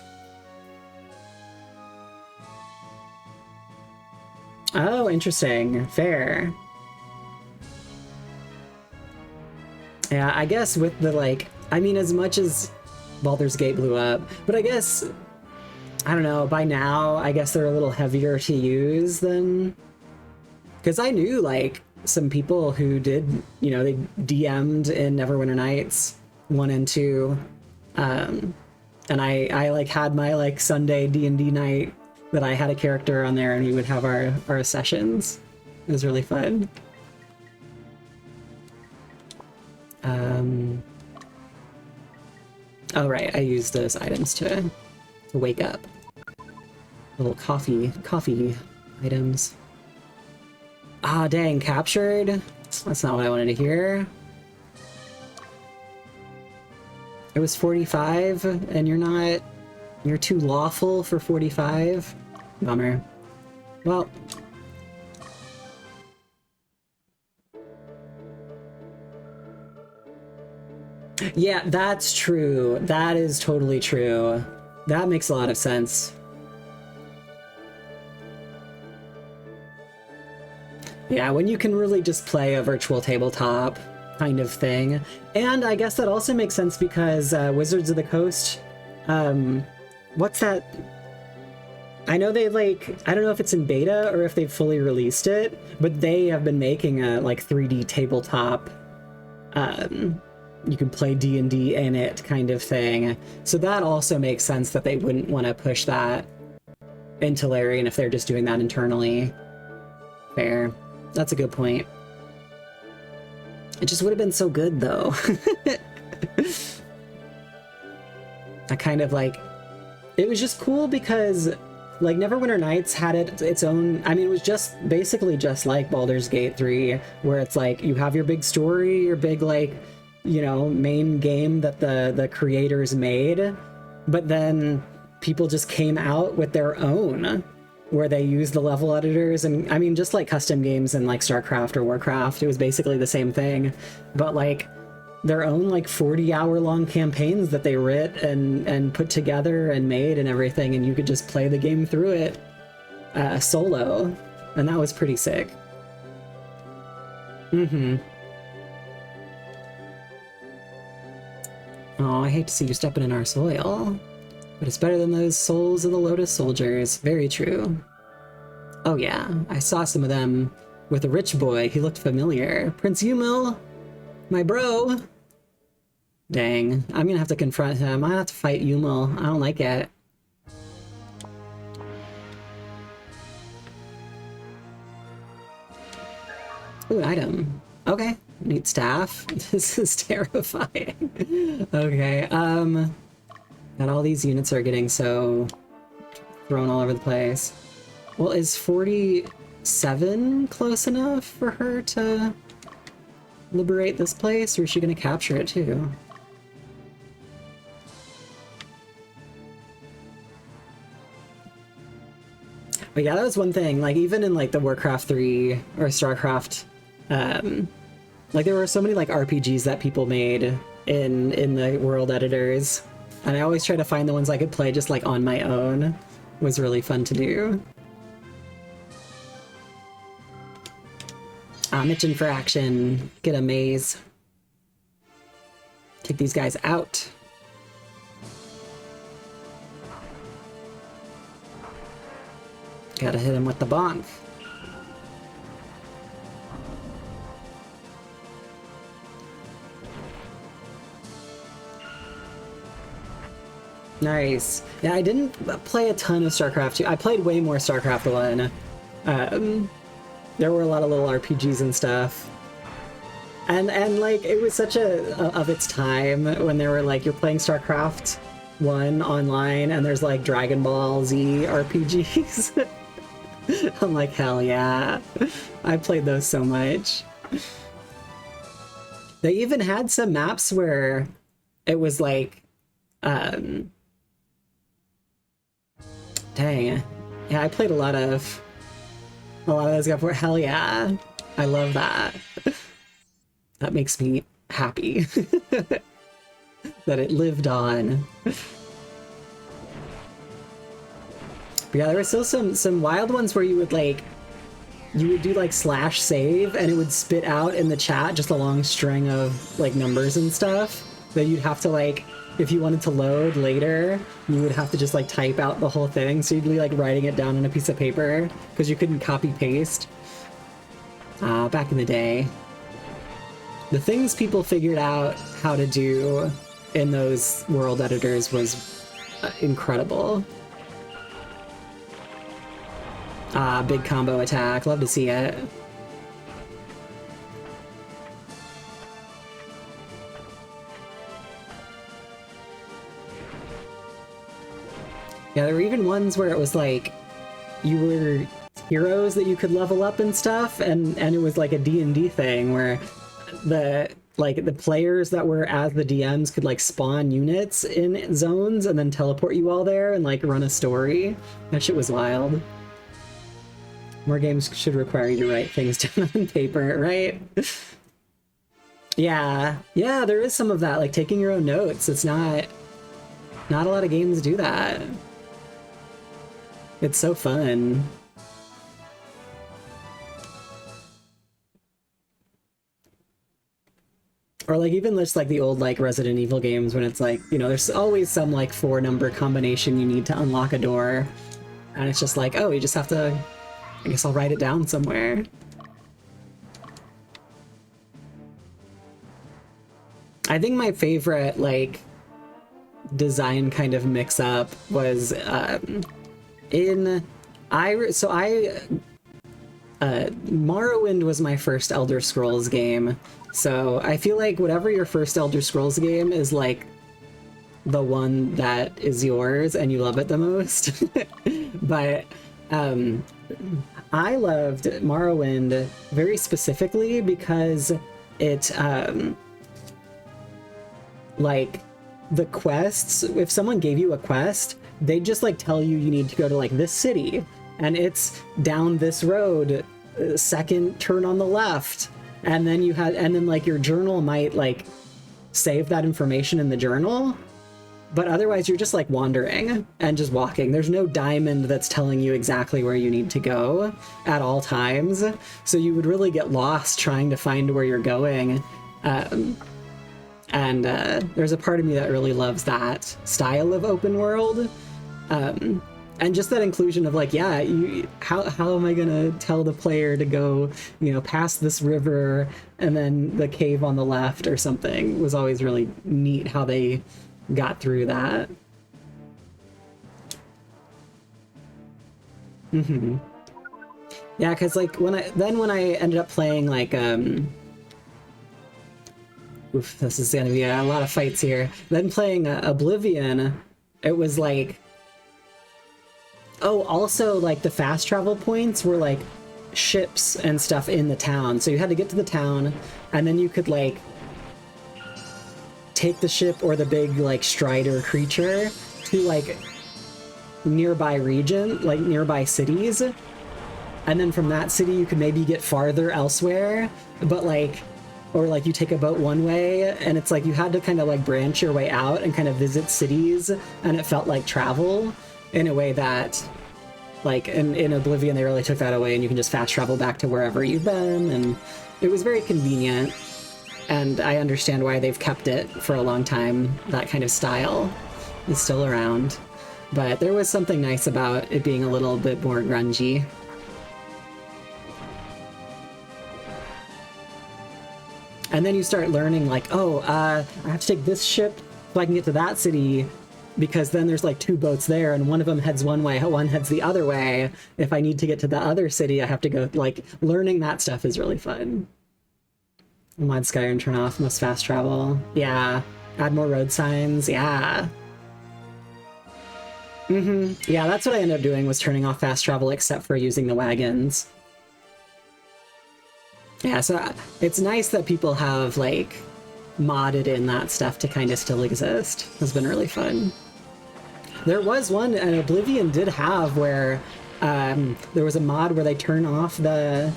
Oh, interesting. Fair. Yeah, I guess with the, like, I mean, as much as Baldur's Gate blew up, but I guess, I don't know, by now, I guess they're a little heavier to use than... Because I knew, like, some people who did, you know, they DM'd in Neverwinter Nights 1 and 2, and I like, had my, like, Sunday D&D night that I had a character on there and we would have our sessions. It was really fun. Oh right, I used those items to wake up. Little coffee items. Ah, dang, captured? That's not what I wanted to hear. It was 45, and you're too lawful for 45? Bummer. Well... Yeah, that's true. That is totally true. That makes a lot of sense. Yeah, when you can really just play a virtual tabletop kind of thing. And I guess that also makes sense because Wizards of the Coast, what's that? I know they, like, I don't know if it's in beta or if they've fully released it, but they have been making a, like, 3D tabletop, you can play D&D in it kind of thing. So that also makes sense that they wouldn't want to push that into Larian if they're just doing that internally. Fair. That's a good point. It just would have been so good, though. I kind of, like... It was just cool because, like, Neverwinter Nights had its own... I mean, it was just basically just like Baldur's Gate 3, where it's like, you have your big story, your big, like, you know, main game that the creators made, but then people just came out with their own, where they used the level editors, and I mean, just like custom games in like StarCraft or Warcraft, it was basically the same thing, but like their own like 40-hour-long campaigns that they writ and put together and made and everything, and you could just play the game through it solo, and that was pretty sick. Oh, I hate to see you stepping in our soil. But it's better than those souls of the Lotus Soldiers. Very true. Oh yeah, I saw some of them with a rich boy. He looked familiar. Prince Yumil, my bro. Dang, I'm gonna have to confront him. I have to fight Yumil. I don't like it. Ooh, an item. Okay. Need staff. This is terrifying. Okay, God, all these units are getting so thrown all over the place. Well, is 47 close enough for her to liberate this place, or is she gonna capture it too? But yeah, that was one thing, like, even in, like, the Warcraft 3 or StarCraft, like, there were so many, like, RPGs that people made in the world editors, and I always try to find the ones I could play just, like, on my own. It was really fun to do. I'm itching for action. Get a maze. Take these guys out. Gotta hit him with the bonk. Nice. Yeah, I didn't play a ton of StarCraft 2. I played way more StarCraft 1. There were a lot of little RPGs and stuff. And like, it was such of its time when they were like, you're playing StarCraft 1 online and there's like Dragon Ball Z RPGs. I'm like, hell yeah. I played those so much. They even had some maps where it was like, dang. Yeah, I played a lot of those guys before. Hell yeah. I love that. That makes me happy that it lived on. But yeah, there were still some wild ones where you would do like /save and it would spit out in the chat just a long string of like numbers and stuff that you'd have to like, if you wanted to load later, you would have to just like type out the whole thing. So you'd be like writing it down on a piece of paper because you couldn't copy paste. Back in the day. The things people figured out how to do in those world editors was incredible. Big combo attack. Love to see it. Yeah, there were even ones where it was like you were heroes that you could level up and stuff, and it was like a D&D thing where the players that were as the DMs could like spawn units in zones and then teleport you all there and like run a story. That shit was wild. More games should require you to write things down on paper, right? Yeah, there is some of that, like taking your own notes. It's not a lot of games do that. It's so fun. Or like even just like the old like Resident Evil games when it's like, you know, there's always some like 4-number combination you need to unlock a door. And it's just like, oh, you just have to, I guess I'll write it down somewhere. I think my favorite like design kind of mix up was Morrowind was my first Elder Scrolls game. So I feel like whatever your first Elder Scrolls game is like the one that is yours and you love it the most. But I loved Morrowind very specifically because it like the quests, if someone gave you a quest, they'd just like tell you need to go to like this city and it's down this road, second turn on the left. And then like your journal might like save that information in the journal, but otherwise you're just like wandering and just walking. There's no diamond that's telling you exactly where you need to go at all times. So you would really get lost trying to find where you're going. And there's a part of me that really loves that style of open world. And just that inclusion of like, yeah, how am I gonna tell the player to go, you know, past this river and then the cave on the left or something was always really neat how they got through that. Mm-hmm. Yeah, because like when I ended up playing like oof, this is gonna be a lot of fights here. Then playing Oblivion, it was like, oh, also, like, the fast travel points were, like, ships and stuff in the town. So you had to get to the town, and then you could, like, take the ship or the big, like, strider creature to, like, nearby region, like, nearby cities. And then from that city, you could maybe get farther elsewhere, but, like, or, like, you take a boat one way, and it's, like, you had to kind of, like, branch your way out and kind of visit cities, and it felt like travel. In a way that, like, in Oblivion, they really took that away, and you can just fast travel back to wherever you've been, and it was very convenient, and I understand why they've kept it for a long time. That kind of style is still around. But there was something nice about it being a little bit more grungy. And then you start learning, like, oh, I have to take this ship so I can get to that city, because then there's like 2 boats there, and one of them heads one way, one heads the other way. If I need to get to the other city, I have to go, like, learning that stuff is really fun. Mod Skyrim turn off, most fast travel. Yeah. Add more road signs, yeah. Yeah, that's what I ended up doing, was turning off fast travel except for using the wagons. Yeah, so it's nice that people have, like, modded in that stuff to kind of still exist. It's been really fun. There was one, and Oblivion did have, where there was a mod where they turn off the,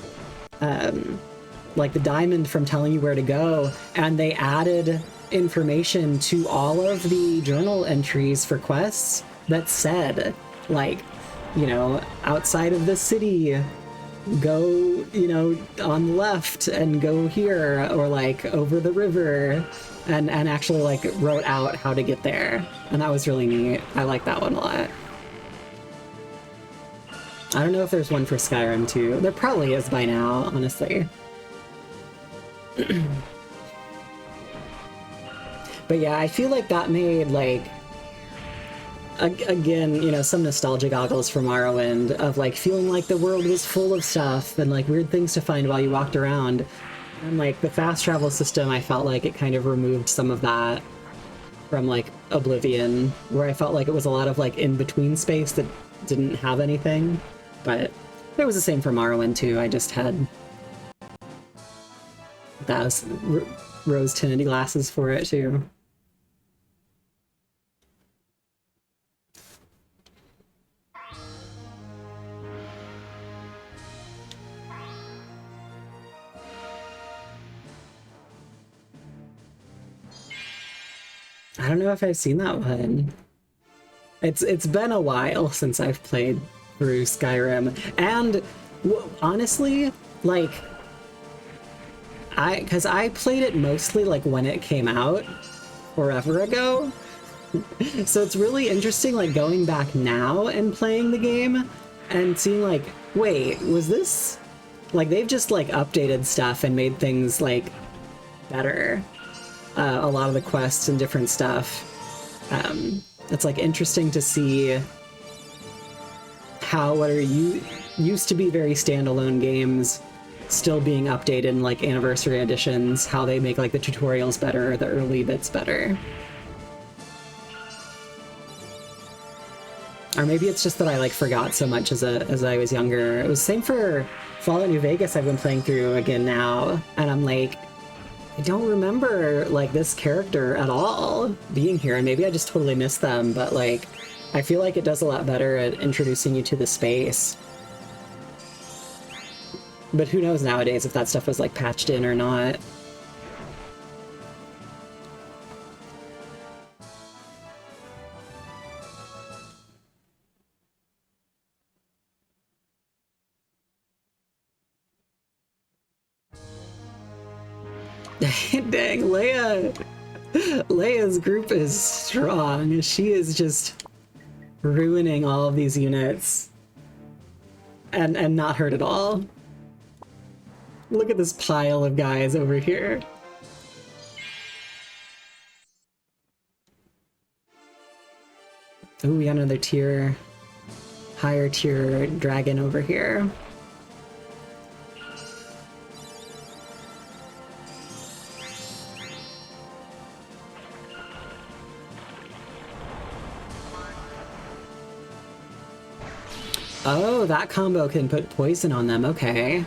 like, the diamond from telling you where to go, and they added information to all of the journal entries for quests that said, like, you know, outside of the city, go, you know, on the left and go here, or like over the river, and actually like wrote out how to get there. And that was really neat. I like that one a lot. I don't know if there's one for Skyrim too. There probably is by now, honestly. But yeah, I feel like that made, like, again, you know, some nostalgia goggles from Morrowind, of like feeling like the world was full of stuff and like weird things to find while you walked around. And like the fast travel system, I felt like it kind of removed some of that from like Oblivion, where I felt like it was a lot of like in-between space that didn't have anything. But it was the same for Morrowind too. I just had those rose tinted glasses for it too. I don't know if I've seen that one. It's been a while since I've played through Skyrim, and honestly, like, because I played it mostly like when it came out forever ago. So it's really interesting, like, going back now and playing the game and seeing like, wait, was this, like, they've just like updated stuff and made things like better. A lot of the quests and different stuff. It's like interesting to see how what are used to be very standalone games still being updated in like anniversary editions, how they make like the tutorials better, the early bits better. Or maybe it's just that I like forgot so much as I was younger. It was the same for Fallout New Vegas. I've been playing through again now, and I'm like, I don't remember like this character at all being here, and maybe I just totally missed them, but like I feel like it does a lot better at introducing you to the space. But who knows nowadays if that stuff was like patched in or not. Dang, Leia's group is strong. She is just ruining all of these units and not hurt at all. Look at this pile of guys over here. Ooh, we got another higher tier dragon over here. Oh, that combo can put poison on them, okay.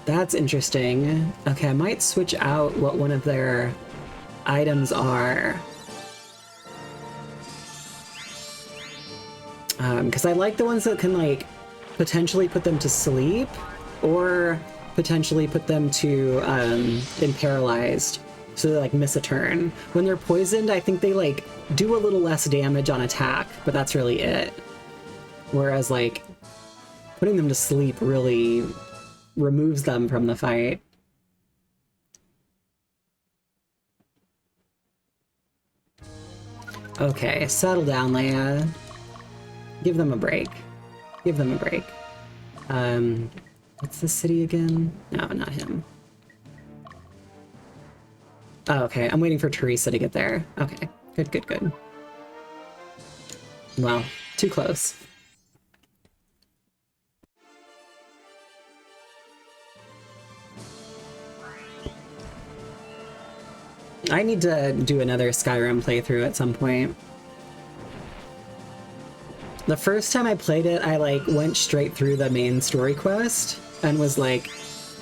That's interesting. Okay, I might switch out what one of their items are. Because I like the ones that can, like, potentially put them to sleep, or potentially put them to, in paralyzed, so they, like, miss a turn. When they're poisoned, I think they, like, do a little less damage on attack, but that's really it. Whereas, like, putting them to sleep really removes them from the fight. Okay, settle down, Leia. Give them a break. Give them a break. What's the city again? No, not him. Oh, okay. I'm waiting for Teresa to get there. Okay. Good, good, good. Well, too close. I need to do another Skyrim playthrough at some point. The first time I played it, I like went straight through the main story quest and was like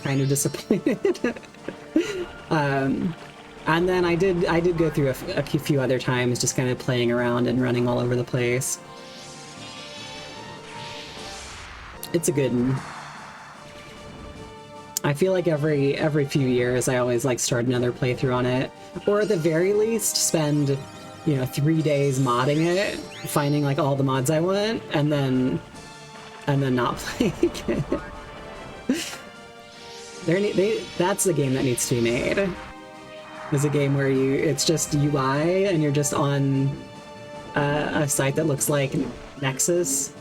kind of disappointed. And then I did go through a few other times, just kind of playing around and running all over the place. It's a good one. I feel like every few years I always like start another playthrough on it, or at the very least spend, you know, 3 days modding it, finding like all the mods I want, and then not playing it. That's the game that needs to be made. Is a game where it's just UI and you're just on a site that looks like Nexus.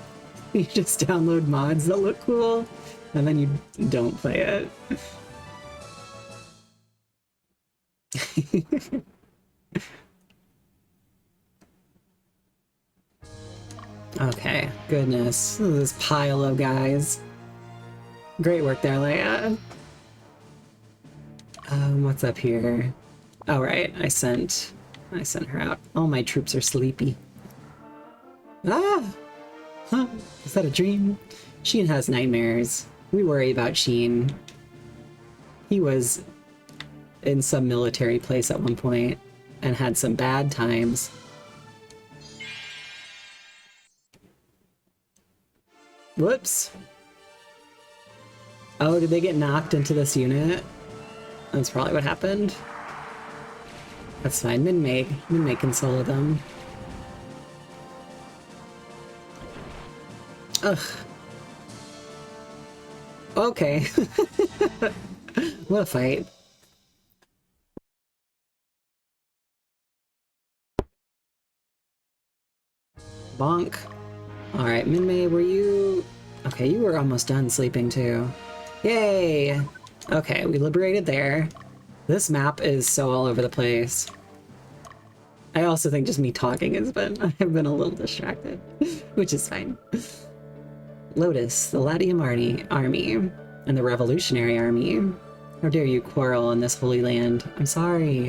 You just download mods that look cool, and then you don't play it. Okay, goodness. This pile of guys. Great work there, Leia. What's up here? Oh, right, I sent her out. All my troops are sleepy. Ah! Huh? Is that a dream? Sheen has nightmares. We worry about Sheen. He was in some military place at one point and had some bad times. Whoops. Oh, did they get knocked into this unit? That's probably what happened. That's fine. Min-May can solo them. Ugh. Okay. What a fight. Bonk. Alright, Min-May, were you... Okay, you were almost done sleeping too. Yay! Okay, we liberated there. This map is so all over the place. I also think just me talking I've been a little distracted, which is fine. Lotus, the Latium army, and the Revolutionary Army. How dare you quarrel in this holy land? I'm sorry.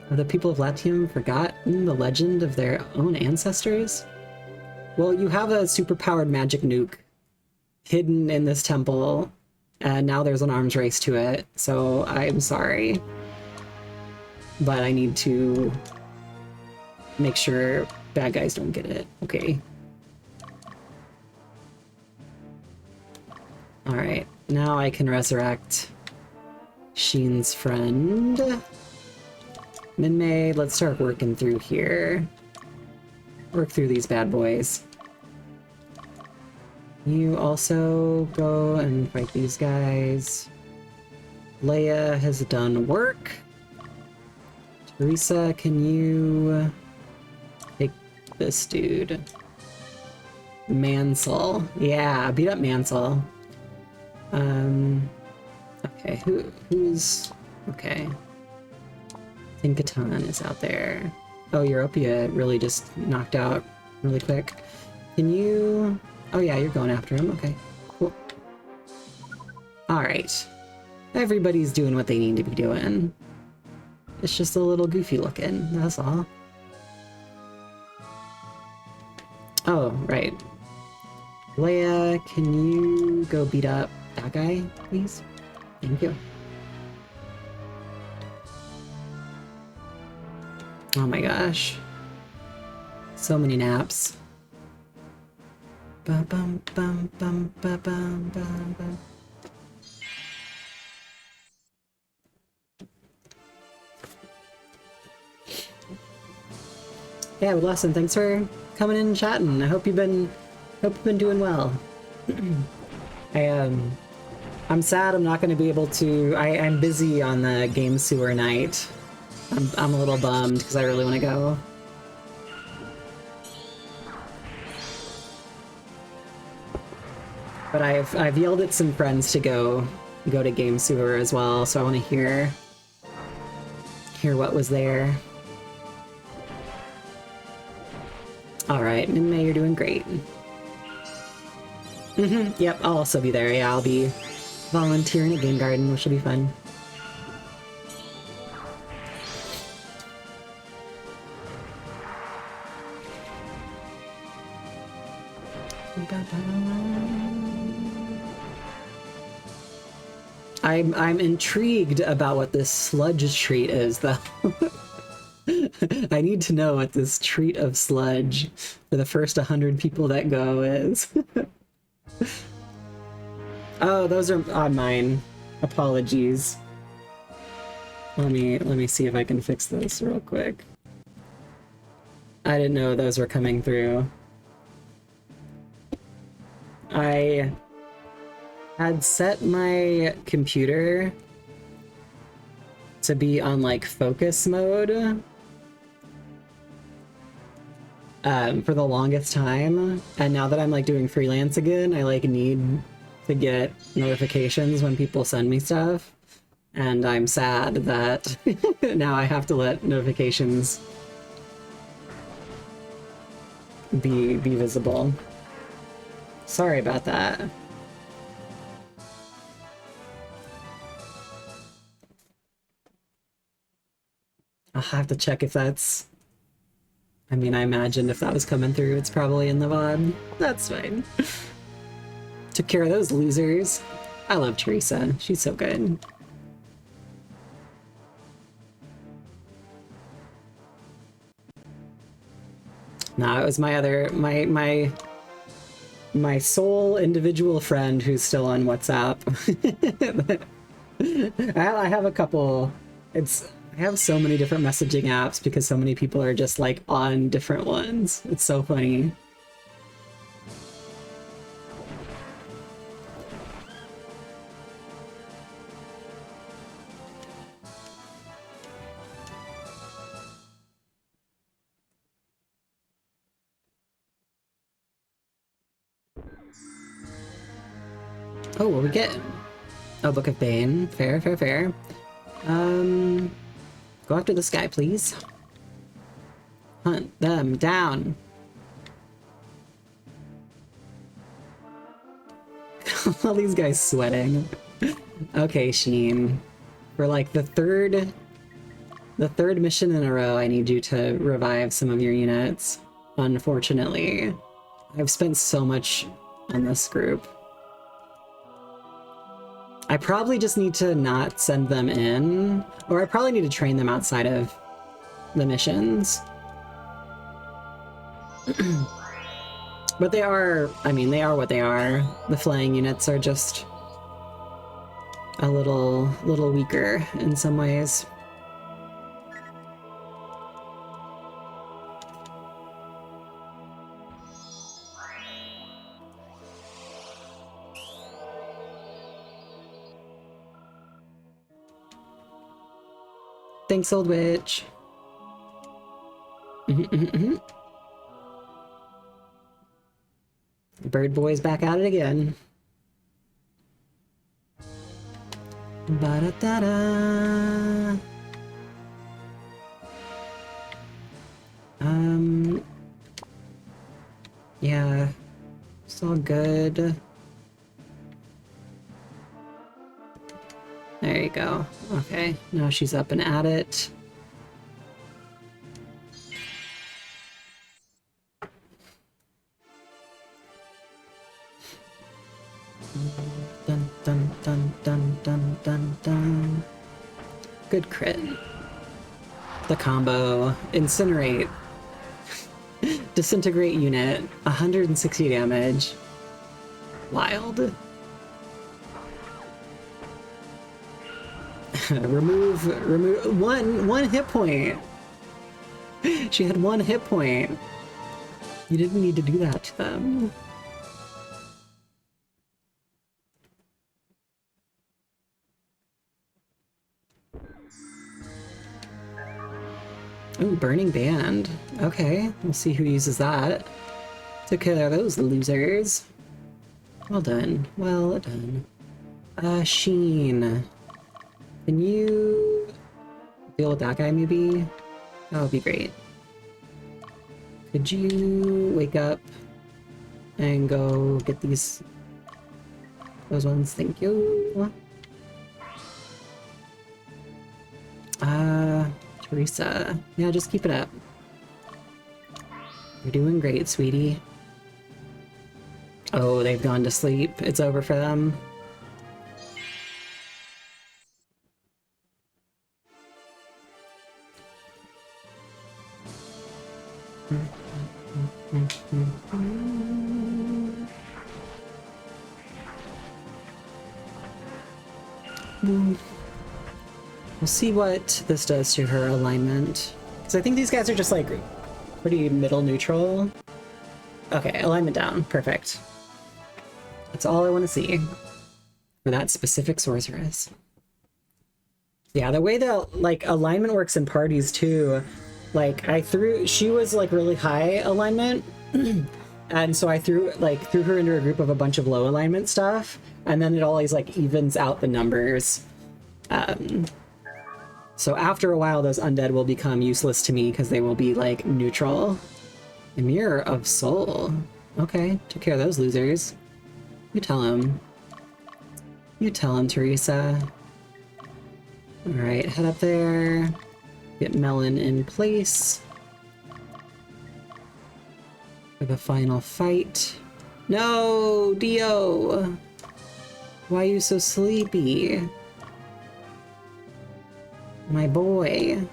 Have the people of Latium forgotten the legend of their own ancestors? Well, you have a superpowered magic nuke hidden in this temple, and now there's an arms race to it, so I'm sorry. But I need to make sure bad guys don't get it. Okay. Alright, now I can resurrect Sheen's friend. Min-May, let's start working through here. Work through these bad boys. You also go and fight these guys. Leia has done work. Teresa, can you take this dude? Mansell. Yeah, beat up Mansell. Okay, who's... Okay. Tinkatan is out there. Oh, Europia really just knocked out really quick. Can you... Oh yeah, you're going after him. Okay, cool. Alright. Everybody's doing what they need to be doing. It's just a little goofy looking, that's all. Oh, right. Leia, can you go beat up that guy, please? Thank you. Oh my gosh. So many naps. Bum, bum, bum, bum, bum, bum, bum, bum. Yeah, Lesson, thanks for coming in and chatting. I hope you've been doing well. I'm sad I'm not going to be able to... I'm busy on the game sewer night. I'm a little bummed because I really want to go. But I've yelled at some friends to go to Game Sewer as well, so I want to hear what was there. All right, Minmay, you're doing great. Yep, I'll also be there. Yeah, I'll be volunteering at Game Garden, which will be fun. I'm intrigued about what this sludge treat is, though. I need to know what this treat of sludge for the first 100 people that go is. Oh, those are on mine. Apologies. Let me see if I can fix this real quick. I didn't know those were coming through. I had set my computer to be on like focus mode for the longest time, and now that I'm like doing freelance again, I like need to get notifications when people send me stuff, and I'm sad that now I have to let notifications be visible. Sorry about that. I'll have to check if that's... I mean, I imagined if that was coming through, it's probably in the VOD. That's fine. Took care of those losers. I love Teresa. She's so good. No, it was my other... my sole individual friend who's still on WhatsApp. I have a couple... I have so many different messaging apps because so many people are just like on different ones. It's so funny. Oh, what we get? Oh, Book of Bane. Fair, fair, fair. Go after this guy, please. Hunt them down. All these guys sweating. Okay, Sheen. For like the third mission in a row, I need you to revive some of your units. Unfortunately. I've spent so much on this group. I probably just need to not send them in, or I probably need to train them outside of the missions. But they are, I mean, they are what they are. The flaying units are just a little weaker in some ways. Thanks, old witch. Bird boy's back at it again. Ba-da-da-da. Yeah, it's all good. There you go. Okay, now she's up and at it. Dun dun dun dun dun dun dun. Good crit. The combo. Incinerate. Disintegrate unit. 160 damage. Wild. remove one hit point. She had 1 hit point. You didn't need to do that to them. Ooh, Burning Band. Okay, we'll see who uses that. Took care of those losers. Well done. Well done. Sheen. Can you deal with that guy, maybe? That would be great. Could you wake up and go get those ones? Thank you. Teresa. Yeah, just keep it up. You're doing great, sweetie. Oh, they've gone to sleep. It's over for them. We'll see what this does to her alignment. Because I think these guys are just like pretty middle neutral. Okay, alignment down. Perfect. That's all I want to see for that specific sorceress. Yeah, the way that like alignment works in parties too, like she was like really high alignment and so I threw her into a group of a bunch of low alignment stuff, and then it always like evens out the numbers. So after a while those undead will become useless to me because they will be like neutral. A Mirror of Soul. Okay, took care of those losers. You tell him. You tell him, Teresa. Alright, head up there. Get Melon in place for the final fight. No, Dio! Why are you so sleepy? My boy.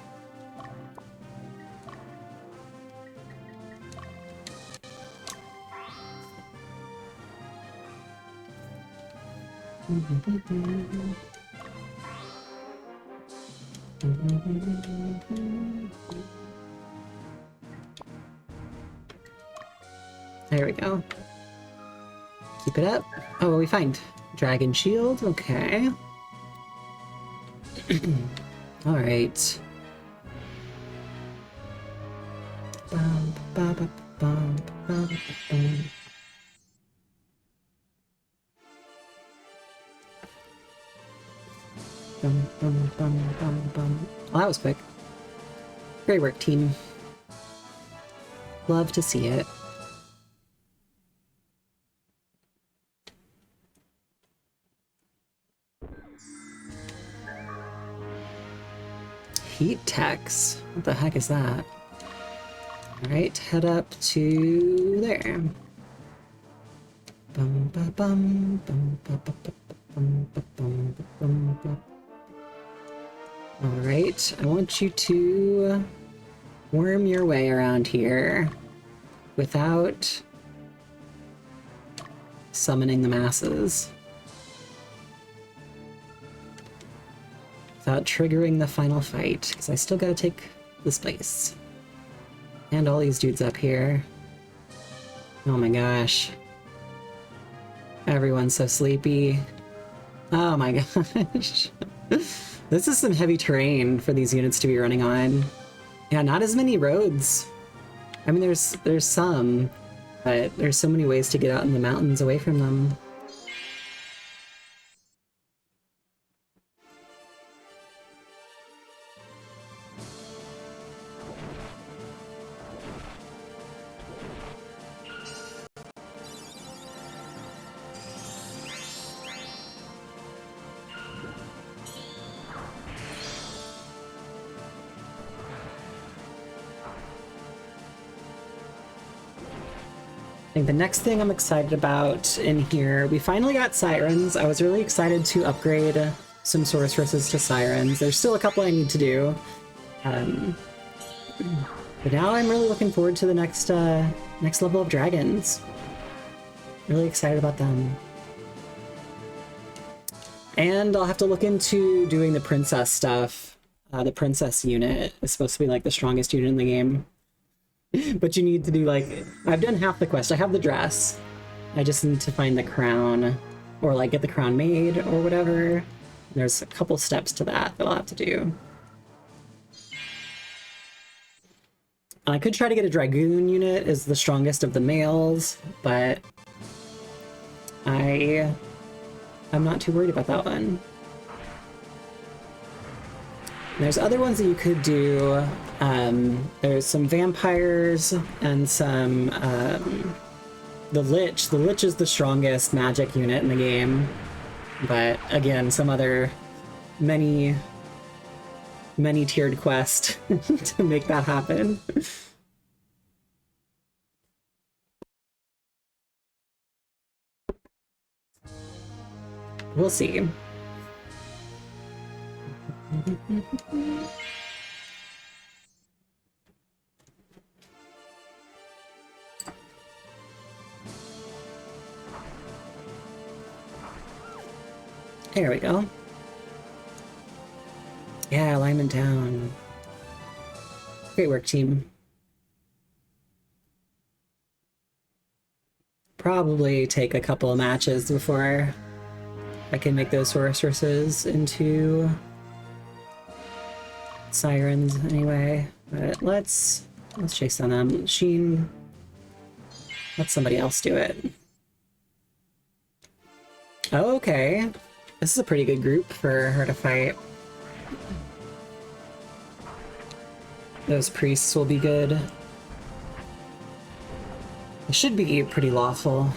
There we go. Keep it up. Oh, what do we find? Dragon Shield, okay. Alright. Well, that was quick. Great work, team. Love to see it. Heat techs? What the heck is that? Alright, head up to there. Alright, I want you to worm your way around here without summoning the masses. Without triggering the final fight, because I still gotta take this place. And all these dudes up here. Oh my gosh. Everyone's so sleepy. Oh my gosh. This is some heavy terrain for these units to be running on. Yeah, not as many roads. I mean, there's some, but there's so many ways to get out in the mountains away from them. I think the next thing I'm excited about in here, we finally got Sirens. I was really excited to upgrade some sorceresses to Sirens. There's still a couple I need to do. But now I'm really looking forward to the next level of dragons. Really excited about them. And I'll have to look into doing the princess stuff. The princess unit is supposed to be like the strongest unit in the game. But you need to do like, I've done half the quest. I have the dress. I just need to find the crown, or like get the crown made or whatever. There's a couple steps to that I'll have to do. I could try to get a dragoon unit as the strongest of the males, but I'm not too worried about that one. There's other ones that you could do. There's some vampires and some, the Lich. The Lich is the strongest magic unit in the game. But again, some other many tiered quest to make that happen. We'll see. There we go. Yeah, alignment down. Great work, team. Probably take a couple of matches before I can make those sorceresses into sirens anyway. But let's chase down them. Sheen, let somebody else do it. Oh, okay. This is a pretty good group for her to fight. Those priests will be good. It should be pretty lawful.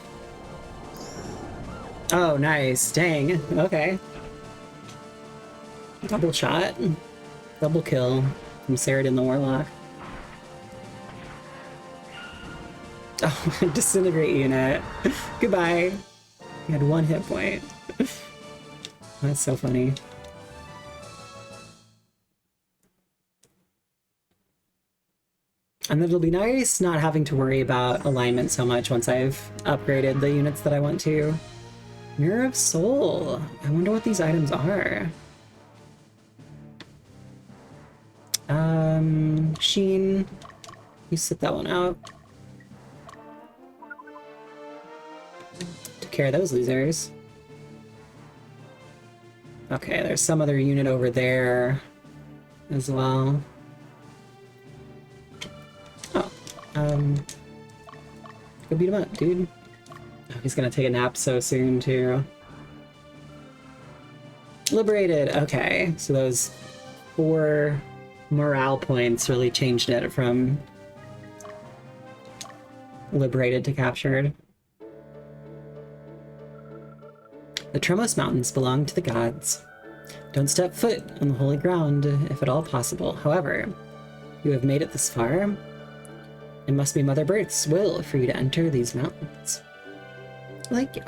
Oh, nice. Dang. Okay. Double shot. Double kill from Saradin the Warlock. Oh, disintegrate unit. Goodbye. You had 1 hit point. That's so funny. And it'll be nice not having to worry about alignment so much once I've upgraded the units that I want to. Mirror of Soul. I wonder what these items are. Sheen, you sit that one out. Took care of those losers. Okay, there's some other unit over there as well. Oh, go beat him up, dude. Oh, he's gonna take a nap so soon, too. Liberated, okay. So those 4 morale points really changed it from liberated to captured. The Tremos Mountains belong to the gods. Don't step foot on the holy ground, if at all possible. However, you have made it this far. It must be Mother Berthe's will for you to enter these mountains. Like you.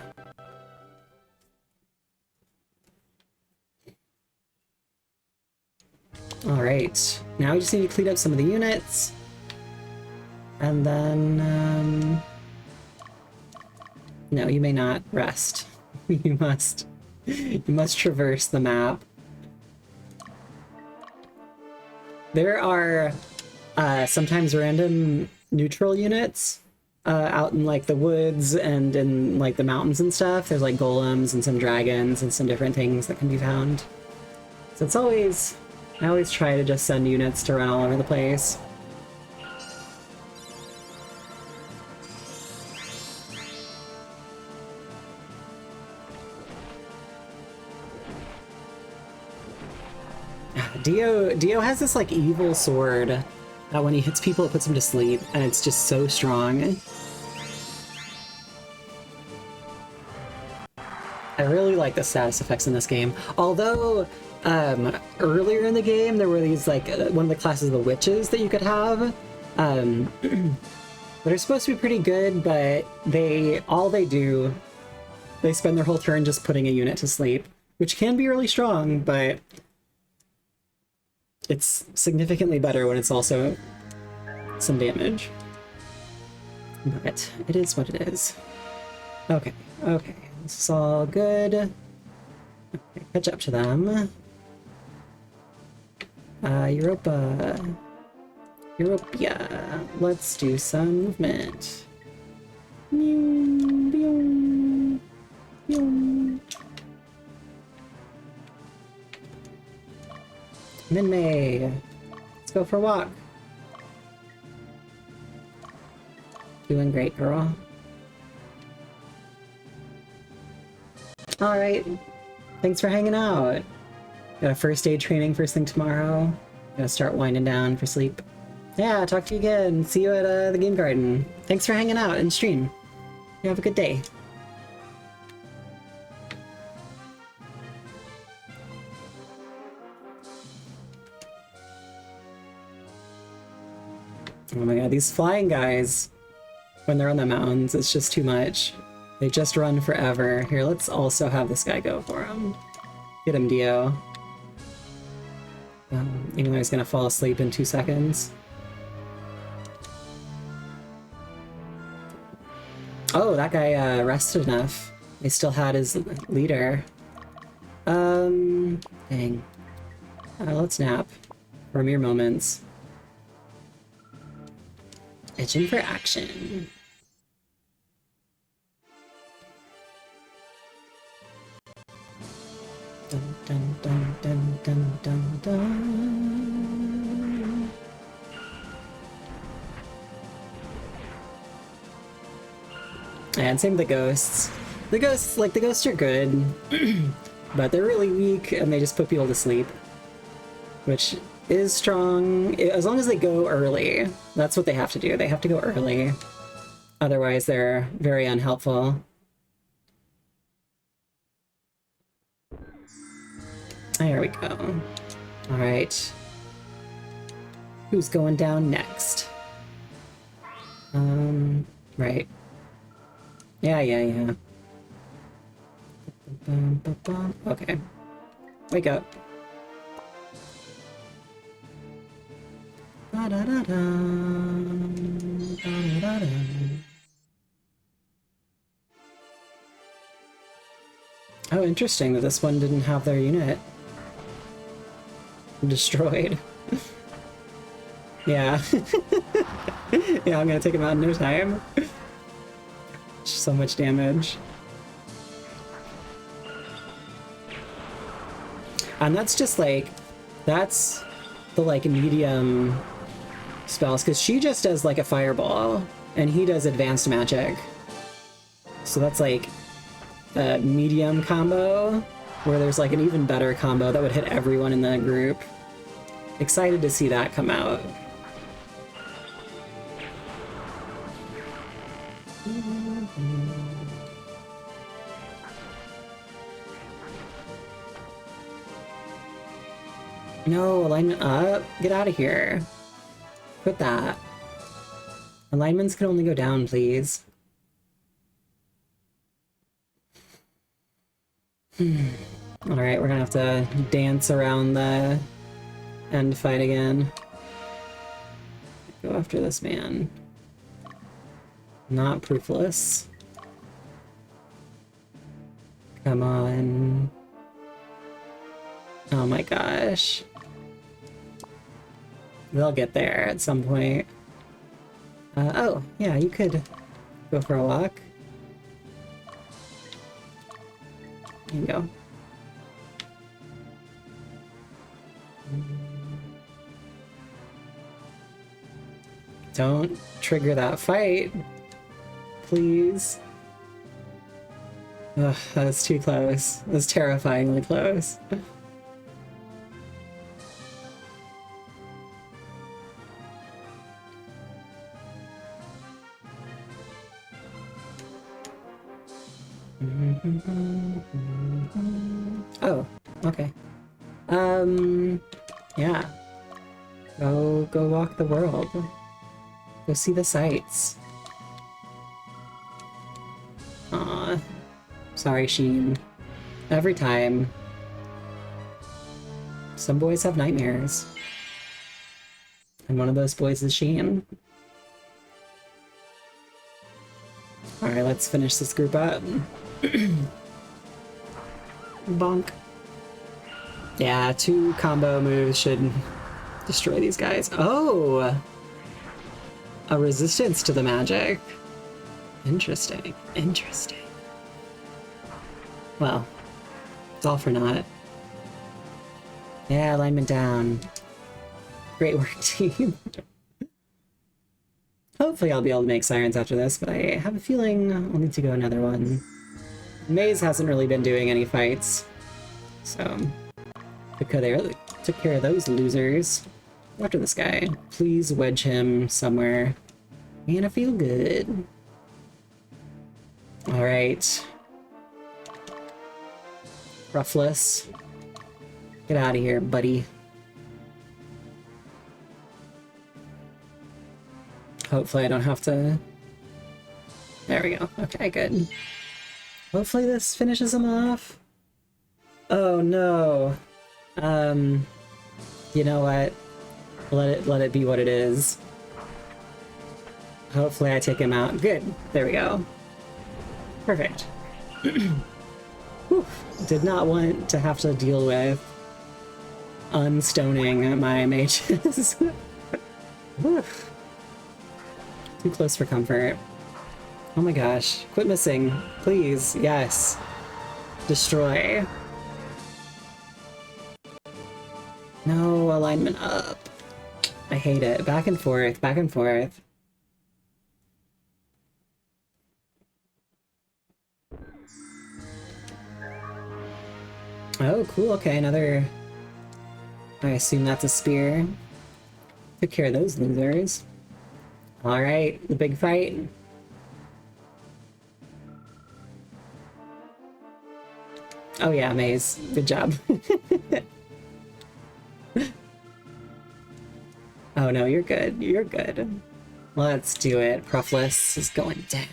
Alright, now we just need to clean up some of the units. And then, no, you may not rest. You must traverse the map. There are sometimes random neutral units out in like the woods and in like the mountains and stuff. There's like golems and some dragons and some different things that can be found. So it's always, I always try to just send units to run all over the place. Dio has this like evil sword that when he hits people it puts them to sleep, and it's just so strong. I really like the status effects in this game. Although earlier in the game there were these like one of the classes of the witches that you could have that are supposed to be pretty good, but they spend their whole turn just putting a unit to sleep, which can be really strong, but it's significantly better when it's also some damage. But it is what it is. Okay, okay. This is all good. Okay, catch up to them. Europia. Let's do some movement. Min-May, let's go for a walk. Doing great, girl. All right. Thanks for hanging out. Got a first aid training first thing tomorrow. Gotta start winding down for sleep. Yeah, talk to you again. See you at the game garden. Thanks for hanging out and stream. You have a good day. Oh my god, these flying guys, when they're on the mountains, it's just too much. They just run forever. Here, let's also have this guy go for him. Get him, Dio. Even though he's gonna fall asleep in 2 seconds. Oh, that guy rested enough. He still had his leader. Dang. Let's nap. For mere moments. Itching for action. Dun, dun, dun, dun, dun, dun, dun. And same with the ghosts. The ghosts are good, but they're really weak and they just put people to sleep. Which is strong, as long as they go early. That's what they have to do. They have to go early. Otherwise, they're very unhelpful. There we go. Alright. Who's going down next? Right. Yeah. Okay. Wake up. Oh, interesting that this one didn't have their unit destroyed. Yeah. Yeah, I'm gonna take him out in no time. So much damage. And that's just like, that's the like medium spells, because she just does like a fireball and he does advanced magic. So that's like a medium combo where there's like an even better combo that would hit everyone in the group. Excited to see that come out. No, alignment up. Get out of here. Quit that. Alignments can only go down, please. Alright, we're gonna have to dance around the end fight again. Go after this man. Not proofless. Come on. Oh my gosh. They'll get there at some point. Oh, yeah, you could go for a walk. There you go. Don't trigger that fight, please. Ugh, that was too close. That was terrifyingly close. Oh, okay. Yeah. Go walk the world. Go see the sights. Aw. Sorry, Sheen. Every time. Some boys have nightmares. And one of those boys is Sheen. Alright, let's finish this group up. Bonk. Yeah, 2 combo moves should destroy these guys. Oh! A resistance to the magic. Interesting. Interesting. Well, it's all for naught. Yeah, alignment down. Great work, team. Hopefully I'll be able to make sirens after this, but I have a feeling I'll need to go another one. Maze hasn't really been doing any fights, so took care of those losers. After this guy, please wedge him somewhere. And I feel good. All right, Ruffless, get out of here, buddy. Hopefully I don't have to... There we go. Okay, good. Hopefully this finishes him off. Oh no. You know what? Let it be what it is. Hopefully I take him out. Good. There we go. Perfect. Whew. Did not want to have to deal with unstoning my mages. Too close for comfort. Oh my gosh. Quit missing. Please. Yes. Destroy. No, alignment up. I hate it. Back and forth, back and forth. Oh, cool. Okay, another... I assume that's a spear. Took care of those losers. Alright, the big fight. Oh yeah, Maze. Good job. Oh no, you're good. You're good. Let's do it. Ruffless is going down.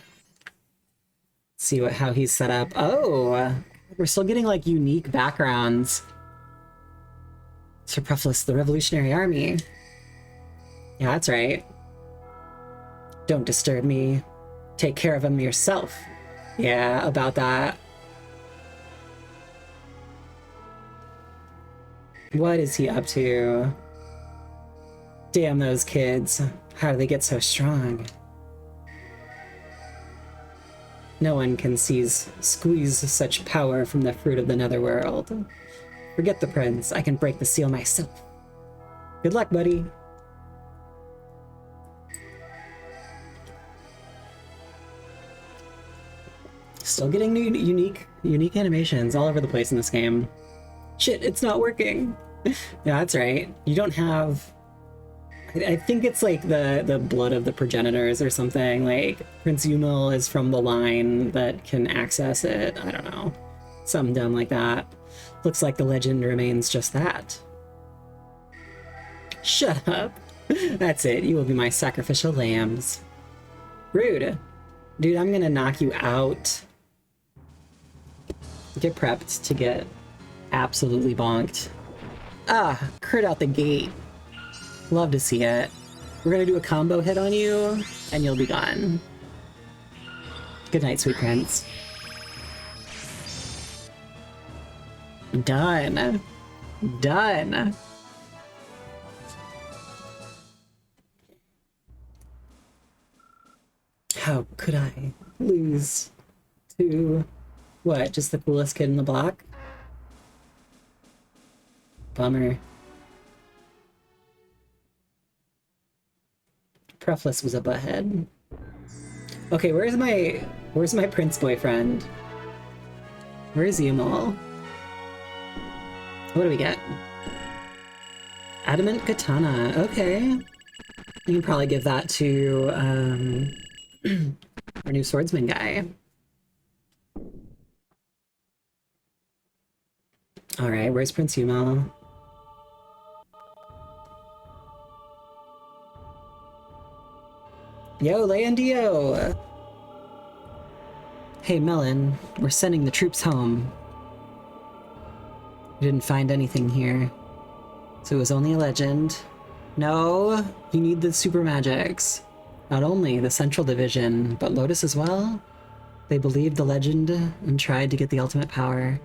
See how he's set up. Oh! We're still getting, like, unique backgrounds. Sir Ruffless, the Revolutionary Army. Yeah, that's right. Don't disturb me. Take care of him yourself. Yeah, about that. What is he up to? Damn those kids. How do they get so strong? No one can squeeze such power from the fruit of the netherworld. Forget the prince. I can break the seal myself. Good luck, buddy. Still getting new, unique animations all over the place in this game. Shit, it's not working. Yeah, that's right. You don't have... I think it's like the blood of the progenitors or something. Like, Prince Yumil is from the line that can access it. I don't know. Something dumb like that. Looks like the legend remains just that. Shut up. That's it. You will be my sacrificial lambs. Rude. Dude, I'm gonna knock you out. Get prepped to get absolutely bonked. Ah, crit out the gate. Love to see it. We're gonna do a combo hit on you, and you'll be gone. Good night, sweet prince. Done. Done. How could I lose to, what, just the coolest kid in the block? Bummer. Ruffless was a butthead. Okay, where's my prince boyfriend? Where's Yumil? What do we get? Adamant katana. Okay. You can probably give that to our new swordsman guy. Alright, where's Prince Yumil? Yo, Leandio! Hey, Melon, we're sending the troops home. We didn't find anything here, so it was only a legend. No, you need the super magics. Not only the Central Division, but Lotus as well? They believed the legend and tried to get the ultimate power.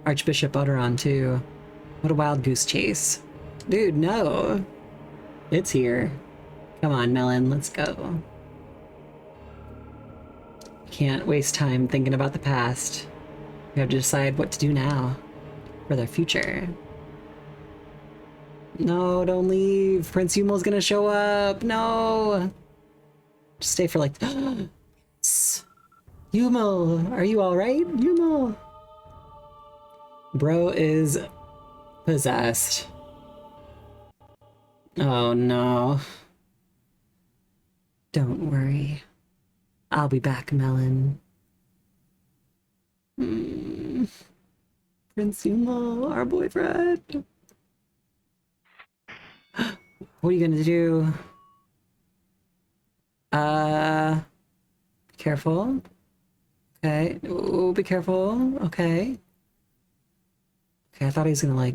Archbishop Odoron, too. What a wild goose chase. Dude, no! It's here. Come on, Melon, let's go. Can't waste time thinking about the past. We have to decide what to do now. For their future. No, don't leave. Prince Yumil's gonna show up. No! Just stay for like... Yes! Yumel, are you alright? Yumel! Bro is possessed. Oh no. Don't worry. I'll be back, Melon. Prince Yumel, our boyfriend. What are you gonna do? Be careful. Okay. Oh, be careful. Okay. Okay, I thought he was gonna, like,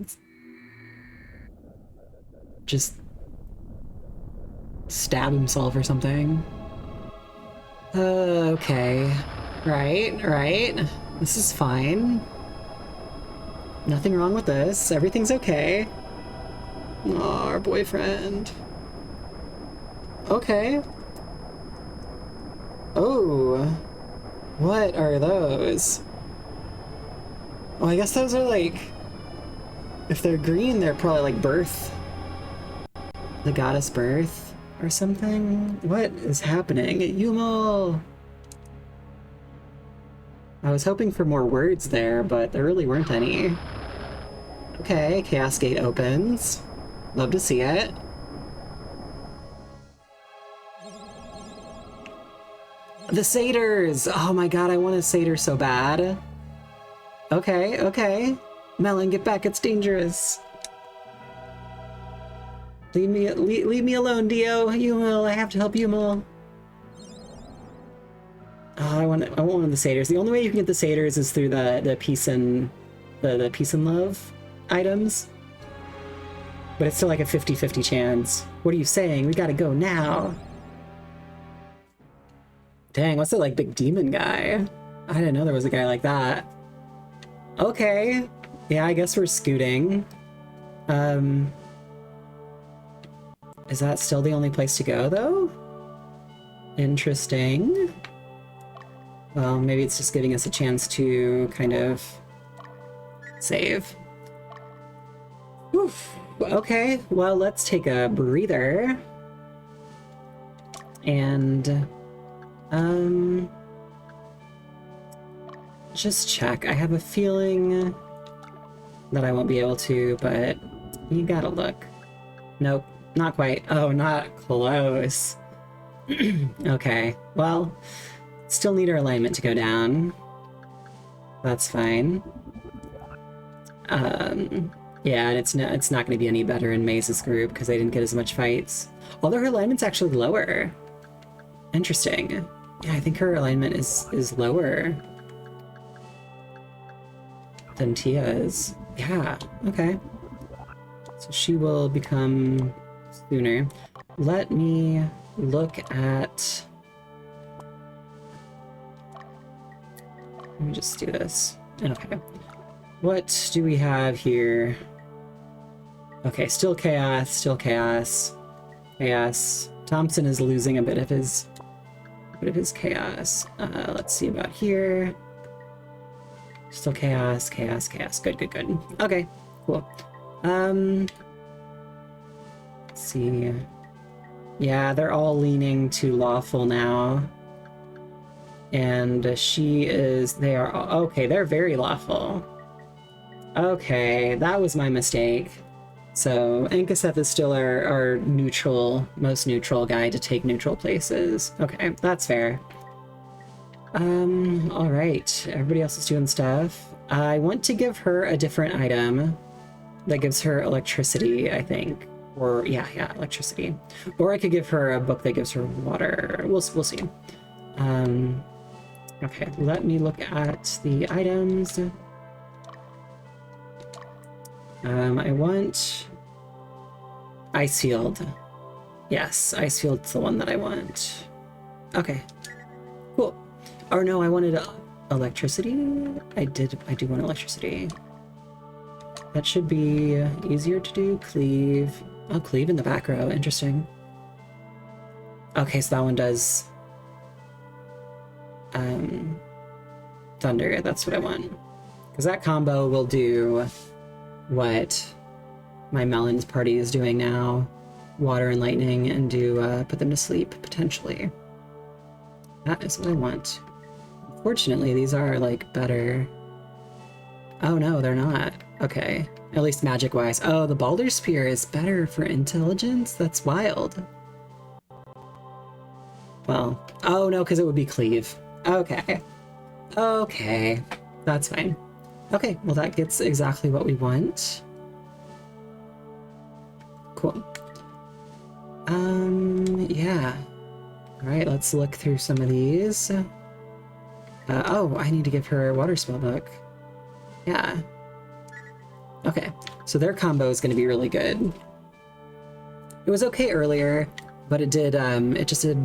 just stab himself or something. Okay. Right. This is fine. Nothing wrong with this. Everything's okay. Oh, our boyfriend. Okay. Oh. What are those? Oh, I guess those are like... If they're green, they're probably like Berthe. The goddess Berthe or something? What is happening? Yumel! I was hoping for more words there, but there really weren't any. Okay, Chaos Gate opens. Love to see it. The satyrs! Oh my god, I want a satyr so bad. Okay. Melon, get back, it's dangerous. Leave me alone, Dio. Yumel, I have to help Yumel. Oh, I want one of the satyrs. The only way you can get the satyrs is through the peace and the peace and love items. But it's still like a 50-50 chance. What are you saying? We gotta go now. Dang, what's that, like, big demon guy? I didn't know there was a guy like that. Okay. Yeah, I guess we're scooting. Is that still the only place to go, though? Interesting. Well, maybe it's just giving us a chance to kind of save. Oof. Okay, well, let's take a breather. And, just check. I have a feeling that I won't be able to, but you gotta look. Nope, not quite. Oh, not close. Okay, well, still need our alignment to go down. That's fine. Yeah, and it's not going to be any better in Maze's group because they didn't get as much fights. Although her alignment's actually lower. Interesting. Yeah, I think her alignment is lower than Tia's. Yeah, okay. So she will become sooner. Let me look at... Let me just do this. Okay. What do we have here? Okay, still chaos, Chaos. Thompson is losing a bit of his chaos. Let's see about here. Still chaos. Good. Okay, cool. Let's see. Yeah, they're all leaning to lawful now. And they are, okay, they're very lawful. Okay, that was my mistake. So, Ankaseth is still our most neutral guy to take neutral places. Okay, that's fair. Alright, everybody else is doing stuff. I want to give her a different item that gives her electricity, I think. Or, yeah, electricity. Or I could give her a book that gives her water. We'll see. Okay, let me look at the items. I want Ice Field. Yes, Ice Field's the one that I want. Okay, cool. Or no, I wanted electricity. I do want electricity. That should be easier to do. Cleave. Oh, cleave in the back row. Interesting. Okay, so that one does thunder. That's what I want. Because that combo will do what my Melon's party is doing now. Water and lightning, and put them to sleep, potentially. That is what I want. Fortunately, these are, like, better. Oh no, they're not. Okay. At least magic-wise. Oh, the Balder Spear is better for intelligence? That's wild. Well, oh no, because it would be cleave. Okay. Okay. That's fine. Okay, well that gets exactly what we want. Cool. Yeah. Alright, let's look through some of these. Oh, I need to give her a water spell book. Yeah. Okay, so their combo is going to be really good. It was okay earlier, but it just did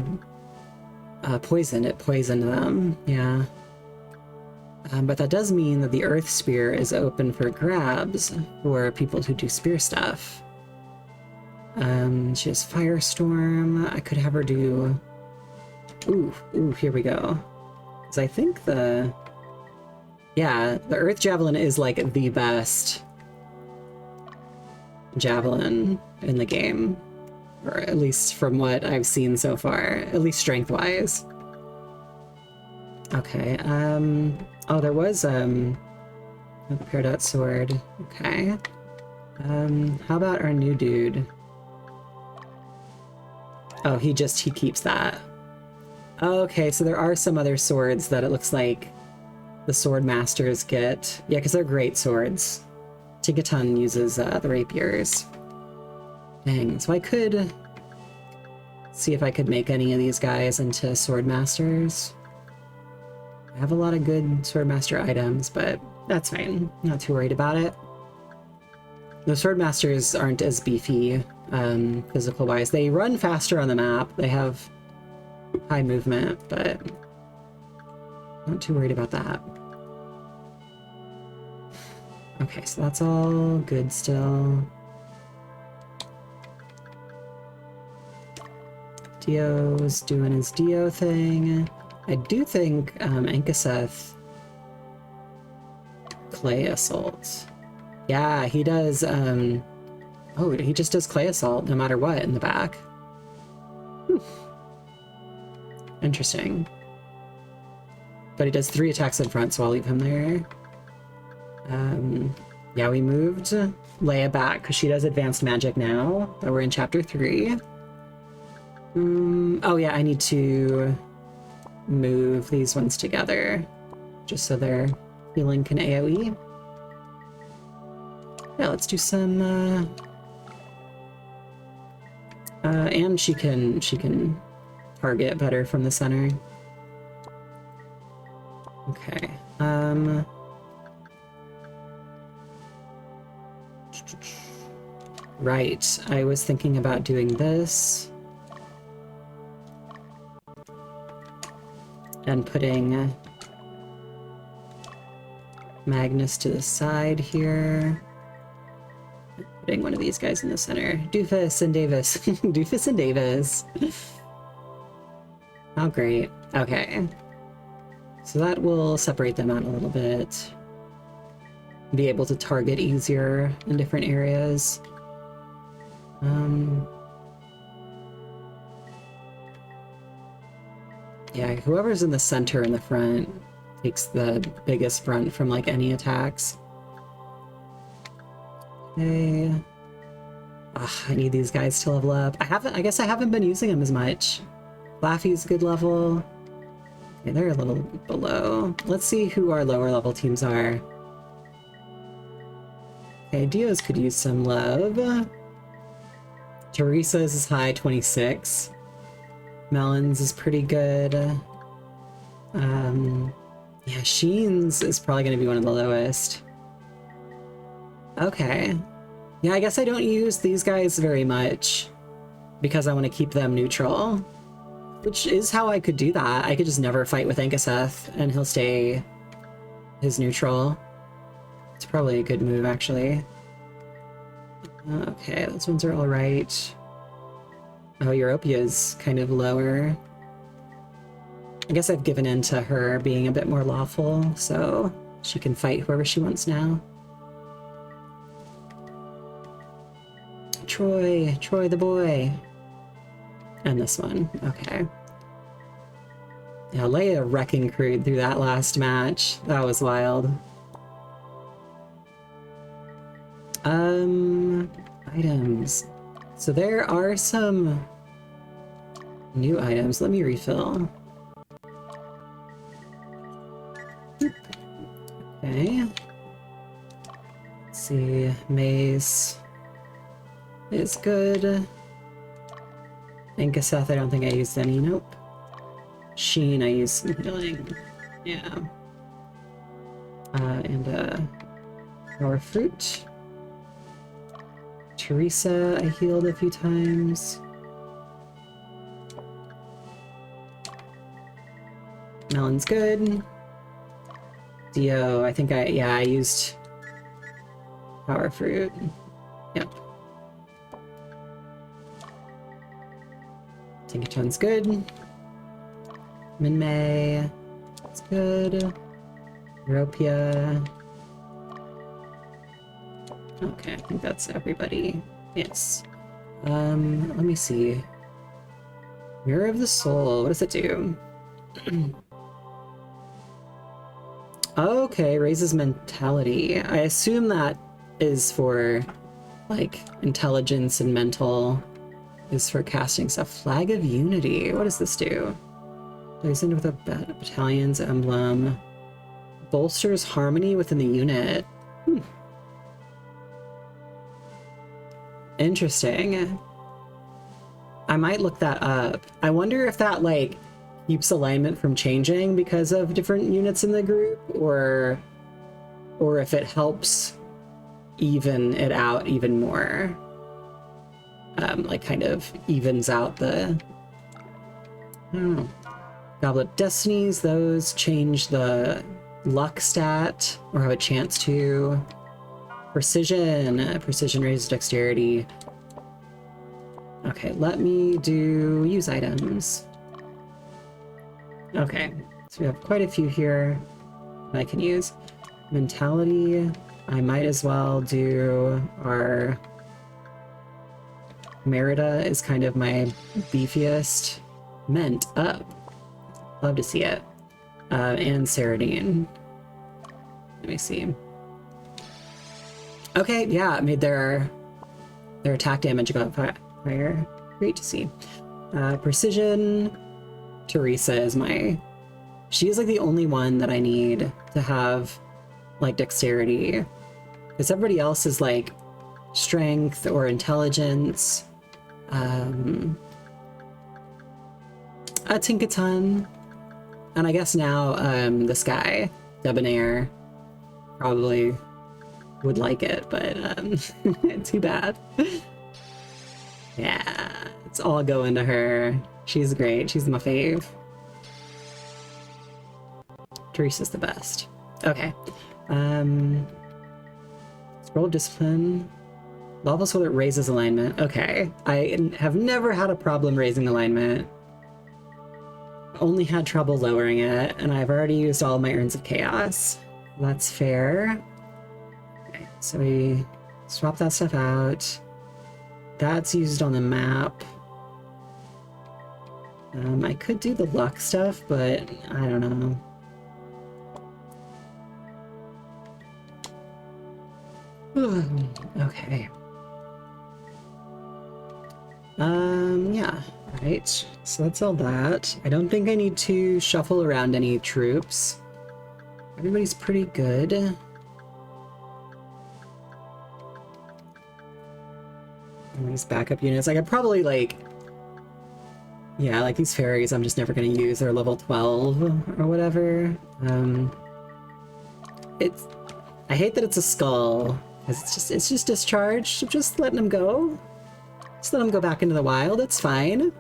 poison. It poisoned them, yeah. But that does mean that the Earth Spear is open for grabs for people who do spear stuff. She has Firestorm. I could have her do... Ooh, here we go. Because I think the Earth Javelin is like the best javelin in the game. Or at least from what I've seen so far. At least strength-wise. Okay, oh, there was, a Peridot sword. Okay. How about our new dude? Oh, he keeps that. Okay, so there are some other swords that it looks like the sword masters get. Yeah, because they're great swords. Tigaton uses the rapiers. Dang, so I could see if I could make any of these guys into sword masters. I have a lot of good Swordmaster items, but that's fine. Not too worried about it. The Swordmasters aren't as beefy, physical-wise. They run faster on the map. They have high movement, but not too worried about that. Okay, so that's all good still. Dio's doing his Dio thing. I do think Ankaseth Clay Assault. Yeah, he does, oh, he just does Clay Assault no matter what in the back. Interesting. But he does 3 attacks in front, so I'll leave him there. Yeah, we moved Leia back because she does advanced magic now, but we're in chapter 3. Oh yeah, I need to move these ones together just so their healing can AoE. Yeah, let's do some and she can target better from the center. Okay. Right, I was thinking about doing this and putting Magnus to the side here. Putting one of these guys in the center. Doofus and Davis. Doofus and Davis. Oh, great. Okay. So that will separate them out a little bit. Be able to target easier in different areas. Yeah, whoever's in the center in the front takes the biggest brunt from like any attacks. Okay. I need these guys to level up. I guess I haven't been using them as much. Laffy's good level. Okay, they're a little below. Let's see who our lower level teams are. Okay, Dio's could use some love. Teresa's is high, 26. Melon's is pretty good. Yeah, Sheen's is probably going to be one of the lowest. Okay. Yeah, I guess I don't use these guys very much because I want to keep them neutral. Which is how I could do that. I could just never fight with Ankaseth and he'll stay his neutral. It's probably a good move, actually. Okay, those ones are alright. Oh, Europea's kind of lower. I guess I've given in to her being a bit more lawful, so she can fight whoever she wants now. Troy the boy. And this one, okay. Yeah, Leia wrecking crude through that last match. That was wild. Items. So there are some new items. Let me refill. Okay. Let's see. Mace is good. Inkaseth, I don't think I used any. Nope. Sheen, I used some healing. Yeah. And power fruit. Teresa, I healed a few times. Melon's good. Dio, I think I used power fruit. Yep. Tinkaton's good. Minmay, that's good. Europia. Okay, I think that's everybody. Yes. Let me see. Mirror of the Soul, what does it do? Okay, raises mentality. I assume that is for, like, intelligence and mental is for casting stuff. Flag of Unity, what does this do? Plays into with a battalion's emblem. Bolsters harmony within the unit. Interesting. I might look that up. I wonder if that, like, keeps alignment from changing because of different units in the group, or if it helps even it out even more. Like, kind of evens out the... I don't know. Goblet of Destinies, those change the luck stat, or have a chance to. Precision. Precision raises dexterity. Okay, let me do use items. Okay, so we have quite a few here that I can use. Mentality. I might as well do our... Merida is kind of my beefiest. Ment up. Love to see it. And Saradine. Let me see. Okay, yeah, it made their attack damage go up higher. Great to see. Precision. Teresa is my... She is like the only one that I need to have like dexterity. Because everybody else is like strength or intelligence. A Tinkaton. And I guess now this guy, Debonair, probably would like it, but too bad. Yeah, it's all going to her. She's great. She's my fave. Teresa's the best. Okay. Scroll of Discipline. Lawful so that raises alignment. Okay. I have never had a problem raising alignment. Only had trouble lowering it, and I've already used all my Urns of Chaos. That's fair. Okay, so we swap that stuff out. That's used on the map. I could do the luck stuff, but I don't know. Okay. Yeah. Right. So that's all that. I don't think I need to shuffle around any troops. Everybody's pretty good. These backup units. I could probably, like... Yeah, like these fairies I'm just never going to use. They're level 12 or whatever. I hate that it's a skull. It's just discharged. Just letting them go. Just let them go back into the wild. It's fine.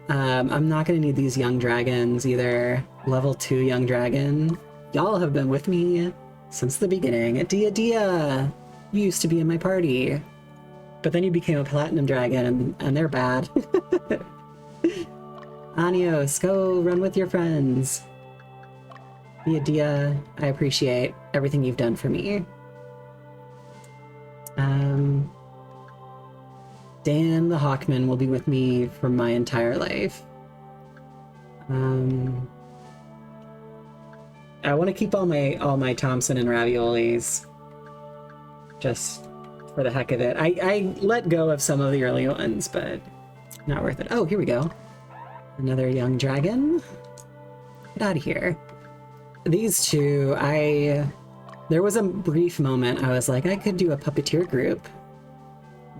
I'm not going to need these young dragons either. Level 2 young dragon. Y'all have been with me since the beginning. Dia. You used to be in my party. But then you became a platinum dragon, and they're bad. Anios, go run with your friends. Dia, I appreciate everything you've done for me. Dan the Hawkman will be with me for my entire life. I want to keep all my Thompson and raviolis, just for the heck of it. I let go of some of the early ones, but not worth it. Oh, here we go. Another young dragon. Get out of here. These two, there was a brief moment I was like, I could do a puppeteer group,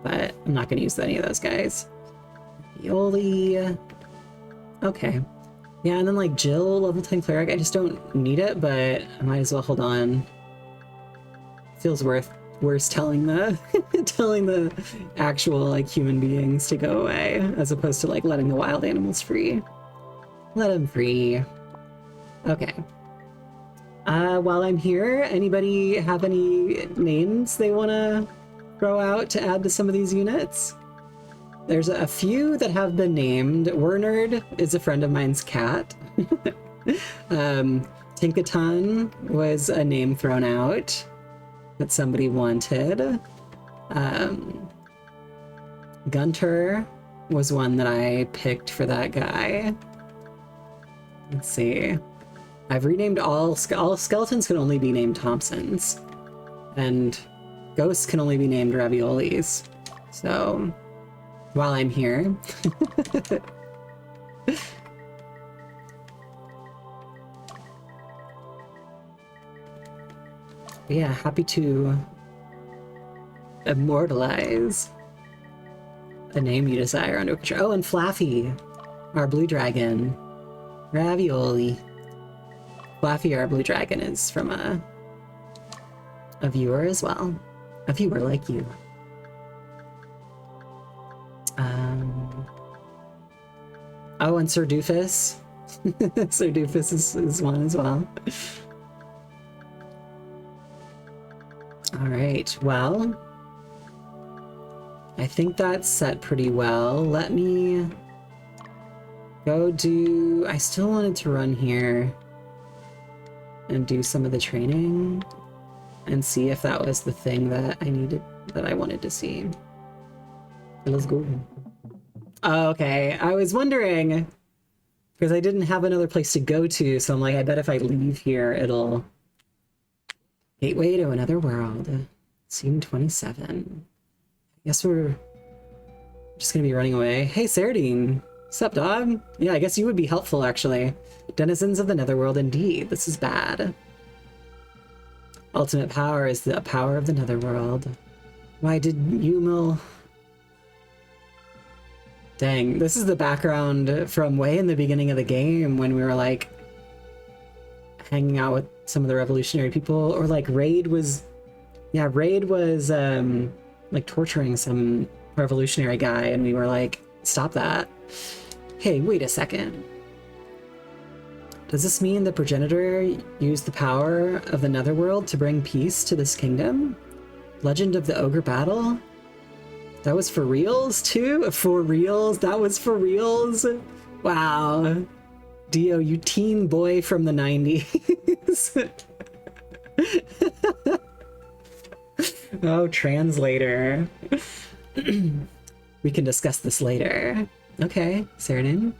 but I'm not going to use any of those guys. Yoli. Okay. Yeah, and then like Jill, level 10 cleric, I just don't need it, but I might as well hold on. Feels worse telling the telling the actual like human beings to go away as opposed to like letting the wild animals free. Let them free. Okay. While I'm here, anybody have any names they want to throw out to add to some of these units? There's a few that have been named. Wernerd is a friend of mine's cat. Tinkaton was a name thrown out that somebody wanted. Gunter was one that I picked for that guy. Let's see. I've renamed all skeletons can only be named Thompsons, and ghosts can only be named raviolis. So while I'm here, yeah, happy to immortalize a name you desire under control. Oh, and Flaffy, our blue dragon, ravioli. Flaffy, our blue dragon, is from a viewer as well. A viewer like you. Oh, and Sir Doofus. Sir Doofus is one as well. Alright, well, I think that's set pretty well. Let me go do... I still wanted to run here and do some of the training and see if that was the thing that I wanted to see. Let's go. Oh, okay, I was wondering because I didn't have another place to go to, so I'm like, I bet if I leave here, it'll... Gateway to another world. Scene 27. I guess we're just gonna be running away. Hey, Sardine. Sup, dog? Yeah, I guess you would be helpful, actually. Denizens of the Netherworld, indeed. This is bad. Ultimate power is the power of the Netherworld. Why did Yumil... Dang, this is the background from way in the beginning of the game when we were, like, hanging out with some of the revolutionary people, or, like, Raid was... Yeah, Raid was, like, torturing some revolutionary guy, and we were like, stop that. Hey, wait a second. Does this mean the progenitor used the power of the Netherworld to bring peace to this kingdom? Legend of the OgreBattle? That was for reals, too? For reals? That was for reals? Wow. Dio, you teen boy from the 90s. Oh, translator. We can discuss this later. Okay, Sardin.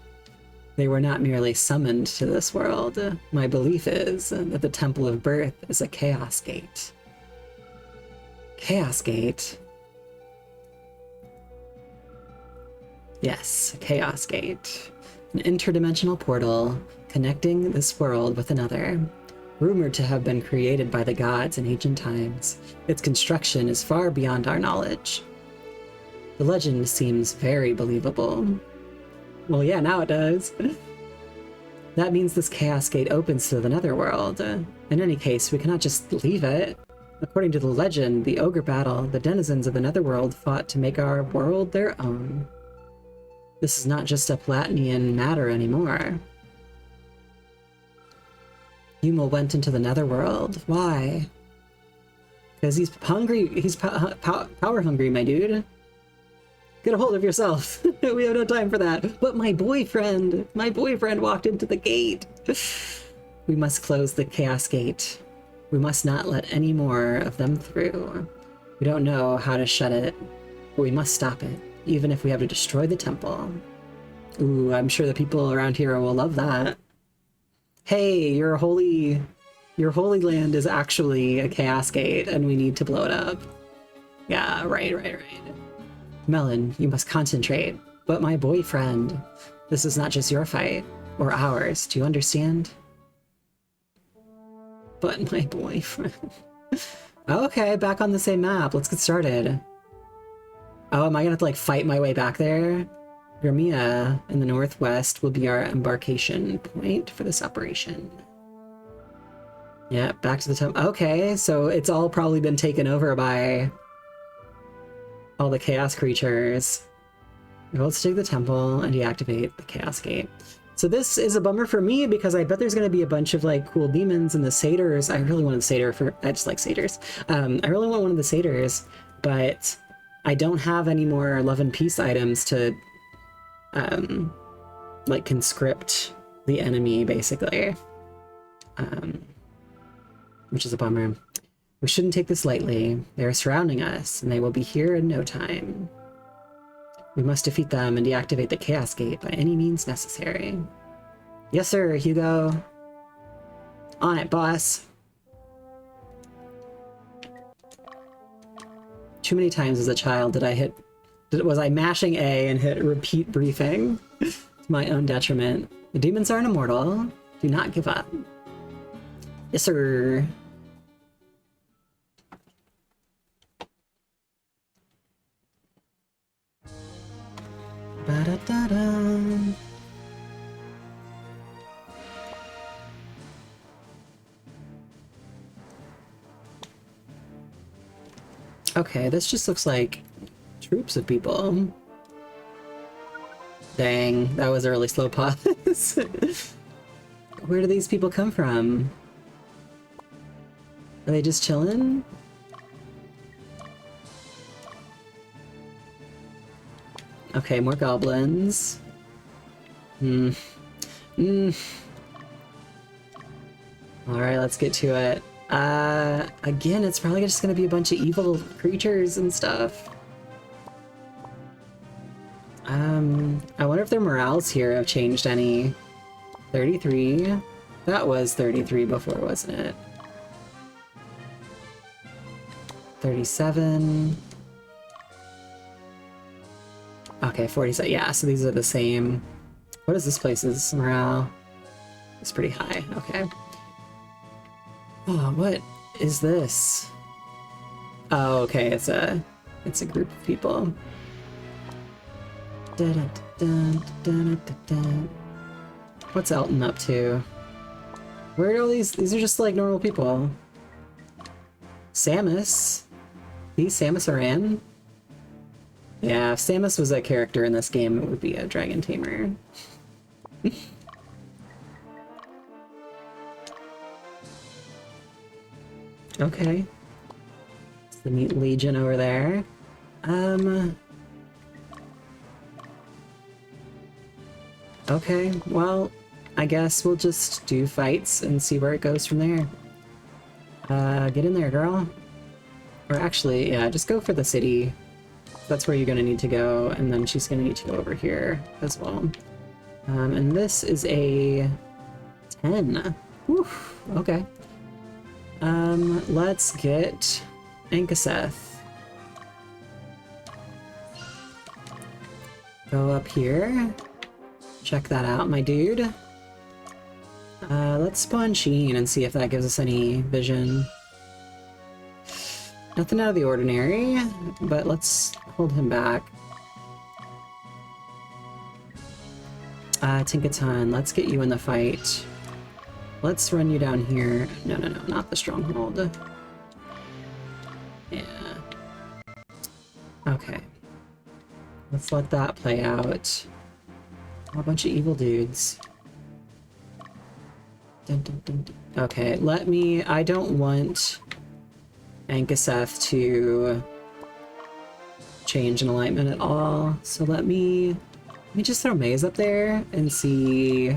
They were not merely summoned to this world. My belief is that the Temple of Birth is a Chaos Gate. Chaos Gate? Yes, Chaos Gate. An interdimensional portal connecting this world with another. Rumored to have been created by the gods in ancient times, its construction is far beyond our knowledge. The legend seems very believable. Well, yeah, now it does. That means this Chaos Gate opens to the Netherworld. In any case, we cannot just leave it. According to the legend, the OgreBattle, the denizens of the Netherworld fought to make our world their own. This is not just a Platinian matter anymore. Yumil went into the Netherworld. Why? Because he's hungry. He's power hungry, my dude. Get a hold of yourself. We have no time for that. But my boyfriend walked into the gate. We must close the Chaos Gate. We must not let any more of them through. We don't know how to shut it, but we must stop it, even if we have to destroy the temple. Ooh, I'm sure the people around here will love that. Hey, your holy Your Holy Land is actually a Chaos Gate, and we need to blow it up. Yeah, right. Melon, you must concentrate. But my boyfriend, this is not just your fight, or ours, do you understand? But my boyfriend. Okay, back on the same map. Let's get started. Oh, am I gonna have to like fight my way back there? Grimea in the northwest will be our embarkation point for this operation. Yeah, back to the temple. Okay, so it's all probably been taken over by all the chaos creatures. Go let's take the temple and deactivate the chaos gate. So this is a bummer for me because I bet there's going to be a bunch of like cool demons and the satyrs. I really wanted the satyr for, I just like satyrs. I really want one of the satyrs, but I don't have any more love and peace items to like conscript the enemy basically. Which is a bummer. We shouldn't take this lightly. They are surrounding us and they will be here in no time. We must defeat them and deactivate the Chaos Gate by any means necessary. Yes, sir, Hugo. On it, boss. Too many times as a child was I mashing A and hit repeat briefing to my own detriment. The demons aren't immortal. Do not give up. Yes, sir. Ba-da-da-da. Okay, this just looks like troops of people. Dang, that was a really slow pause. Where do these people come from? Are they just chilling? Okay, more goblins. Alright, let's get to it. Again, it's probably just gonna be a bunch of evil creatures and stuff. I wonder if their morales here have changed any. 33? That was 33 before, wasn't it? 37. Okay, 47. Yeah, so these are the same. What is this place's morale? It's pretty high. Okay. Oh, what is this? Oh, okay, it's a group of people. What's Elton up to? Where are all these? These are just like normal people. Samus. He's Samus Aran. Yeah, if Samus was a character in this game, it would be a dragon tamer. Okay. It's the neat Legion over there. Okay, well, I guess we'll just do fights and see where it goes from there. Get in there, girl. Or actually, yeah, just go for the city. That's where you're gonna need to go, and then she's gonna need to go over here as well. And this is a 10. Oof, okay. Let's get Ankaseth. Go up here. Check that out, my dude. Let's spawn Sheen and see if that gives us any vision. Nothing out of the ordinary, but let's hold him back. Tinkaton, let's get you in the fight. Let's run you down here. No, not the stronghold. Yeah. Okay. Let's let that play out. A bunch of evil dudes. Dun, dun, dun, dun. Okay, I don't want Ankaseth to change in alignment at all, so let me just throw Maze up there and see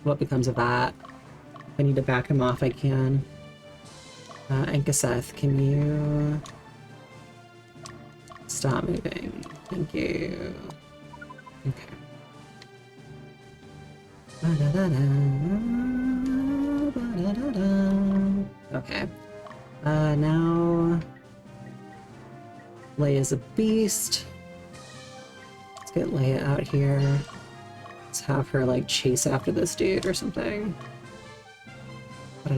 what becomes of that. If I need to back him off, I can. Ankaseth, can you stop moving? Thank you. Okay. Ba-da-da-da, ba-da-da-da. Okay. Now... Leia's a beast. Let's get Leia out here. Let's have her, like, chase after this dude or something. Okay,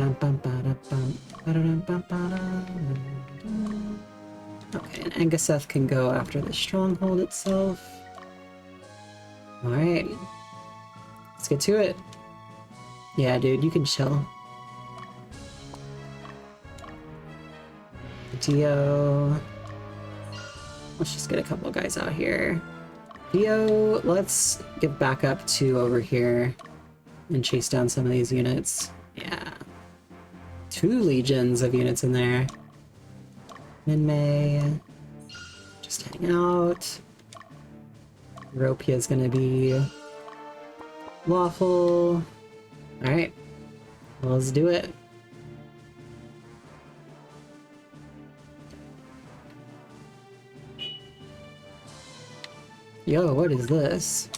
and Angaseth can go after the stronghold itself. Alright. Let's get to it. Yeah, dude, you can chill. Dio. Let's just get a couple guys out here. Dio, let's get back up to over here and chase down some of these units. Yeah. 2 legions of units in there. Min-May. Just heading out. Europea's gonna be lawful. Alright. Well, let's do it. Yo, what is this?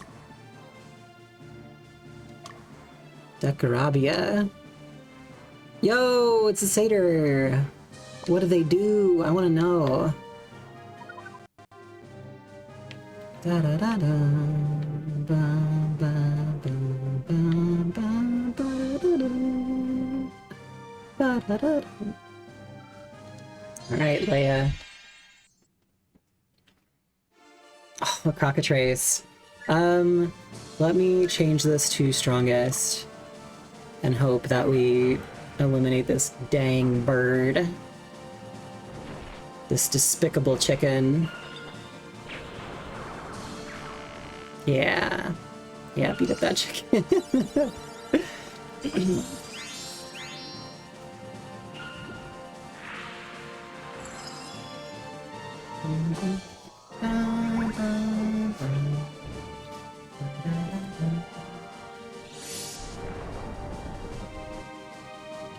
Decarabia. Yo, it's a satyr. What do they do? I want to know. Da da da da. Ba ba ba ba ba ba da da. Ba da da da. All right, Leia. Oh, a cockatrice. Let me change this to strongest and hope that we eliminate this dang bird. This despicable chicken. Yeah. Yeah, beat up that chicken.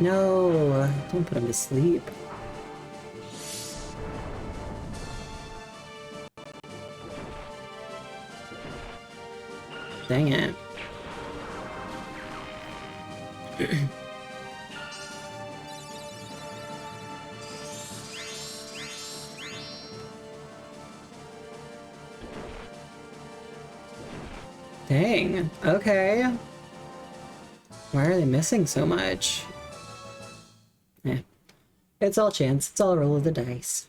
No, don't put him to sleep. Dang it. Dang, okay. Why are they missing so much? Eh. It's all chance, it's all roll of the dice.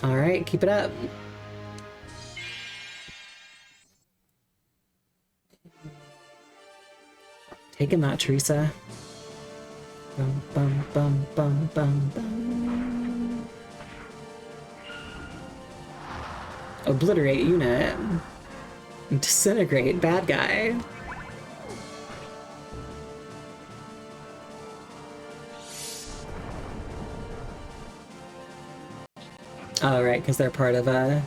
Alright, keep it up. Taking that, Teresa. Bum, bum, bum, bum, bum, bum. Obliterate unit. Disintegrate bad guy. Oh, right, because they're part of a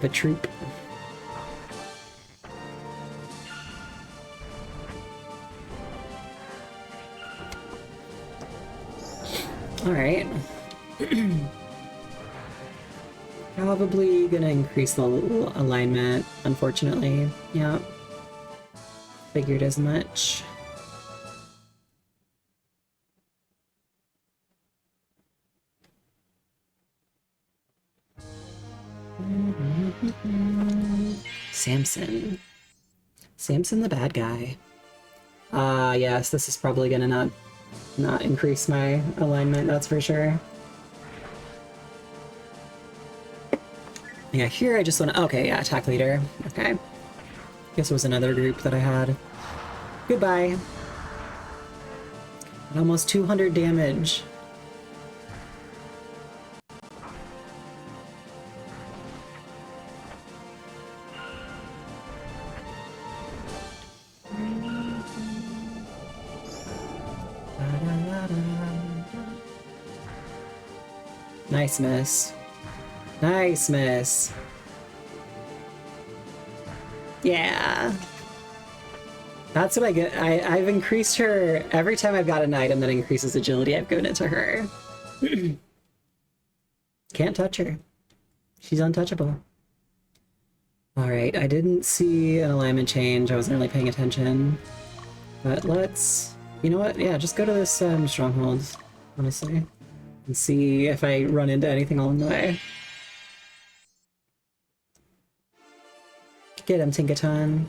troop. All right. Probably gonna increase the alignment, unfortunately. Yeah. Figured as much. Samson. Samson the bad guy. Yes, this is probably gonna not increase my alignment, that's for sure. Yeah, here I just want to... Okay, yeah, attack leader. Okay. Guess it was another group that I had. Goodbye. Almost 200 damage. Nice miss. Nice miss. Yeah. That's what I get. I've increased her every time I've got an item that increases agility, I've given it to her. Can't touch her. She's untouchable. Alright, I didn't see an alignment change. I wasn't really paying attention. But let's... You know what? Yeah, just go to this stronghold, honestly. And see if I run into anything along the way. Get him, Tinkaton.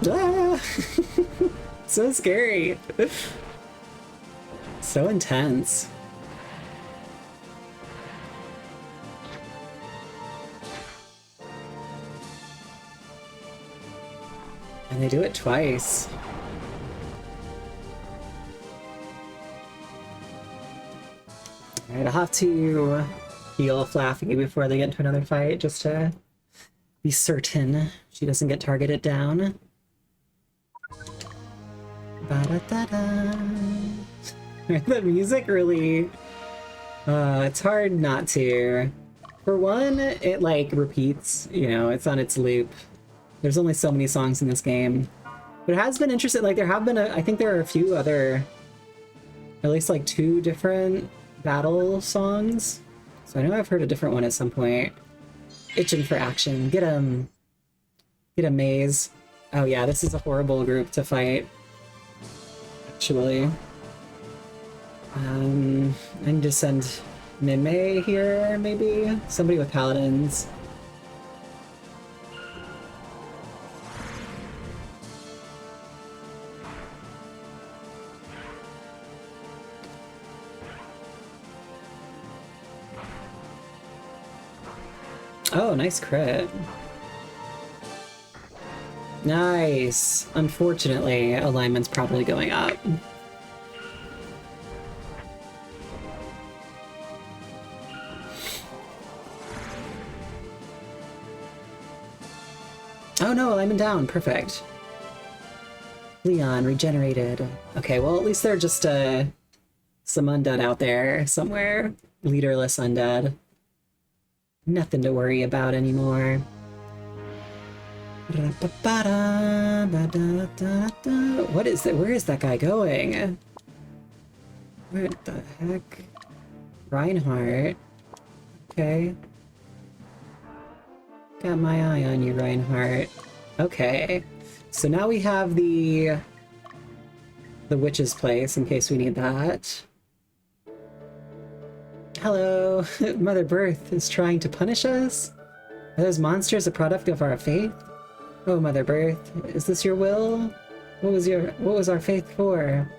Ah! So scary. So intense. And they do it twice. Alright, I'll have to heal Flaffy before they get into another fight, just to be certain she doesn't get targeted down. Ba-da-da-da. The music really... it's hard not to. For one, it like repeats, you know, it's on its loop. There's only so many songs in this game. But it has been interesting, like there have been, I think there are a few other, at least like 2 different battle songs. So I know I've heard a different one at some point. Itching for action. Get him. Get a maze. Oh yeah, this is a horrible group to fight. Actually. I need to send Minmay here, maybe? Somebody with paladins. Oh, nice crit. Nice. Unfortunately, alignment's probably going up. Oh no, alignment down. Perfect. Leon regenerated. Okay, well at least they're just some undead out there somewhere. Leaderless undead. Nothing to worry about anymore. What is that? Where is that guy going? What the heck? Reinhardt. Okay. Got my eye on you, Reinhardt. Okay. So now we have the witch's place in case we need that. Hello, Mother Berthe is trying to punish us? Are those monsters a product of our faith? Oh, Mother Berthe, is this your will? What was our faith for?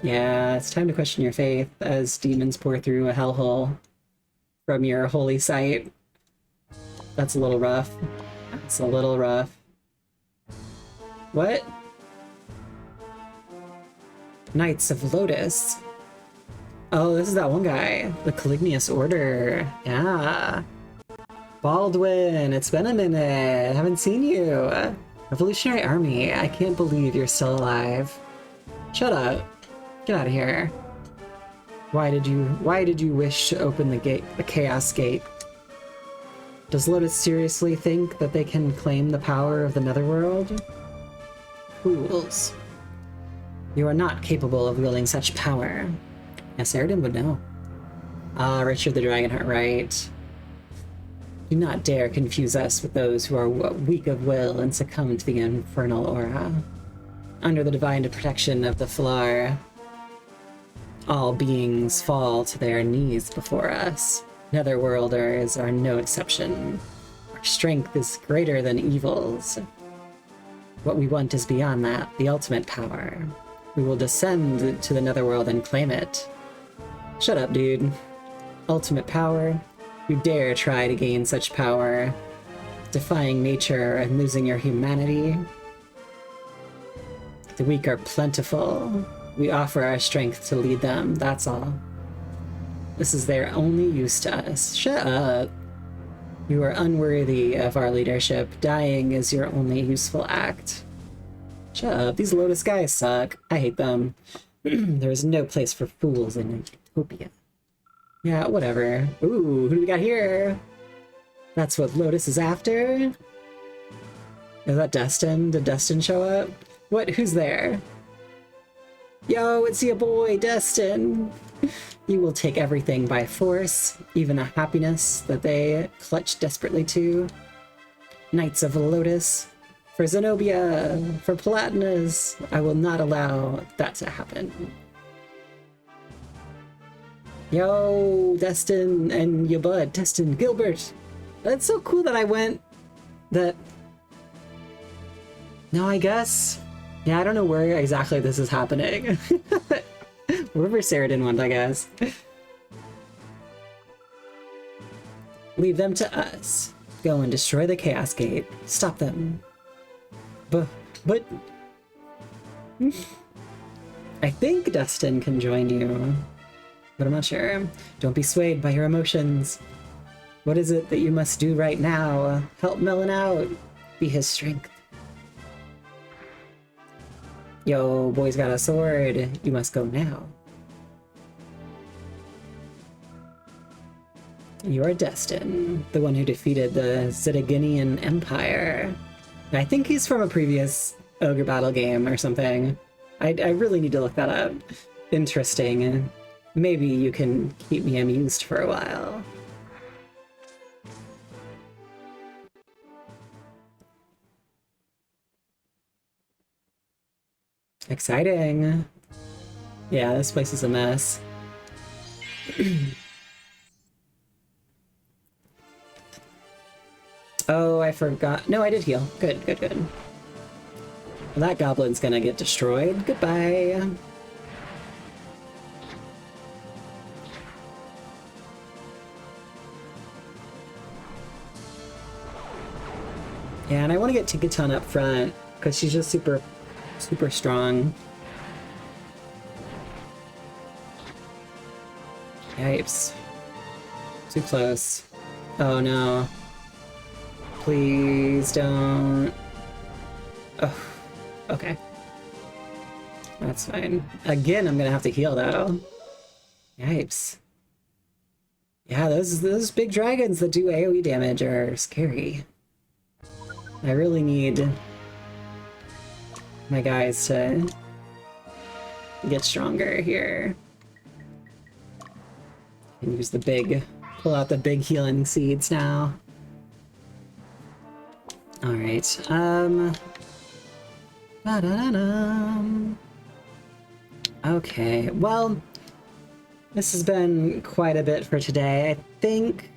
Yeah, it's time to question your faith as demons pour through a hellhole from your holy site. That's a little rough. That's a little rough. What? Knights of Lotus. Oh, this is that one guy. The Calignius Order. Yeah. Baldwin, it's been a minute. Haven't seen you. Revolutionary Army. I can't believe you're still alive. Shut up. Get out of here. Why did you wish to open the gate, the Chaos Gate? Does Lotus seriously think that they can claim the power of the Netherworld? Fools. You are not capable of wielding such power. Yes, Aridin would know. Ah, Richard the Dragonheart, right. Do not dare confuse us with those who are weak of will and succumb to the infernal aura. Under the divine protection of the Falar, all beings fall to their knees before us. Netherworlders are no exception. Our strength is greater than evil's. What we want is beyond that, the ultimate power. We will descend to the Netherworld and claim it. Shut up, dude. Ultimate power? You dare try to gain such power, defying nature and losing your humanity? The weak are plentiful. We offer our strength to lead them, that's all. This is their only use to us. Shut up. You are unworthy of our leadership. Dying is your only useful act. Shut up. These Lotus guys suck. I hate them. There is no place for fools in Utopia. Yeah, whatever. Ooh, who do we got here? That's what Lotus is after? Is that Destin? Did Destin show up? What? Who's there? Yo, it's your boy, Destin. You will take everything by force, even the happiness that they clutch desperately to. Knights of Lotus. For Zenobia, for Platinas, I will not allow that to happen. Yo, Destin and your bud, Destin Gilbert. That's so cool that I went that... No, I guess. Yeah, I don't know where exactly this is happening. Wherever Saradin went, I guess. Leave them to us. Go and destroy the Chaos Gate. Stop them. But... I think Destin can join you. But I'm not sure. Don't be swayed by your emotions. What is it that you must do right now? Help Melon out. Be his strength. Yo, boy's got a sword. You must go now. You are Destin, the one who defeated the Zidaginian Empire. I think he's from a previous OgreBattle game or something. I really need to look that up. Interesting. Maybe you can keep me amused for a while. Exciting. Yeah, this place is a mess. Oh, I forgot. No, I did heal. Good, good, good. Well, that goblin's gonna get destroyed. Goodbye. Yeah, and I want to get Tinkaton up front, because she's just super strong. Yipes. Too close. Oh no. Please don't. Oh, okay. That's fine. Again, I'm gonna have to heal though. Yipes. Yeah, those big dragons that do AoE damage are scary. I really need my guys to get stronger here. And use the big, pull out the big healing seeds now. Alright, okay, well, this has been quite a bit for today. I think